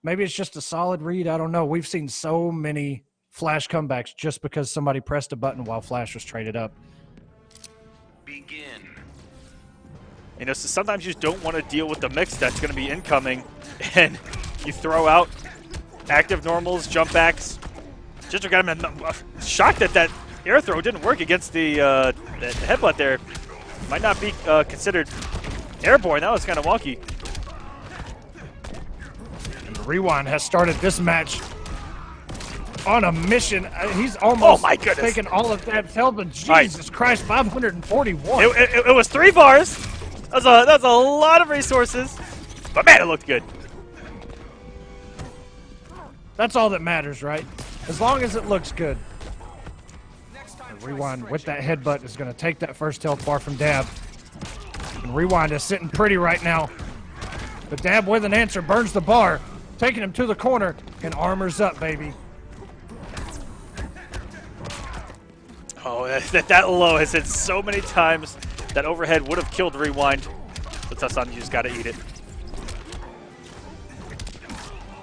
maybe it's just a solid read. I don't know. We've seen so many Flash comebacks just because somebody pressed a button while Flash was traded up. Begin. You know, so sometimes you just don't want to deal with the mix that's going to be incoming, and you throw out active normals, jump backs. Ginger got him shocked that air throw didn't work against the headbutt there. Might not be considered airborne. That was kind of wonky. And Rewind has started this match on a mission. He's almost taken all of that help, but Jesus Christ, 541. It was 3 bars. That's a lot of resources. But man, it looked good. That's all that matters, right? As long as it looks good. And Rewind with that headbutt is going to take that first health bar from Dab. And Rewind is sitting pretty right now. But Dab with an answer burns the bar, taking him to the corner and armors up, baby. Oh, that low has hit so many times. That overhead would have killed Rewind. But Tassan, you just got to eat it.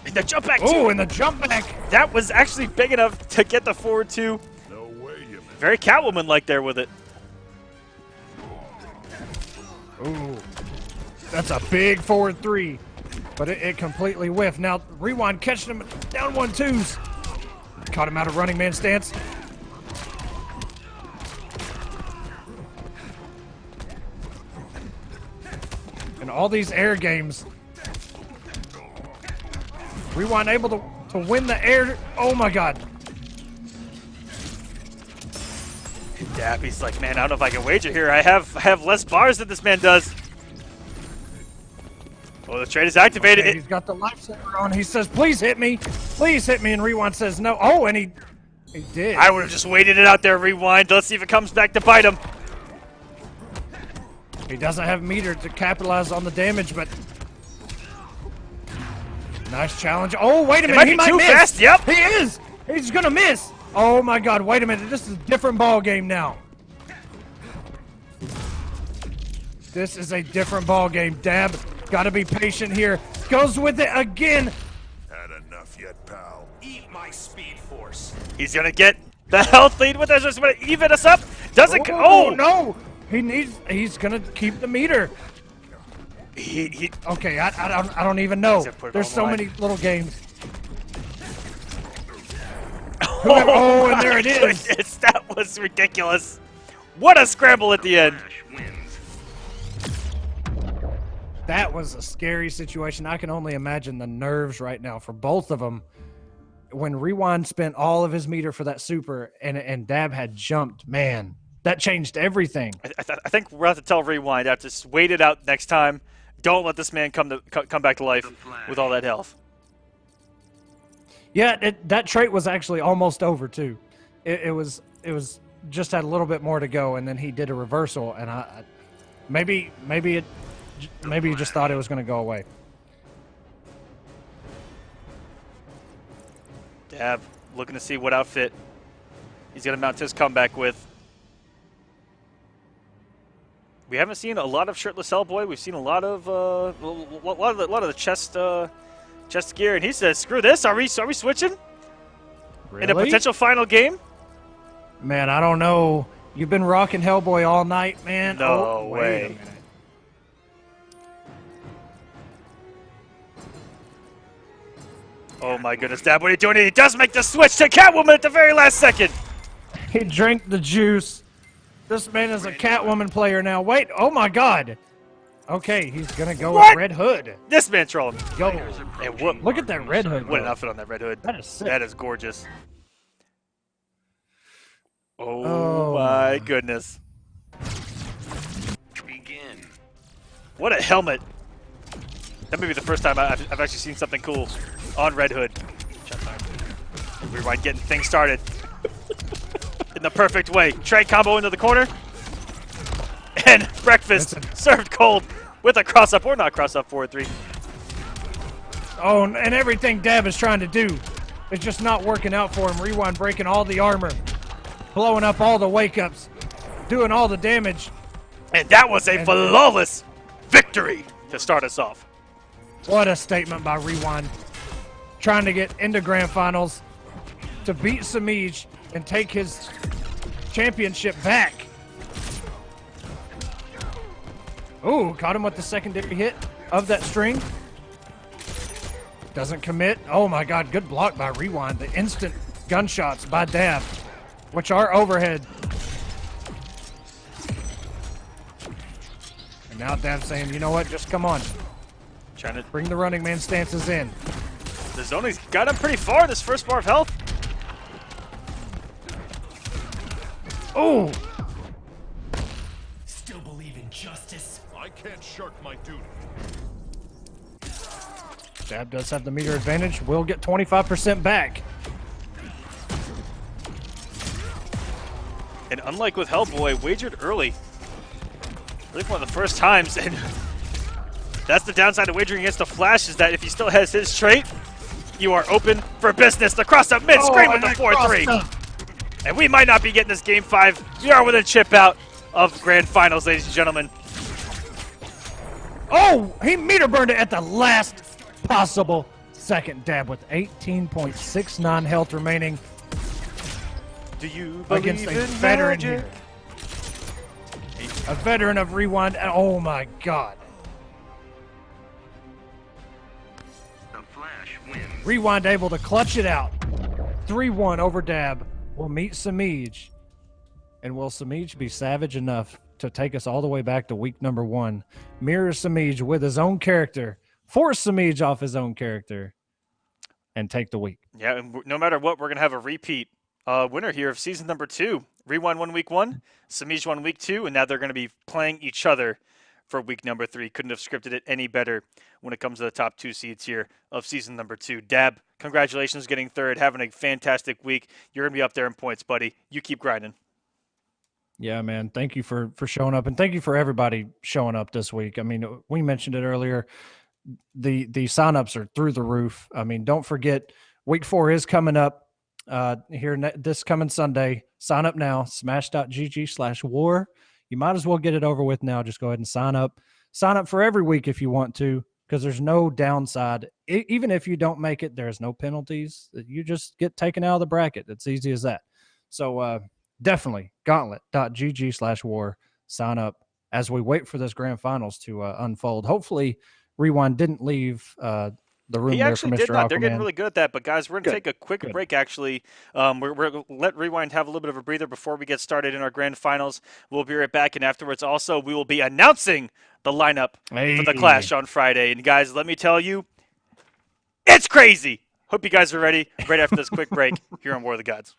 And the jump back, too. Oh, and the jump back. That was actually big enough to get the forward two. No way you meant Very Catwoman-like there with it. Ooh, that's a big forward three, but it completely whiffed. Now Rewind catching him down 1-2s. Caught him out of running man stance. And all these air games, Rewind able to win the air. Oh my God. Dab, he's like, man, I don't know if I can wager here. I have less bars than this man does. Oh, the trade is activated. Okay, he's got the lifesaver on. He says, please hit me. Please hit me. And Rewind says no. Oh, and he did. I would have just waited it out there, Rewind. Let's see if it comes back to bite him. He doesn't have meter to capitalize on the damage, but nice challenge. Oh, wait a minute. He might too miss. fast. Yep. He is. He's going to miss. Oh, my God. Wait a minute. This is a different ball game now. This is a different ball game. Dab, got to be patient here. Goes with it again. had enough yet, pal. Eat my speed force. He's going to get the health lead with this. Just going to even us up. Doesn't. Oh, Oh, no. He's going to keep the meter. He Okay, I don't even know. He's gonna put it There's on the so line. many little games. Oh, and there it is. Goodness, that was ridiculous. What a scramble at the end. Flash wins. That was a scary situation. I can only imagine the nerves right now for both of them. When Rewind spent all of his meter for that super and Dab had jumped, man, that changed everything. I think we're going to have to tell Rewind. I have to wait it out next time. Don't let this man come back to life with all that health. Yeah, that trait was actually almost over too. It was just had a little bit more to go, and then he did a reversal, and maybe he just thought it was going to go away. Dab looking to see what outfit he's going to mount his comeback with. We haven't seen a lot of shirtless Hellboy. We've seen a lot of the chest gear, and he says, "Screw this! Are we switching Really? in a potential final game?" Man, I don't know. You've been rocking Hellboy all night, man. No Wait way. a minute. Oh my goodness, Dab! What are you doing? He does make the switch to Catwoman at the very last second. He drank the juice. This man is a Catwoman player now. Wait, oh my God. Okay, he's gonna go What? with Red Hood. This man trolling. Go. And what? Look at that Red Hood. What an though. outfit on that Red Hood. That is sick. That is gorgeous. Oh, Oh. my goodness. Begin. What a helmet. That may be the first time I've actually seen something cool on Red Hood. Rewind getting things started in the perfect way. Trade combo into the corner. And breakfast served cold with a cross-up or not cross-up 4-3. Oh, and everything Dab is trying to do is just not working out for him. Rewind breaking all the armor, blowing up all the wake-ups, doing all the damage. And that was a flawless victory to start us off. What a statement by Rewind. Trying to get into grand finals to beat Semiij and take his championship back. Ooh, caught him with the secondary hit of that string. Doesn't commit. Oh my God, good block by Rewind. The instant gunshots by Dab, which are overhead. And now Dab's saying, you know what, just come on. Trying to Bring the running man stances in. The zoning's got him pretty far this first bar of health. Oh, Still believe in justice. I can't shirk my duty. Dab does have the meter advantage. Will get 25% back. And unlike with Hellboy, wagered early. Really one of the first times, and that's the downside of wagering against the Flash, is that if he still has his trait, you are open for business to cross up mid-screen with the 4-3. And we might not be getting this Game 5. We are within chip out of Grand Finals, ladies and gentlemen. Oh, he meter burned it at the last possible second. Dab with 18.69 health remaining. Do you believe against a in veteran magic? here? A veteran of Rewind. Oh my God. The Flash wins. Rewind able to clutch it out. 3-1 over Dab. We'll meet Semiij. And will Semiij be savage enough to take us all the way back to week number 1? Mirror Semiij with his own character. Force Semiij off his own character. And take the week. Yeah, and no matter what, we're going to have a repeat winner here of season number 2. Rewind won week 1, Semiij won week 2, and now they're going to be playing each other for week number 3. Couldn't have scripted it any better when it comes to the top 2 seeds here of season number 2. Dab, congratulations getting third, having a fantastic week. You're going to be up there in points, buddy. You keep grinding. Yeah, man. Thank you for showing up, and thank you for everybody showing up this week. I mean, we mentioned it earlier. The signups are through the roof. I mean, don't forget, week 4 is coming up here this coming Sunday. Sign up now, smash.gg/war. You might as well get it over with now. Just go ahead and sign up. Sign up for every week if you want to, because there's no downside. Even if you don't make it, there's no penalties. You just get taken out of the bracket. It's easy as that. So definitely gauntlet.gg/war. Sign up as we wait for this grand finals to unfold. Hopefully, Rewind didn't leave the room. He there actually for Mr. did not. Aquaman. They're getting really good at that. But, guys, we're going to Good. take a quick break, actually. We're going to let Rewind have a little bit of a breather before we get started in our grand finals. We'll be right back. And afterwards, also, we will be announcing the lineup for the Clash on Friday. And, guys, let me tell you, it's crazy. Hope you guys are ready right after this quick break here on War of the Gods.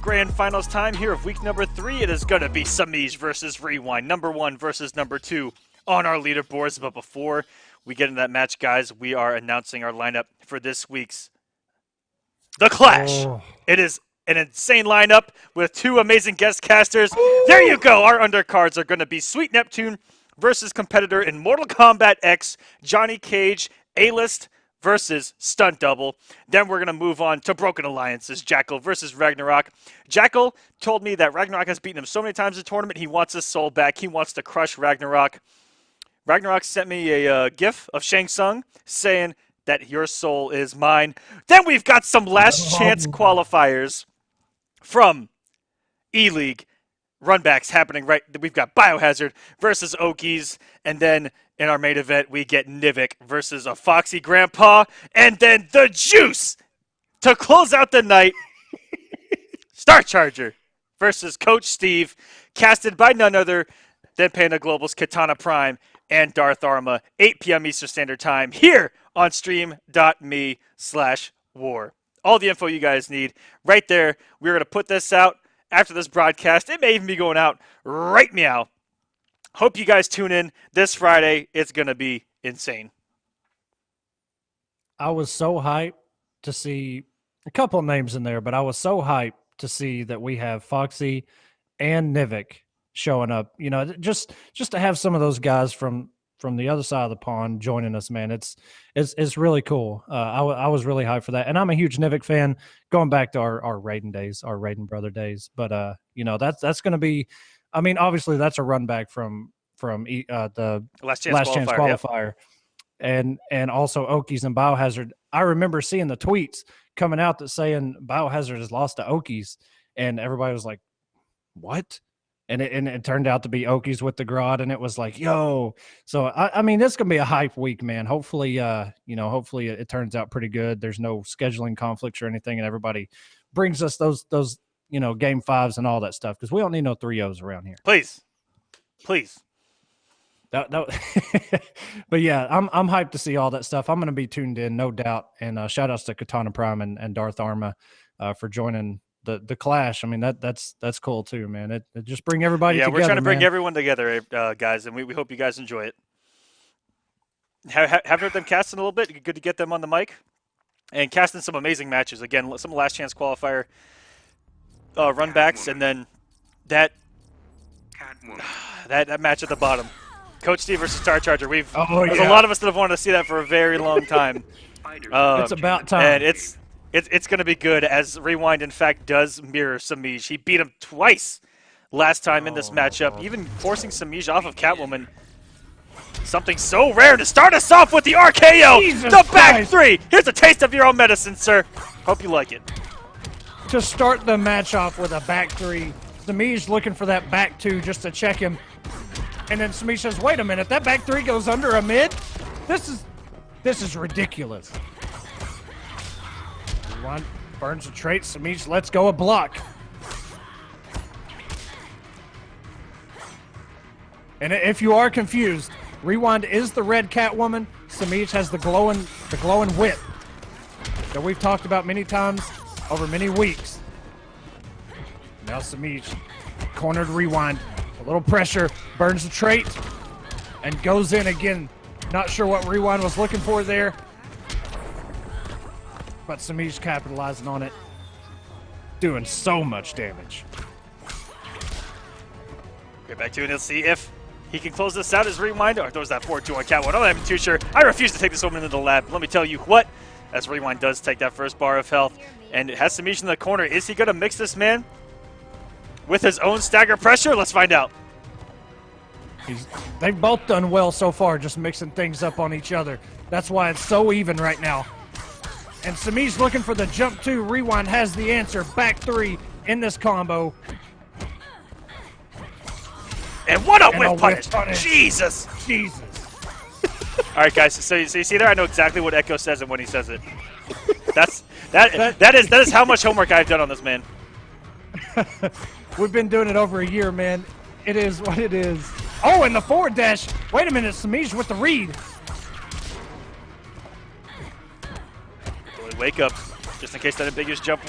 grand finals time here of week number 3. It is going to be Semiij versus Rewind, number 1 versus number 2 on our leaderboards. But before we get into that match, guys, we are announcing our lineup for this week's The Clash. Oh. It is an insane lineup with 2 amazing guest casters. There you go. Our undercards are going to be Sweet Neptune versus competitor in Mortal Kombat X, Johnny Cage, A-List versus Stunt Double. Then we're going to move on to Broken Alliances, Jackal versus Ragnarok. Jackal told me that Ragnarok has beaten him so many times in the tournament, he wants his soul back. He wants to crush Ragnarok. Ragnarok sent me a gif of Shang Tsung saying that your soul is mine. Then we've got some last chance qualifiers from E-League. Runbacks happening right. We've got Biohazard versus Okies, and then in our main event we get Nivik versus a Foxy Grandpa, and then the Juice to close out the night. Star Charger versus Coach Steve, casted by none other than Panda Global's Katana Prime and Darth Arma, 8 p.m. Eastern Standard Time here on stream.me/war. All the info you guys need right there. We're going to put this out after this broadcast. It may even be going out right meow. Hope you guys tune in this Friday. It's going to be insane. I was so hyped to see a couple of names in there, but I was so hyped to see that we have Foxy and Nivik showing up. You know, just to have some of those guys from the other side of the pond joining us, man. It's really cool. I was really hyped for that, and I'm a huge Nivik fan, going back to our Raiden days, our Raiden brother days. But you know, that's going to be. I mean, obviously, that's a run back from the last chance qualifier, yep. and also Okies and Biohazard. I remember seeing the tweets coming out that saying Biohazard has lost to Okies, and everybody was like, "What?" And it turned out to be Okies with the Grodd, and it was like, yo. So I mean, this gonna be a hype week, man. Hopefully, hopefully it turns out pretty good. There's no scheduling conflicts or anything, and everybody brings us those game 5s and all that stuff, because we don't need no 3-0s around here. Please. But yeah, I'm hyped to see all that stuff. I'm gonna be tuned in, no doubt. And shout outs to Katana Prime and Darth Arma for joining the Clash. I mean, that's cool too, man. It just bring everybody together. Yeah, we're trying to bring man. everyone together, guys, and we hope you guys enjoy it. Have heard them casting a little bit. Good to get them on the mic and casting some amazing matches. Again, some last chance qualifier runbacks, and then that match at the bottom, Coach Steve versus Star Charger. There's a lot of us that have wanted to see that for a very long time. It's about time, and it's going to be good, as Rewind, in fact, does mirror Semiij. He beat him twice last time in this matchup, even forcing Semiij off of Catwoman. Something so rare to start us off with the RKO. Jesus the back Christ. 3. Here's a taste of your own medicine, sir. Hope you like it. To start the match off with a back 3, Semiij looking for that back 2 just to check him. And then Semiij says, wait a minute, that back 3 goes under a mid? This is ridiculous. Rewind burns a trait. Semiij lets go a block. And if you are confused, Rewind is the red Catwoman. Semiij has the glowing whip that we've talked about many times over many weeks. Now Semiij cornered Rewind. A little pressure, burns the trait, and goes in again. Not sure what Rewind was looking for there, but Semiij capitalizing on it, doing so much damage. Get back to it. Let's see if he can close this out as Rewind, or throws that forward 2 on Catwoman. I'm not even too sure. I refuse to take this woman into the lab. Let me tell you what, as Rewind does take that first bar of health, and it has Semiij in the corner. Is he going to mix this man with his own stagger pressure? Let's find out. They've both done well so far, just mixing things up on each other. That's why it's so even right now. And Semiij looking for the jump 2. Rewind has the answer. Back 3 in this combo. And what a whip punish! Jesus! All right, guys. So you see there, I know exactly what Echo says and when he says it. That is how much homework I've done on this man. We've been doing it over a year, man. It is what it is. Oh, and the forward dash. Wait a minute, Semiij with the read. Really wake up, just in case that ambiguous jump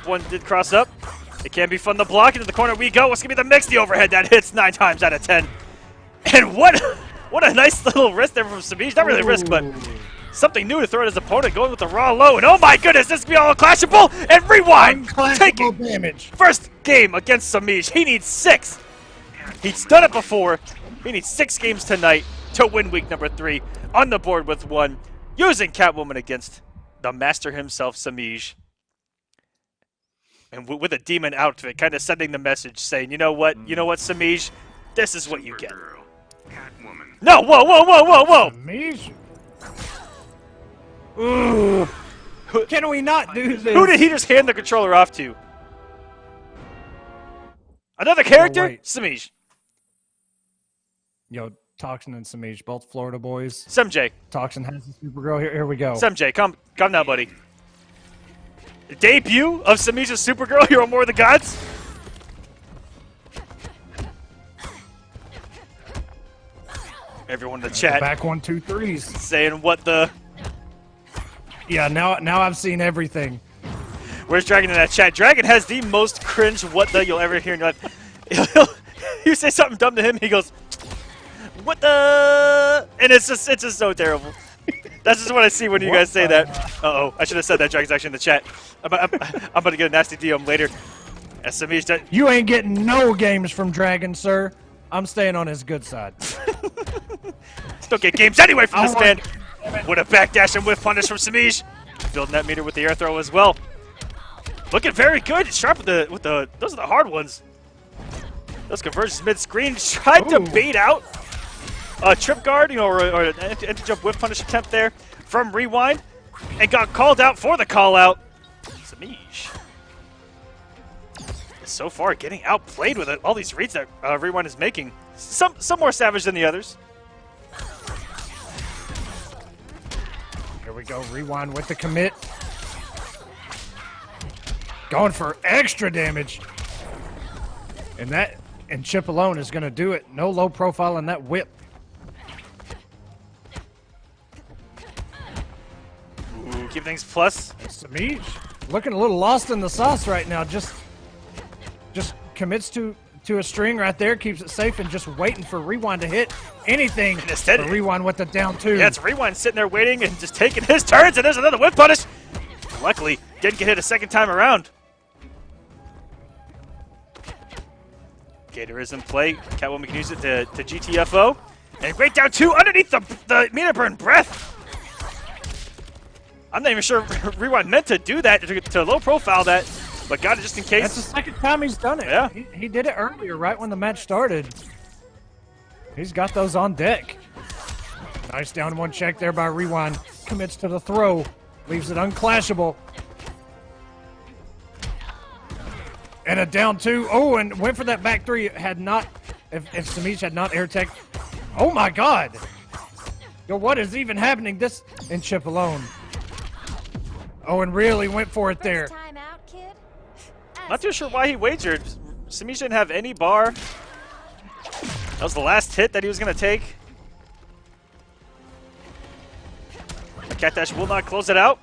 one did cross up. It can be fun to block. Into the corner we go. What's going to be the mix? The overhead that hits 9 times out of 10. And what a nice little risk there from Semiij. Not really a risk, but something new to throw at his opponent. Going with the raw low. And oh my goodness, this could be all clashable. And rewind. Taking damage. First game against Semiij. He needs 6. He's done it before. He needs 6 games tonight to win week number 3. On the board with 1. Using Catwoman against the master himself, Semiij. And with a demon outfit, kind of sending the message saying, you know what, Semiij? This is what you get. Catwoman. No, whoa. Semiij? Ooh. Can we not do this? Who did he just hand the controller off to? Another character? wait. Semiij. Yo, Toxin and Semiij, both Florida boys. Semiij. Toxin has the Supergirl. Here we go. Semiij, come now, buddy. Debut of Semiij's Supergirl, Hero More the Gods. Everyone in the chat Back 1, 2, 3s. saying what the... Yeah, now I've seen everything. Where's Dragon in that chat? Dragon has the most cringe what the you'll ever hear in your life. You say something dumb to him, he goes, what the... And it's just so terrible. That's just what I see when you guys say that. Uh-oh, I should have said that. Dragon's actually in the chat. I'm about to get a nasty DM later. As Semiij You ain't getting no games from Dragon, sir. I'm staying on his good side. don't get games anyway from this man. What a backdash and whiff punish from Semiij. Building that meter with the air throw as well. Looking very good. Sharp with the those are the hard ones. Those conversions mid-screen. Tried to bait out a trip guard, or an anti-jump whiff punish attempt there from Rewind, and got called out for the call-out. Semiij is so far getting outplayed with all these reads that Rewind is making. Some more savage than the others. Here we go. Rewind with the commit. Going for extra damage. And Chip alone is going to do it. No low profile in that whip. Ooh, keep things plus. Semiij looking a little lost in the sauce right now. Just commits to a string right there, keeps it safe, and just waiting for Rewind to hit anything. And instead, Rewind with the down 2. Yeah, it's Rewind sitting there waiting and just taking his turns, and there's another whip punish. Luckily, didn't get hit a second time around. Gator is in play. Catwoman can use it to GTFO. And great down 2 underneath the meter burn breath. I'm not even sure Rewind meant to do that, to low profile that, but got it just in case. That's the second time he's done it. Yeah. He did it earlier, right when the match started. He's got those on deck. Nice down 1 check there by Rewind. Commits to the throw. Leaves it unclashable. And a down 2. Oh, and went for that back 3. Had not, if Semiij had not air tech. Oh my God. Yo, what is even happening? This in Chip alone. Oh, and really went for it there. Time out, kid. Not too sure why he wagered. Semiij didn't have any bar. That was the last hit that he was going to take. The cat dash will not close it out,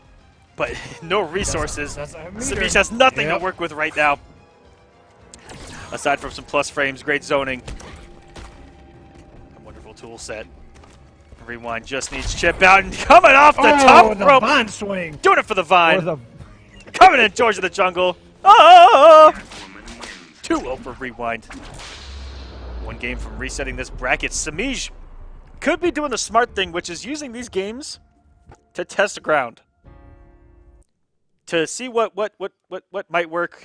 but no resources. Semiij has nothing to work with right now. Aside from some plus frames, great zoning. A wonderful tool set. Rewind just needs Chip out and coming off the top rope. Vine swing. Doing it for the Vine. Coming in George of the Jungle. Oh! 2-0 for Rewind. 1 game from resetting this bracket. Semiij could be doing the smart thing, which is using these games to test the ground. To see what might work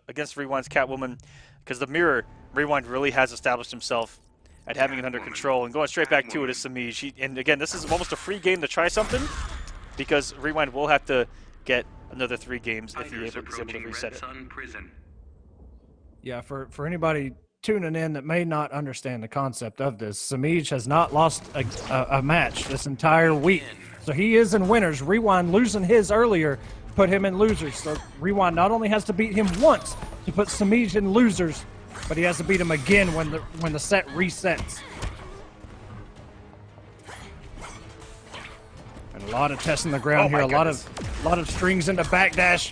against Rewind's Catwoman, because the mirror, Rewind really has established himself at having it under control, and going straight back to it is Semiij. And again, this is almost a free game to try something, because Rewind will have to get another 3 games if he's able to reset it. Yeah, for anybody tuning in that may not understand the concept of this, Semiij has not lost a match this entire week. So he is in winners. Rewind losing his earlier put him in losers. So Rewind not only has to beat him once to put Semiij in losers, but he has to beat him again when the set resets. And a lot of testing the ground here. A lot of strings into backdash.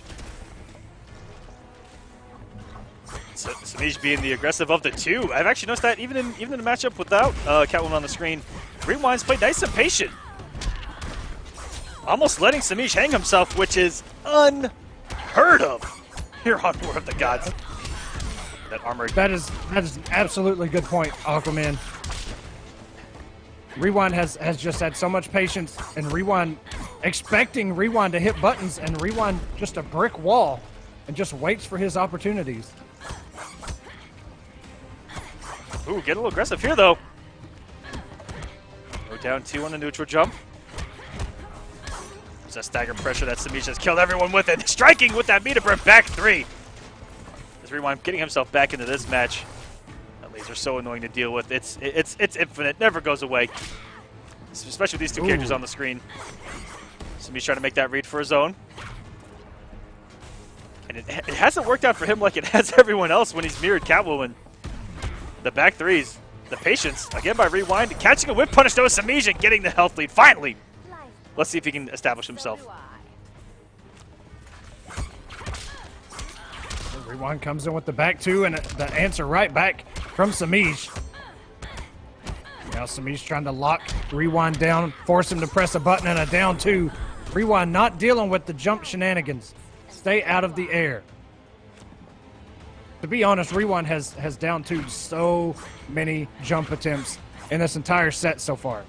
Semiij being the aggressive of the two. I've actually noticed that even in the matchup without Catwoman on the screen, Rewind's played nice and patient. Almost letting Semiij hang himself, which is unheard of here on War of the Gods. That armor. That is absolutely good point, Aquaman. Rewind has just had so much patience, and Rewind expecting Rewind to hit buttons, and Rewind just a brick wall and just waits for his opportunities. Ooh, get a little aggressive here, though. Go down 2 on the neutral jump. There's that stagger pressure that Semiij has killed everyone with, and striking with that meter burn back 3. As Rewind getting himself back into this match. That laser so annoying to deal with. It's infinite, never goes away. Especially with these two characters on the screen. Semiij trying to make that read for his own. And it hasn't worked out for him like it has everyone else when he's mirrored Catwoman. The back threes, the patience, again by Rewind, catching a whip punish though, Semiij and getting the health lead, finally! Let's see if he can establish himself. Rewind comes in with the back 2, and the answer right back from Semiij. Now Semiij trying to lock Rewind down, force him to press a button, and a down 2. Rewind not dealing with the jump shenanigans. Stay out of the air. To be honest, Rewind has down 2'd so many jump attempts in this entire set so far.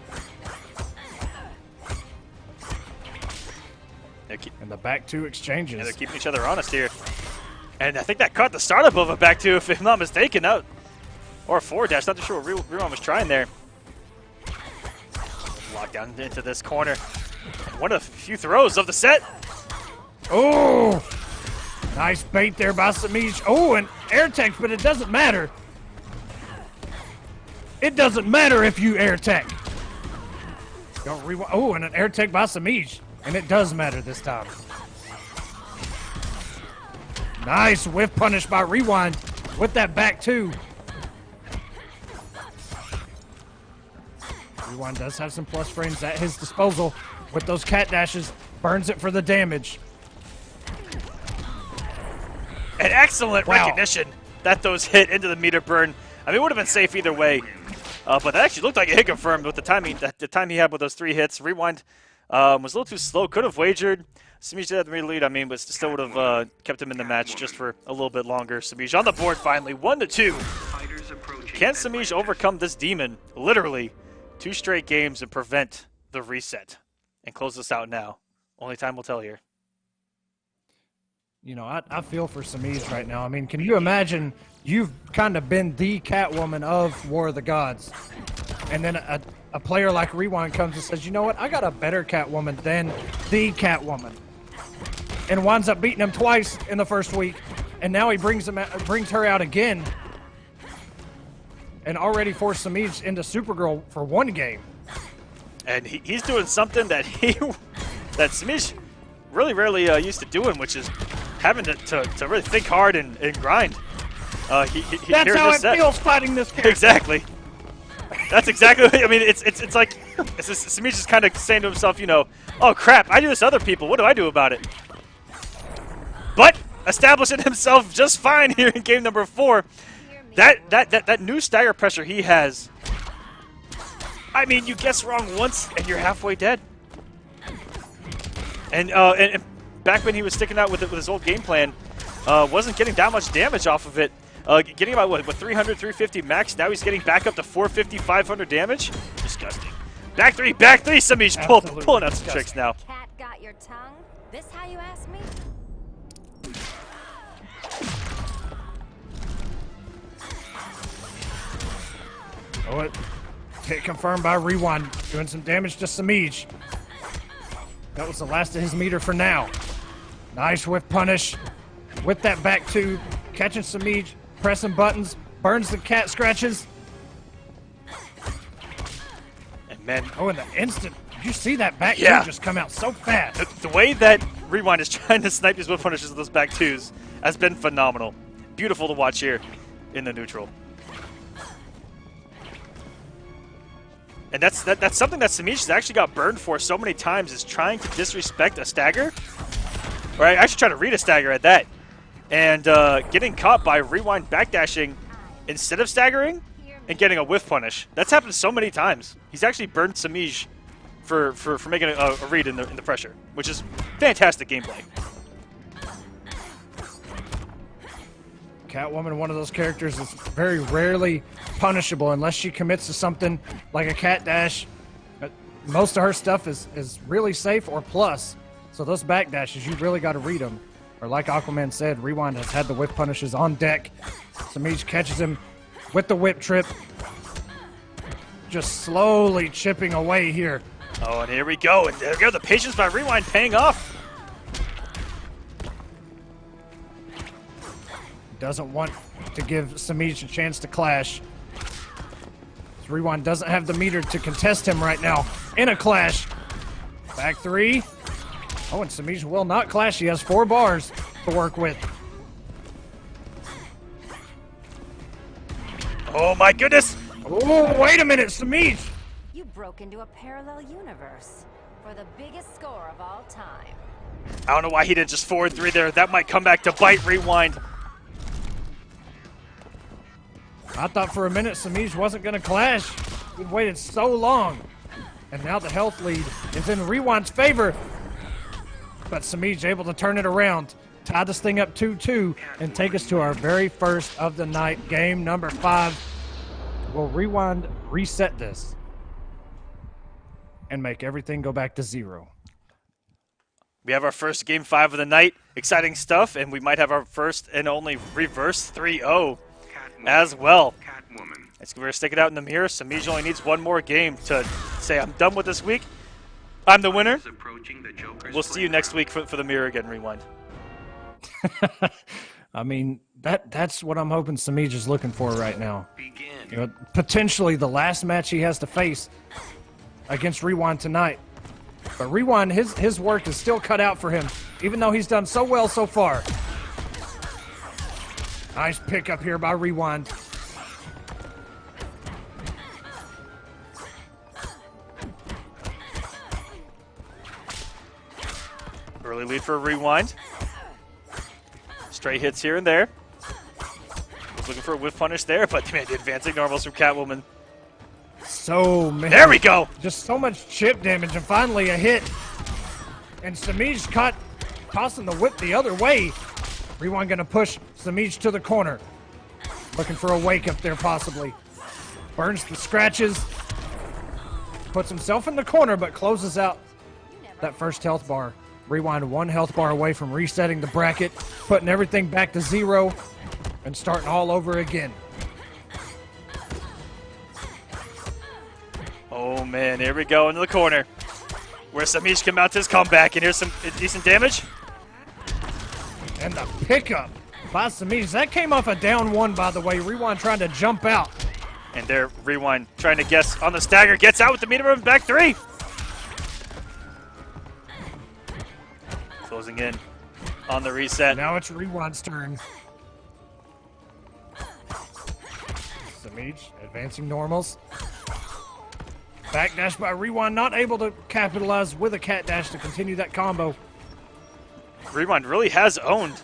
And the back 2 exchanges. Yeah, they're keeping each other honest here. And I think that caught the startup of a back 2, if I'm not mistaken. Out. Or a forward dash, not too sure what Rewind was trying there. Locked down into this corner. One of the few throws of the set. Oh! Nice bait there by Semiij. Oh, and air tech, but it doesn't matter. It doesn't matter if you air tech. Oh, and an air tech by Semiij. And it does matter this time. Nice whiff punish by Rewind with that back 2. Rewind does have some plus frames at his disposal with those cat dashes. Burns it for the damage. An excellent recognition that those hit into the meter burn. I mean, it would have been safe either way. But that actually looked like a hit confirmed with the time he had with those 3 hits. Rewind was a little too slow. Could have wagered. Semiij did have the meter lead, I mean, but still would have kept him in the match just for a little bit longer. Semiij on the board finally, 1-2. Can Semiij overcome this demon, literally, 2 straight games and prevent the reset? And close this out now. Only time will tell here. You know, I feel for Semiij right now. I mean, can you imagine you've kind of been the Catwoman of War of the Gods, and then a player like Rewind comes and says, you know what, I got a better Catwoman than the Catwoman, and winds up beating him twice in the first week, and now he brings her out again, and already forced Semiij into Supergirl for 1 game. And he's doing something that Semiij really rarely used to doing, which is having to really think hard and grind. That's how it feels fighting this character. Exactly. That's exactly. I mean, it's like Semiij is kind of saying to himself, you know, oh crap, I do this to other people. What do I do about it? But establishing himself just fine here in game number 4. That new stagger pressure he has. I mean, you guess wrong once and you're halfway dead. And back when he was sticking out with his old game plan, wasn't getting that much damage off of it. Getting about, what 300, 350 max. Now he's getting back up to 450, 500 damage. Disgusting. Back 3, Semiij pulling out some tricks now. Cat got your tongue? This how you ask me? Oh, it hit confirmed by Rewind, doing some damage to Semiij. That was the last of his meter for now. Nice whiff punish with that back 2, catching Semiij, pressing buttons, burns the cat scratches. And man, oh, in the instant, did you see that back 2 just come out so fast? The way that Rewind is trying to snipe these whiff punishes with those back 2s has been phenomenal. Beautiful to watch here in the neutral. And that's something that Semiij has actually got burned for so many times, is trying to disrespect a stagger. Or actually try to read a stagger at that. and getting caught by Rewind backdashing instead of staggering and getting a whiff punish. That's happened so many times. He's actually burned Semiij for making a read in the pressure, which is fantastic gameplay. Catwoman, one of those characters that's very rarely punishable unless she commits to something like a cat dash. Most of her stuff is really safe or plus. So those back dashes, you really got to read them. Or like Aquaman said, Rewind has had the whip punishes on deck. Semiij catches him with the whip trip. Just slowly chipping away here. Oh, and here we go. And there we go. The patience by Rewind paying off. Doesn't want to give Semiij a chance to clash. Rewind doesn't have the meter to contest him right now in a clash. Back three. Oh, and Semiij will not clash. He has 4 bars to work with. Oh my goodness. Oh, wait a minute, Semiij. You broke into a parallel universe for the biggest score of all time. I don't know why he didn't just forward 3 there. That might come back to bite Rewind. I thought for a minute Semiij wasn't going to clash. We've waited so long. And now the health lead is in Rewind's favor. But Semiij able to turn it around, tie this thing up 2-2, and take us to our very first of the night, game number 5. Will Rewind reset this and make everything go back to 0? We have our first game 5 of the night. Exciting stuff, and we might have our first and only reverse 3-0 as well. We're going to stick it out in the mirror. Semiij only needs 1 more game to say, I'm done with this week. I'm the winner. We'll see you next week for the mirror again, Rewind. I mean, that's what I'm hoping Semiij is looking for right now. You know, potentially the last match he has to face against Rewind tonight. But Rewind, his work is still cut out for him, even though he's done so well so far. Nice pickup here by Rewind. Early lead for Rewind. Stray hits here and there. Was looking for a whiff punish there, but man, the advancing normals from Catwoman. So many. There we go. Just so much chip damage, and finally a hit. And Semiij caught tossing the whip the other way. Rewind gonna push Semiij to the corner. Looking for a wake up there possibly. Burns the scratches. Puts himself in the corner, but closes out that first health bar. Rewind 1 health bar away from resetting the bracket, putting everything back to 0, and starting all over again. Oh man, here we go into the corner. Where Semiij can mount his comeback, and here's some decent damage. And the pickup by Semiij. That came off a down 1, by the way. Rewind trying to jump out. And there, Rewind trying to guess on the stagger. Gets out with the meter room, back 3. Closing in on the reset. Now it's Rewind's turn. Semiij advancing normals. Backdash by Rewind, not able to capitalize with a cat dash to continue that combo. Rewind really has owned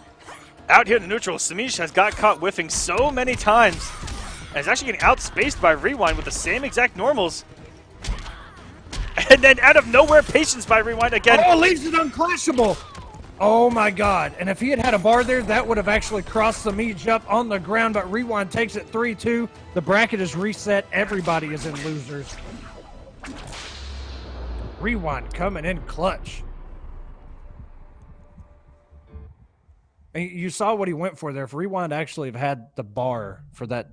out here in the neutral. Semiij has got caught whiffing so many times. And is actually getting outspaced by Rewind with the same exact normals. And then out of nowhere, patience by Rewind again. Oh, leaves it unclashable. Oh my God. And if he had had a bar there, that would have actually crossed Semiij up on the ground, but Rewind takes it 3-2. The bracket is reset. Everybody is in losers. Rewind coming in clutch. And you saw what he went for there. If Rewind actually have had the bar for that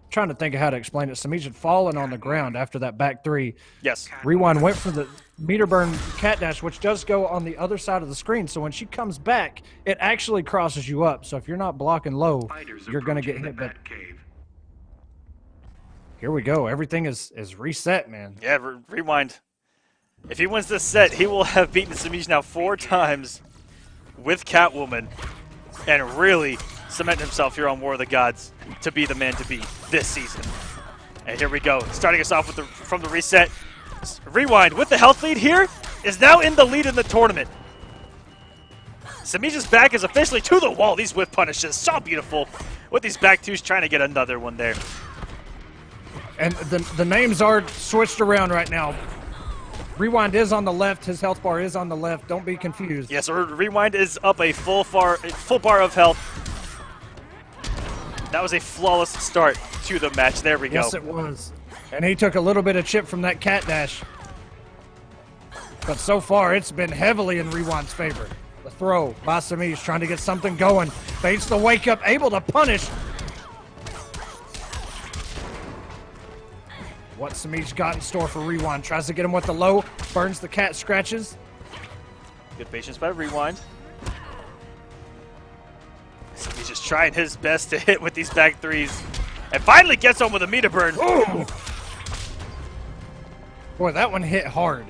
trying to think of how to explain it. Semiij had fallen on the ground after that back 3. Yes. Rewind went for the meter burn cat dash, which does go on the other side of the screen. So when she comes back, it actually crosses you up. So if you're not blocking low, you're going to get hit. But here we go. Everything is reset, man. Yeah, Rewind. If he wins this set, he will have beaten Semiij now 4 times with Catwoman and really cement himself here on War of the Gods to be the man to beat this season. And here we go. Starting us off with from the reset. Rewind with the health lead here is now in the lead in the tournament. Semiij's back is officially to the wall. These whip punishes, so beautiful. With these back twos, trying to get another one there. And the names are switched around right now. Rewind is on the left. His health bar is on the left. Don't be confused. Yes, Rewind is up a full bar of health. That was a flawless start to the match. There we go. Yes, it was. And he took a little bit of chip from that cat dash. But so far, it's been heavily in Rewind's favor. The throw by Semiij trying to get something going. Baits the wake up, able to punish. What Semiij got in store for Rewind. Tries to get him with the low. Burns the cat scratches. Good patience by Rewind. Semiij just trying his best to hit with these back threes. And finally gets home with a meter burn. Ooh. Boy, that one hit hard.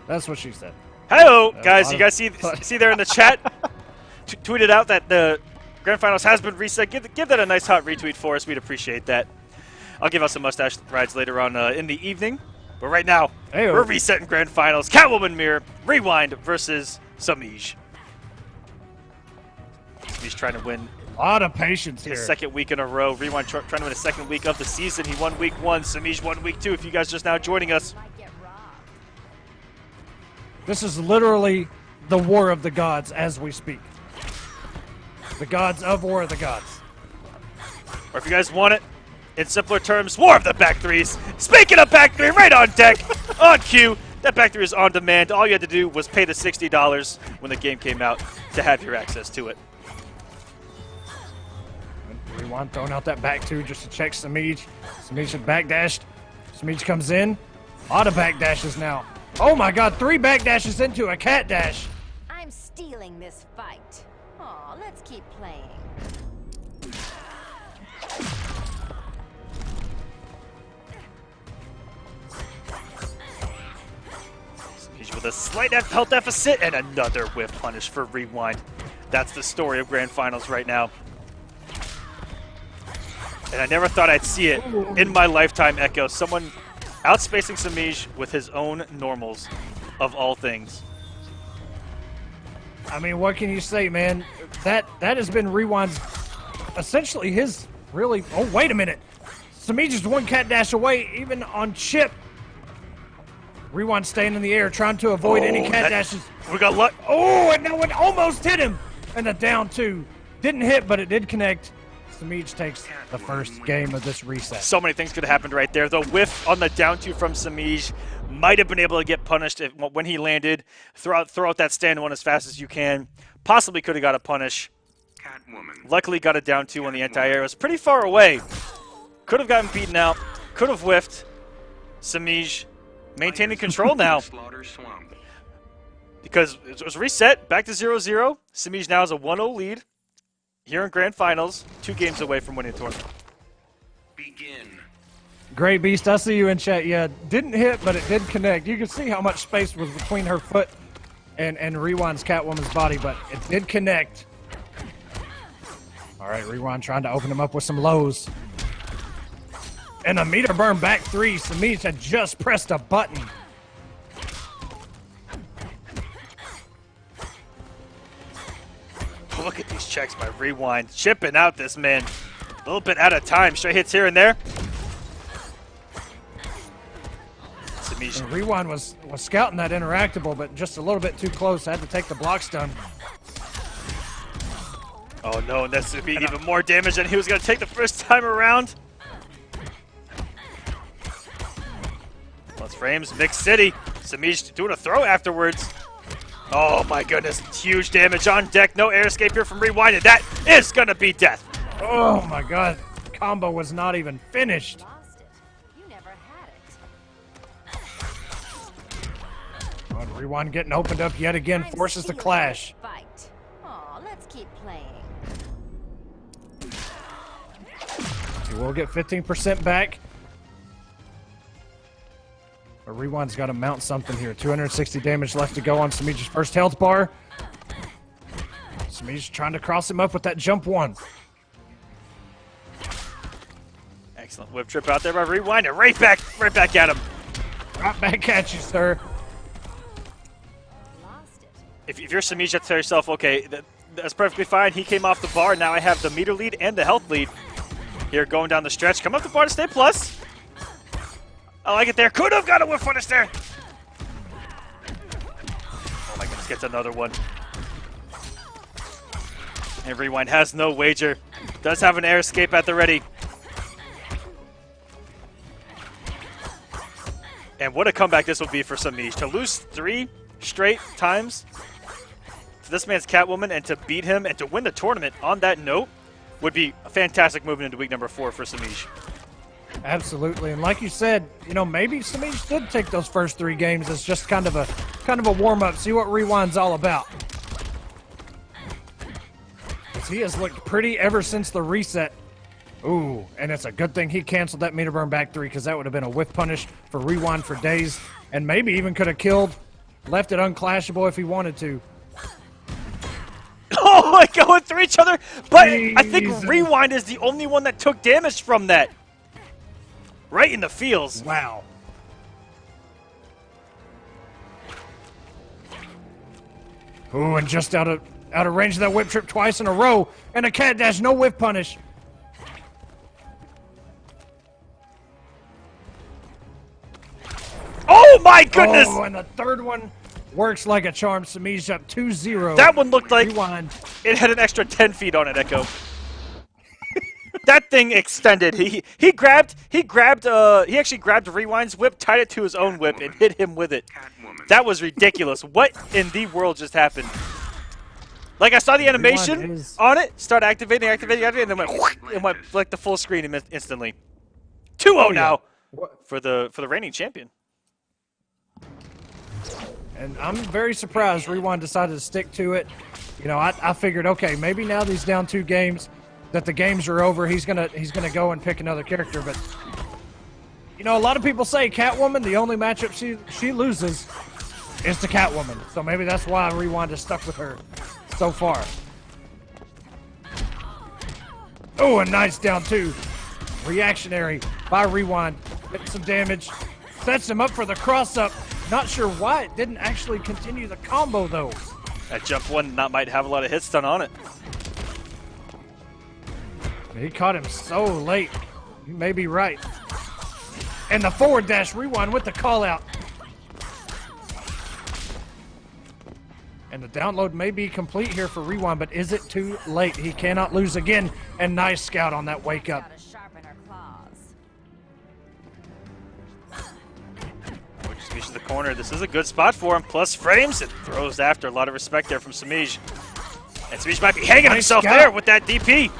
That's what she said. Hello, guys. You guys see there in the chat? Tweeted out that the Grand Finals has been reset. Give that a nice hot retweet for us. We'd appreciate that. I'll give out some mustache rides later on in the evening. But right now, we're resetting Grand Finals. Catwoman Mirror, Rewind versus Semiij. Semiij trying to win a lot of patience here. His second week in a row. Rewind trying to win his second week of the season. He won week 1. Semiij won week 2. If you guys just now joining us. This is literally the War of the Gods as we speak. The gods of War of the Gods. Or if you guys want it, in simpler terms, War of the back threes. Speaking of back three, right on deck, on cue. That back three is on demand. All you had to do was pay the $60 when the game came out to have your access to it. Rewind throwing out that back two just to check Semiij. Semiij had backdashed. Semiij comes in. A lot of backdashes now. Oh my god, 3 backdashes into a cat dash. I'm stealing this fight. Aw, let's keep playing. Semiij with a slight health deficit and another whip punish for Rewind. That's the story of Grand Finals right now. And I never thought I'd see it in my lifetime, Echo. Someone outspacing Semiij with his own normals, of all things. I mean, what can you say, man? That has been Rewind's, essentially his, really. Oh, wait a minute. Semiij is 1 cat dash away, even on chip. Rewind staying in the air, trying to avoid any cat dashes. We got luck. Oh, and that one almost hit him. And a down 2. Didn't hit, but it did connect. Semiij takes the first game of this reset. So many things could have happened right there. The whiff on the down 2 from Semiij might have been able to get punished when he landed. Throw out that stand one as fast as you can. Possibly could have got a punish. Catwoman. Luckily got a down 2 on the anti-air. It was pretty far away. Could have gotten beaten out. Could have whiffed. Semiij maintaining control now. Because it was reset. Back to 0-0. Semiij now has a 1-0 lead. Here in Grand Finals, 2 games away from winning the tournament. Begin. Great Beast, I see you in chat. Yeah, didn't hit, but it did connect. You can see how much space was between her foot and Rewind's Catwoman's body, but it did connect. All right, Rewind trying to open him up with some lows. And a meter burn back 3. Semiij had just pressed a button. Look at these checks by Rewind. Chipping out this man. A little bit out of time. Straight hits here and there. And Rewind was scouting that interactable, but just a little bit too close. Had to take the block stun. Oh no, that's going to be even more damage than he was going to take the first time around. Plus frames, Mixed City. Semiij doing a throw afterwards. Oh my goodness, huge damage on deck. No air escape here from Rewind, and that is going to be death. Oh my god, combo was not even finished. Lost it. You never had it. Oh, Rewind getting opened up yet again, forces the clash. Fight. Aw, let's keep playing. He will get 15% back. But Rewind's got to mount something here. 260 damage left to go on Semiij's first health bar. Semiij trying to cross him up with that jump 1. Excellent whip trip out there by Rewind, and right back at him. Right back at you, sir. Lost it. if you're Semiij, you have to tell yourself, okay, that's perfectly fine. He came off the bar. Now I have the meter lead and the health lead. Here, going down the stretch. Come up the bar to stay plus. I like it there. Could have got a whiff punish there. Oh my goodness, gets another one. And Rewind has no wager. Does have an air escape at the ready. And what a comeback this will be for Semiij. To lose 3 straight times to this man's Catwoman and to beat him and to win the tournament on that note would be a fantastic movement into week number 4 for Semiij. Absolutely, and like you said, you know, maybe Semiij did take those first 3 games as just kind of a warm-up, see what Rewind's all about. Because he has looked pretty ever since the reset. Ooh, and it's a good thing he canceled that meter burn back 3 because that would have been a whiff punish for Rewind for days, and maybe even could have left it unclashable if he wanted to. Oh my, going through each other, but I think Jesus. Rewind is the only one that took damage from that. Right in the feels. Wow. Ooh, and just out of range of that whip trip twice in a row, and a cat dash, no whiff punish. Oh my goodness! Oh, and the third one works like a charm. Semiij up 2-0. That one looked like Rewind. it had an extra 10 feet on it, Echo. That thing extended. He actually grabbed Rewind's whip, tied it to his own whip, and hit him with it. That was ridiculous. What in the world just happened? Like, I saw the animation on it, start activating, and then went like the full screen instantly. 2-0 now for the reigning champion. And I'm very surprised Rewind decided to stick to it. You know, I figured, okay, maybe now these down 2 games, that the games are over, he's gonna go and pick another character. But you know, a lot of people say Catwoman, the only matchup she loses is to Catwoman. So maybe that's why Rewind is stuck with her so far. Oh, a nice down 2. Reactionary by Rewind. Getting some damage. Sets him up for the cross-up. Not sure why it didn't actually continue the combo, though. That jump one might have a lot of hits done on it. He caught him so late. You may be right. And the forward dash Rewind with the call-out. And the download may be complete here for Rewind, but is it too late? He cannot lose again. And nice scout on that wake-up. Semiij to the corner. This is a good spot for him. Plus frames. It throws after. A lot of respect there from Semiij. And Semiij might be hanging himself there with that DP.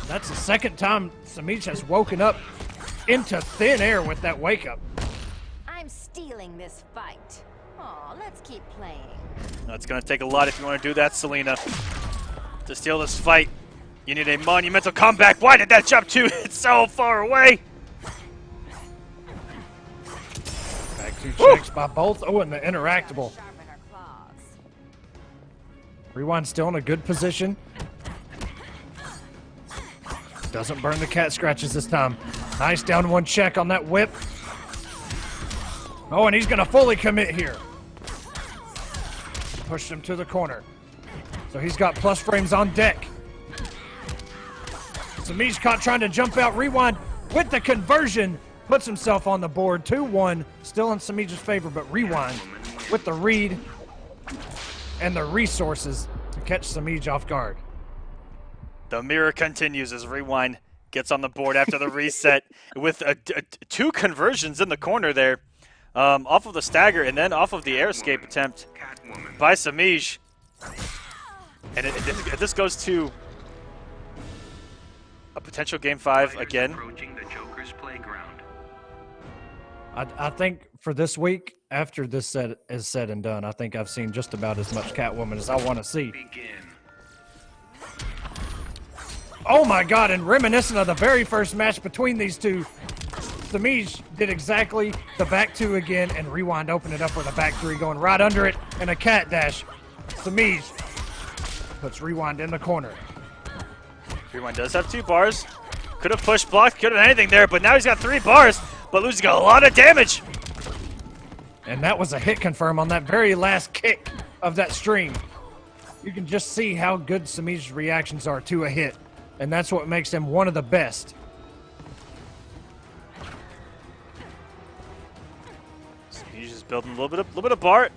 That's the second time Semiij has woken up into thin air with that wake-up. I'm stealing this fight. Aw, let's keep playing. It's going to take a lot if you want to do that, Selena. To steal this fight, you need a monumental comeback. Why did that jump to? It's so far away. Back 2 checks by both. Oh, and the interactable. Rewind still in a good position. Doesn't burn the cat scratches this time. Nice down 1 check on that whip. Oh, and he's going to fully commit here. Pushed him to the corner. So he's got plus frames on deck. Semiij caught trying to jump out. Rewind with the conversion. Puts himself on the board. 2-1. Still in Semiij's favor, but Rewind with the read and the resources to catch Semiij off guard. The mirror continues as Rewind gets on the board after the reset with 2 conversions in the corner there. Off of the stagger and then off of the air escape attempt by Semiij. And this goes to a potential Game 5 again. I think for this week, after this set is said and done, I think I've seen just about as much Catwoman as I want to see. Oh my God, and reminiscent of the very first match between these two, Semiij did exactly the back 2 again, and Rewind opened it up with a back 3 going right under it, and a cat dash. Semiij puts Rewind in the corner. Rewind does have 2 bars. Could have pushed blocked, could have anything there, but now he's got 3 bars, but losing a lot of damage. And that was a hit confirm on that very last kick of that stream. You can just see how good Semiij's reactions are to a hit. And that's what makes him one of the best. Semiij is building a little bit of bar.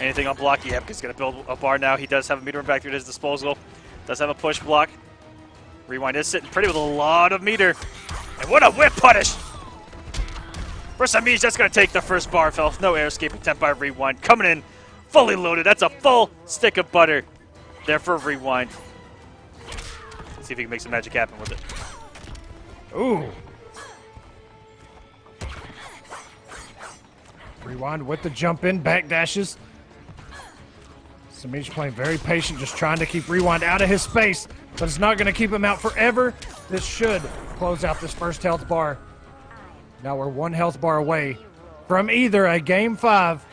Anything on block, yep, he's going to build a bar now. He does have a meter back through at his disposal. Does have a push block. Rewind is sitting pretty with a lot of meter. And what a whip punish! For Semiij, that's going to take the first bar, fellas. No air escape attempt by Rewind. Coming in, fully loaded. That's a full stick of butter there for Rewind. Let's see if he can make some magic happen with it. Ooh. Rewind with the jump in, back dashes. Semiij playing very patient, just trying to keep Rewind out of his space, but it's not going to keep him out forever. This should close out this first health bar. Now we're one health bar away from either a Game 5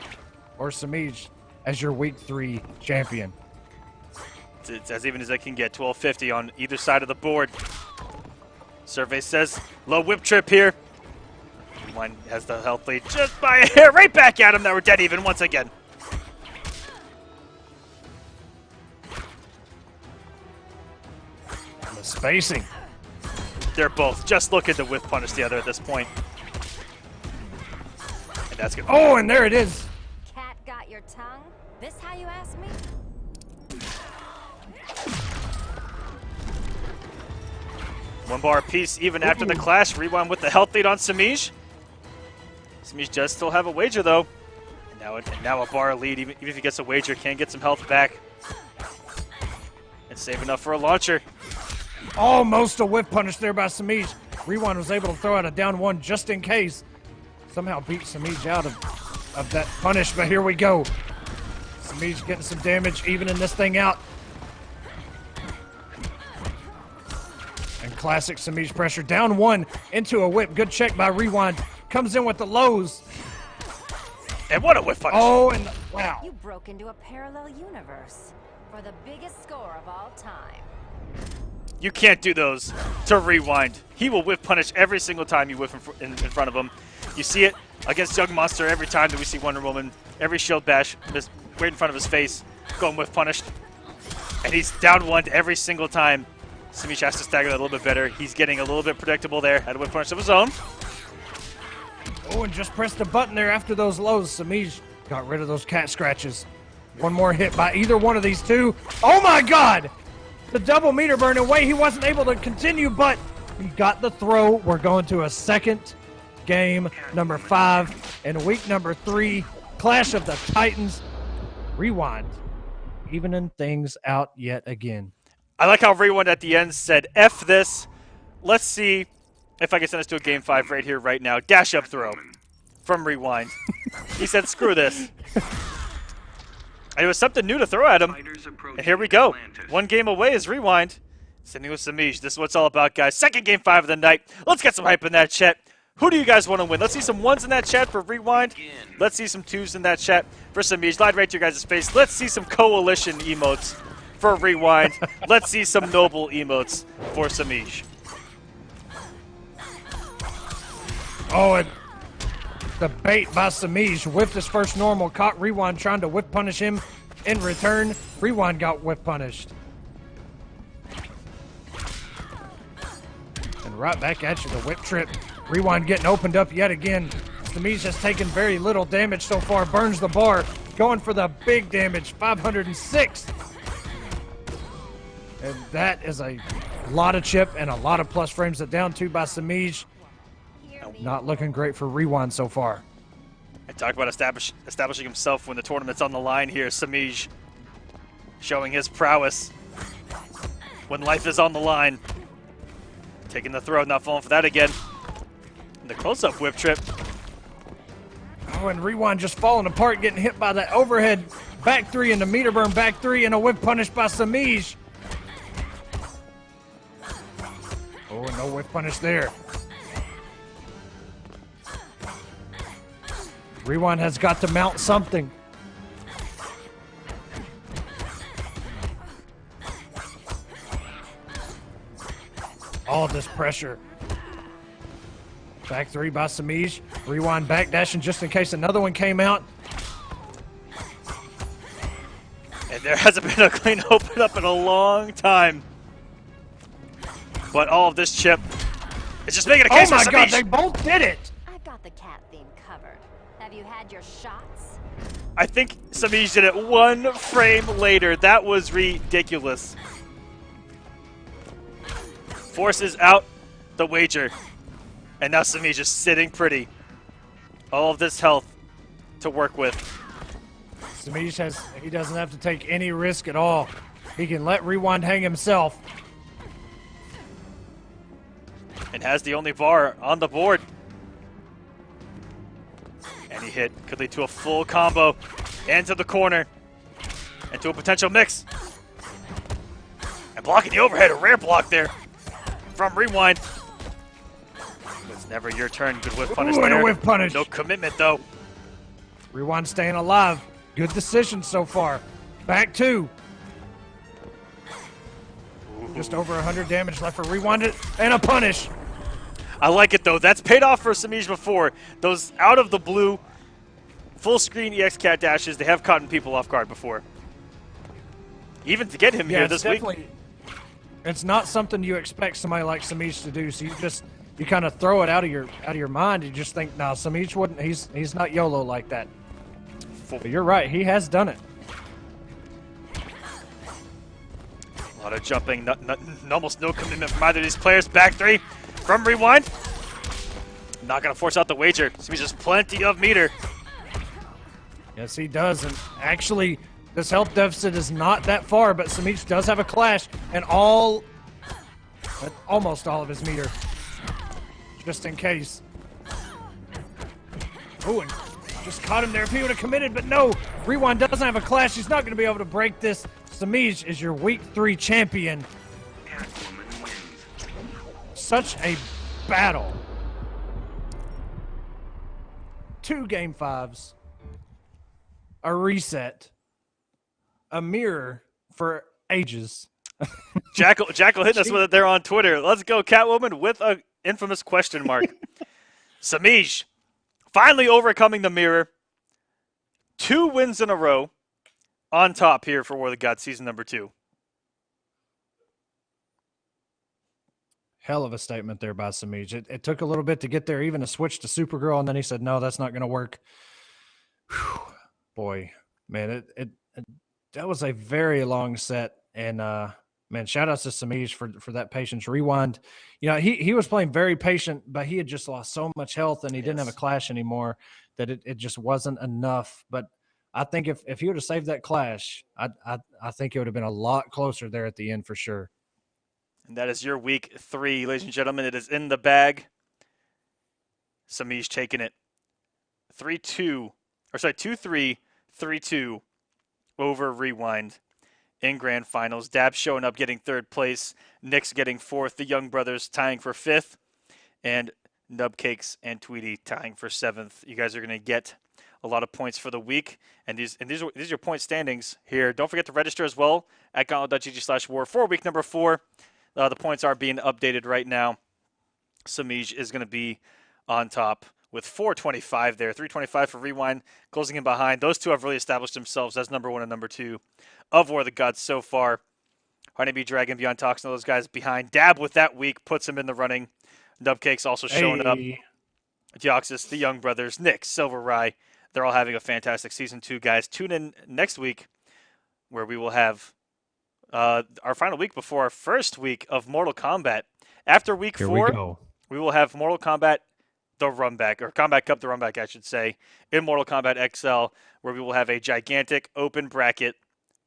or Semiij as your Week 3 champion. It's as even as I can get. 1250 on either side of the board. Survey says low whip trip here. One has the health lead just by a hair. Right back at him. Now we're dead even once again. The spacing. They're both just looking to whip punish the other at this point. And that's good. Oh, and there it is. Cat got your tongue? This how you ask me? One bar apiece even after the clash. Rewind with the health lead on Semiij. Semiij does still have a wager though. And now a bar lead. Even if he gets a wager, can get some health back. And save enough for a launcher. Almost a whip punish there by Semiij. Rewind was able to throw out a down one just in case. Somehow beat Semiij out of that punish, but here we go. Semiij getting some damage, evening this thing out. And classic Semiij pressure. Down one into a whip. Good check by Rewind. Comes in with the lows. And what a whip punish. Oh, and wow. You broke into a parallel universe for the biggest score of all time. You can't do those to Rewind. He will whip punish every single time you whip in front of him. You see it against Young Monster every time that we see Wonder Woman. Every shield bash right in front of his face, going whip punished. And he's down one every single time. Semiij has to stagger that a little bit better. He's getting a little bit predictable there. Had a whip punish of his own. Oh, and just pressed the button there after those lows. Semiij got rid of those cat scratches. One more hit by either one of these two. Oh my God! The double meter burn away. He wasn't able to continue, but he got the throw. We're going to a second game, number 5, in week number 3. Clash of the Titans. Rewind. Evening things out yet again. I like how Rewind at the end said, F this. Let's see if I can send us to a game 5 right here, right now. Dash up throw from Rewind. He said, screw this. And it was something new to throw at him. And here we go. One game away is Rewind. Sending with Semiij. This is what it's all about, guys. Second game 5 of the night. Let's get some hype in that chat. Who do you guys want to win? Let's see some 1s in that chat for Rewind. Let's see some 2s in that chat for Semiij. Slide right to your guys' face. Let's see some coalition emotes for Rewind. Let's see some noble emotes for Semiij. Oh, and the bait by Semiij whipped his first normal, caught Rewind trying to whip punish him. In return, Rewind got whip punished. And right back at you, the whip trip. Rewind getting opened up yet again. Semiij has taken very little damage so far, burns the bar, going for the big damage, 506. And that is a lot of chip and a lot of plus frames. It down 2 by Semiij. Not looking great for Rewind so far. I talk about establishing himself when the tournament's on the line here. Semiij showing his prowess when life is on the line. Taking the throw, not falling for that again. And the close-up whip trip. Oh, and Rewind just falling apart, getting hit by that overhead back 3 and the meter burn back 3 and a whip punish by Semiij. Oh, and no whip punish there. Rewind has got to mount something. All this pressure. Back three by Semiij. Rewind backdashing just in case another one came out. And there hasn't been a clean open up in a long time. But all of this chip is just making a case Oh for my god, Semiij. they both did it! I've got the cat theme covered. Have you had your shots? I think Semiij did it one frame later. That was ridiculous. Forces out the wager. And now Semiij is sitting pretty. All of this health to work with. Semiij he doesn't have to take any risk at all. He can let Rewind hang himself. And has the only bar on the board. Any hit could lead to a full combo. And to the corner. And to a potential mix. And blocking the overhead, a rare block there from Rewind. It's never your turn. Good whiff punish Ooh, and a there. whiff punish. No commitment though. Rewind staying alive. Good decision so far. Back two. Just over 100 damage left for Rewind it, and a punish. I like it though. That's paid off for Semiij before. Those out of the blue, full screen EX cat dashes, they have caught people off guard before. Even to get him here this week. It's not something you expect somebody like Semiij to do. So you kind of throw it out of your mind. You just think, no, Semiij wouldn't. He's not YOLO like that. But you're right. He has done it. A lot of jumping, almost no commitment from either of these players. Back three from Rewind. Not going to force out the wager. Semiij has plenty of meter. Yes, he does. And actually, this health deficit is not that far, but Semiij does have a clash and almost all of his meter. Just in case. Oh, and just caught him there if he would have committed, but no. Rewind doesn't have a clash. He's not going to be able to break this. Semiij is your week 3 champion. Such a battle. 2 game 5s. A reset. A mirror for ages. Jackal hitting us with it there on Twitter. Let's go, Catwoman, with a infamous question mark. Semiij finally overcoming the mirror. 2 wins in a row on top here for War of the Gods season number 2. Hell of a statement there by Semiij. It took a little bit to get there, even to switch to Supergirl, and then he said, no, that's not going to work. Whew. Boy, man, that was a very long set, and man, shout outs to Semiij for that patience. Rewind, you know, he was playing very patient, but he had just lost so much health, and he didn't have a clash anymore that it just wasn't enough. But I think if he would have saved that clash, I think it would have been a lot closer there at the end for sure. And that is your week 3, ladies and gentlemen. It is in the bag. Semiij taking it 2-3, 3-2 over Rewind in grand finals. Dab showing up, getting 3rd place. Nick's getting 4th. The Young Brothers tying for 5th. And Nubcakes and Tweedy tying for 7th. You guys are going to get a lot of points for the week. And these are your point standings here. Don't forget to register as well at gauntlet.gg/war for week number 4. The points are being updated right now. Semiij is going to be on top with 425 there. 325 for Rewind, closing in behind. Those two have really established themselves as number 1 and number 2 of War of the Gods so far. HoneyBee, Dragon, Beyond Toxin, those guys behind. Dab with that week puts him in the running. Nubcake's also showing up. Deoxys, the Young Brothers, Nick, SylverRye. They're all having a fantastic Season 2, guys. Tune in next week where we will have our final week before our first week of Mortal Kombat. After week 4, we will have Mortal Kombat the Runback, or Kombat Cup the Runback, I should say, in Mortal Kombat XL, where we will have a gigantic open bracket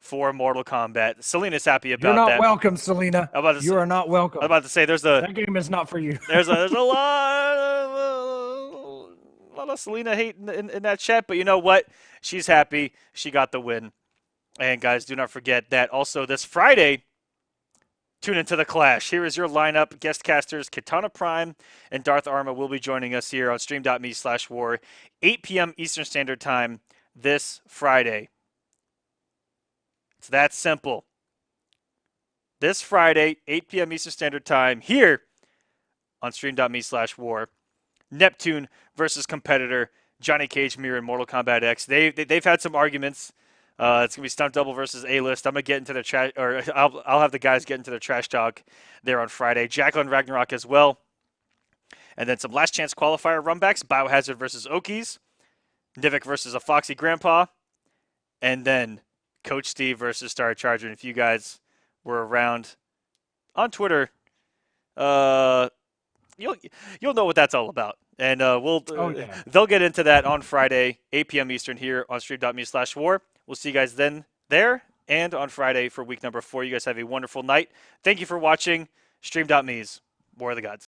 for Mortal Kombat. Selena's happy about that. You're not welcome, Selena. You are not welcome. I'm about to say that game is not for you. There's a lot of Selena hate in that chat, but you know what? She's happy. She got the win. And guys, do not forget that also this Friday, tune into the Clash. Here is your lineup. Guest casters Katana Prime and Darth Arma will be joining us here on stream.me/war, 8 p.m. Eastern Standard Time this Friday. It's that simple. This Friday, 8 p.m. Eastern Standard Time here on stream.me/war. Neptune versus competitor Johnny Cage Mirror in Mortal Kombat X. They've had some arguments. It's gonna be Stunt Double versus A-List. I'm gonna get into the trash, or I'll have the guys get into the trash talk there on Friday. Jacqueline Ragnarok as well, and then some last chance qualifier runbacks: Biohazard versus Okies, Nivik versus a Foxy Grandpa, and then Coach Steve versus Star Charger. And if you guys were around on Twitter, you'll know what that's all about. And they'll get into that on Friday, 8 p.m. Eastern here on stream.me/war. We'll see you guys then there and on Friday for week number 4. You guys have a wonderful night. Thank you for watching Stream.me's War of the Gods.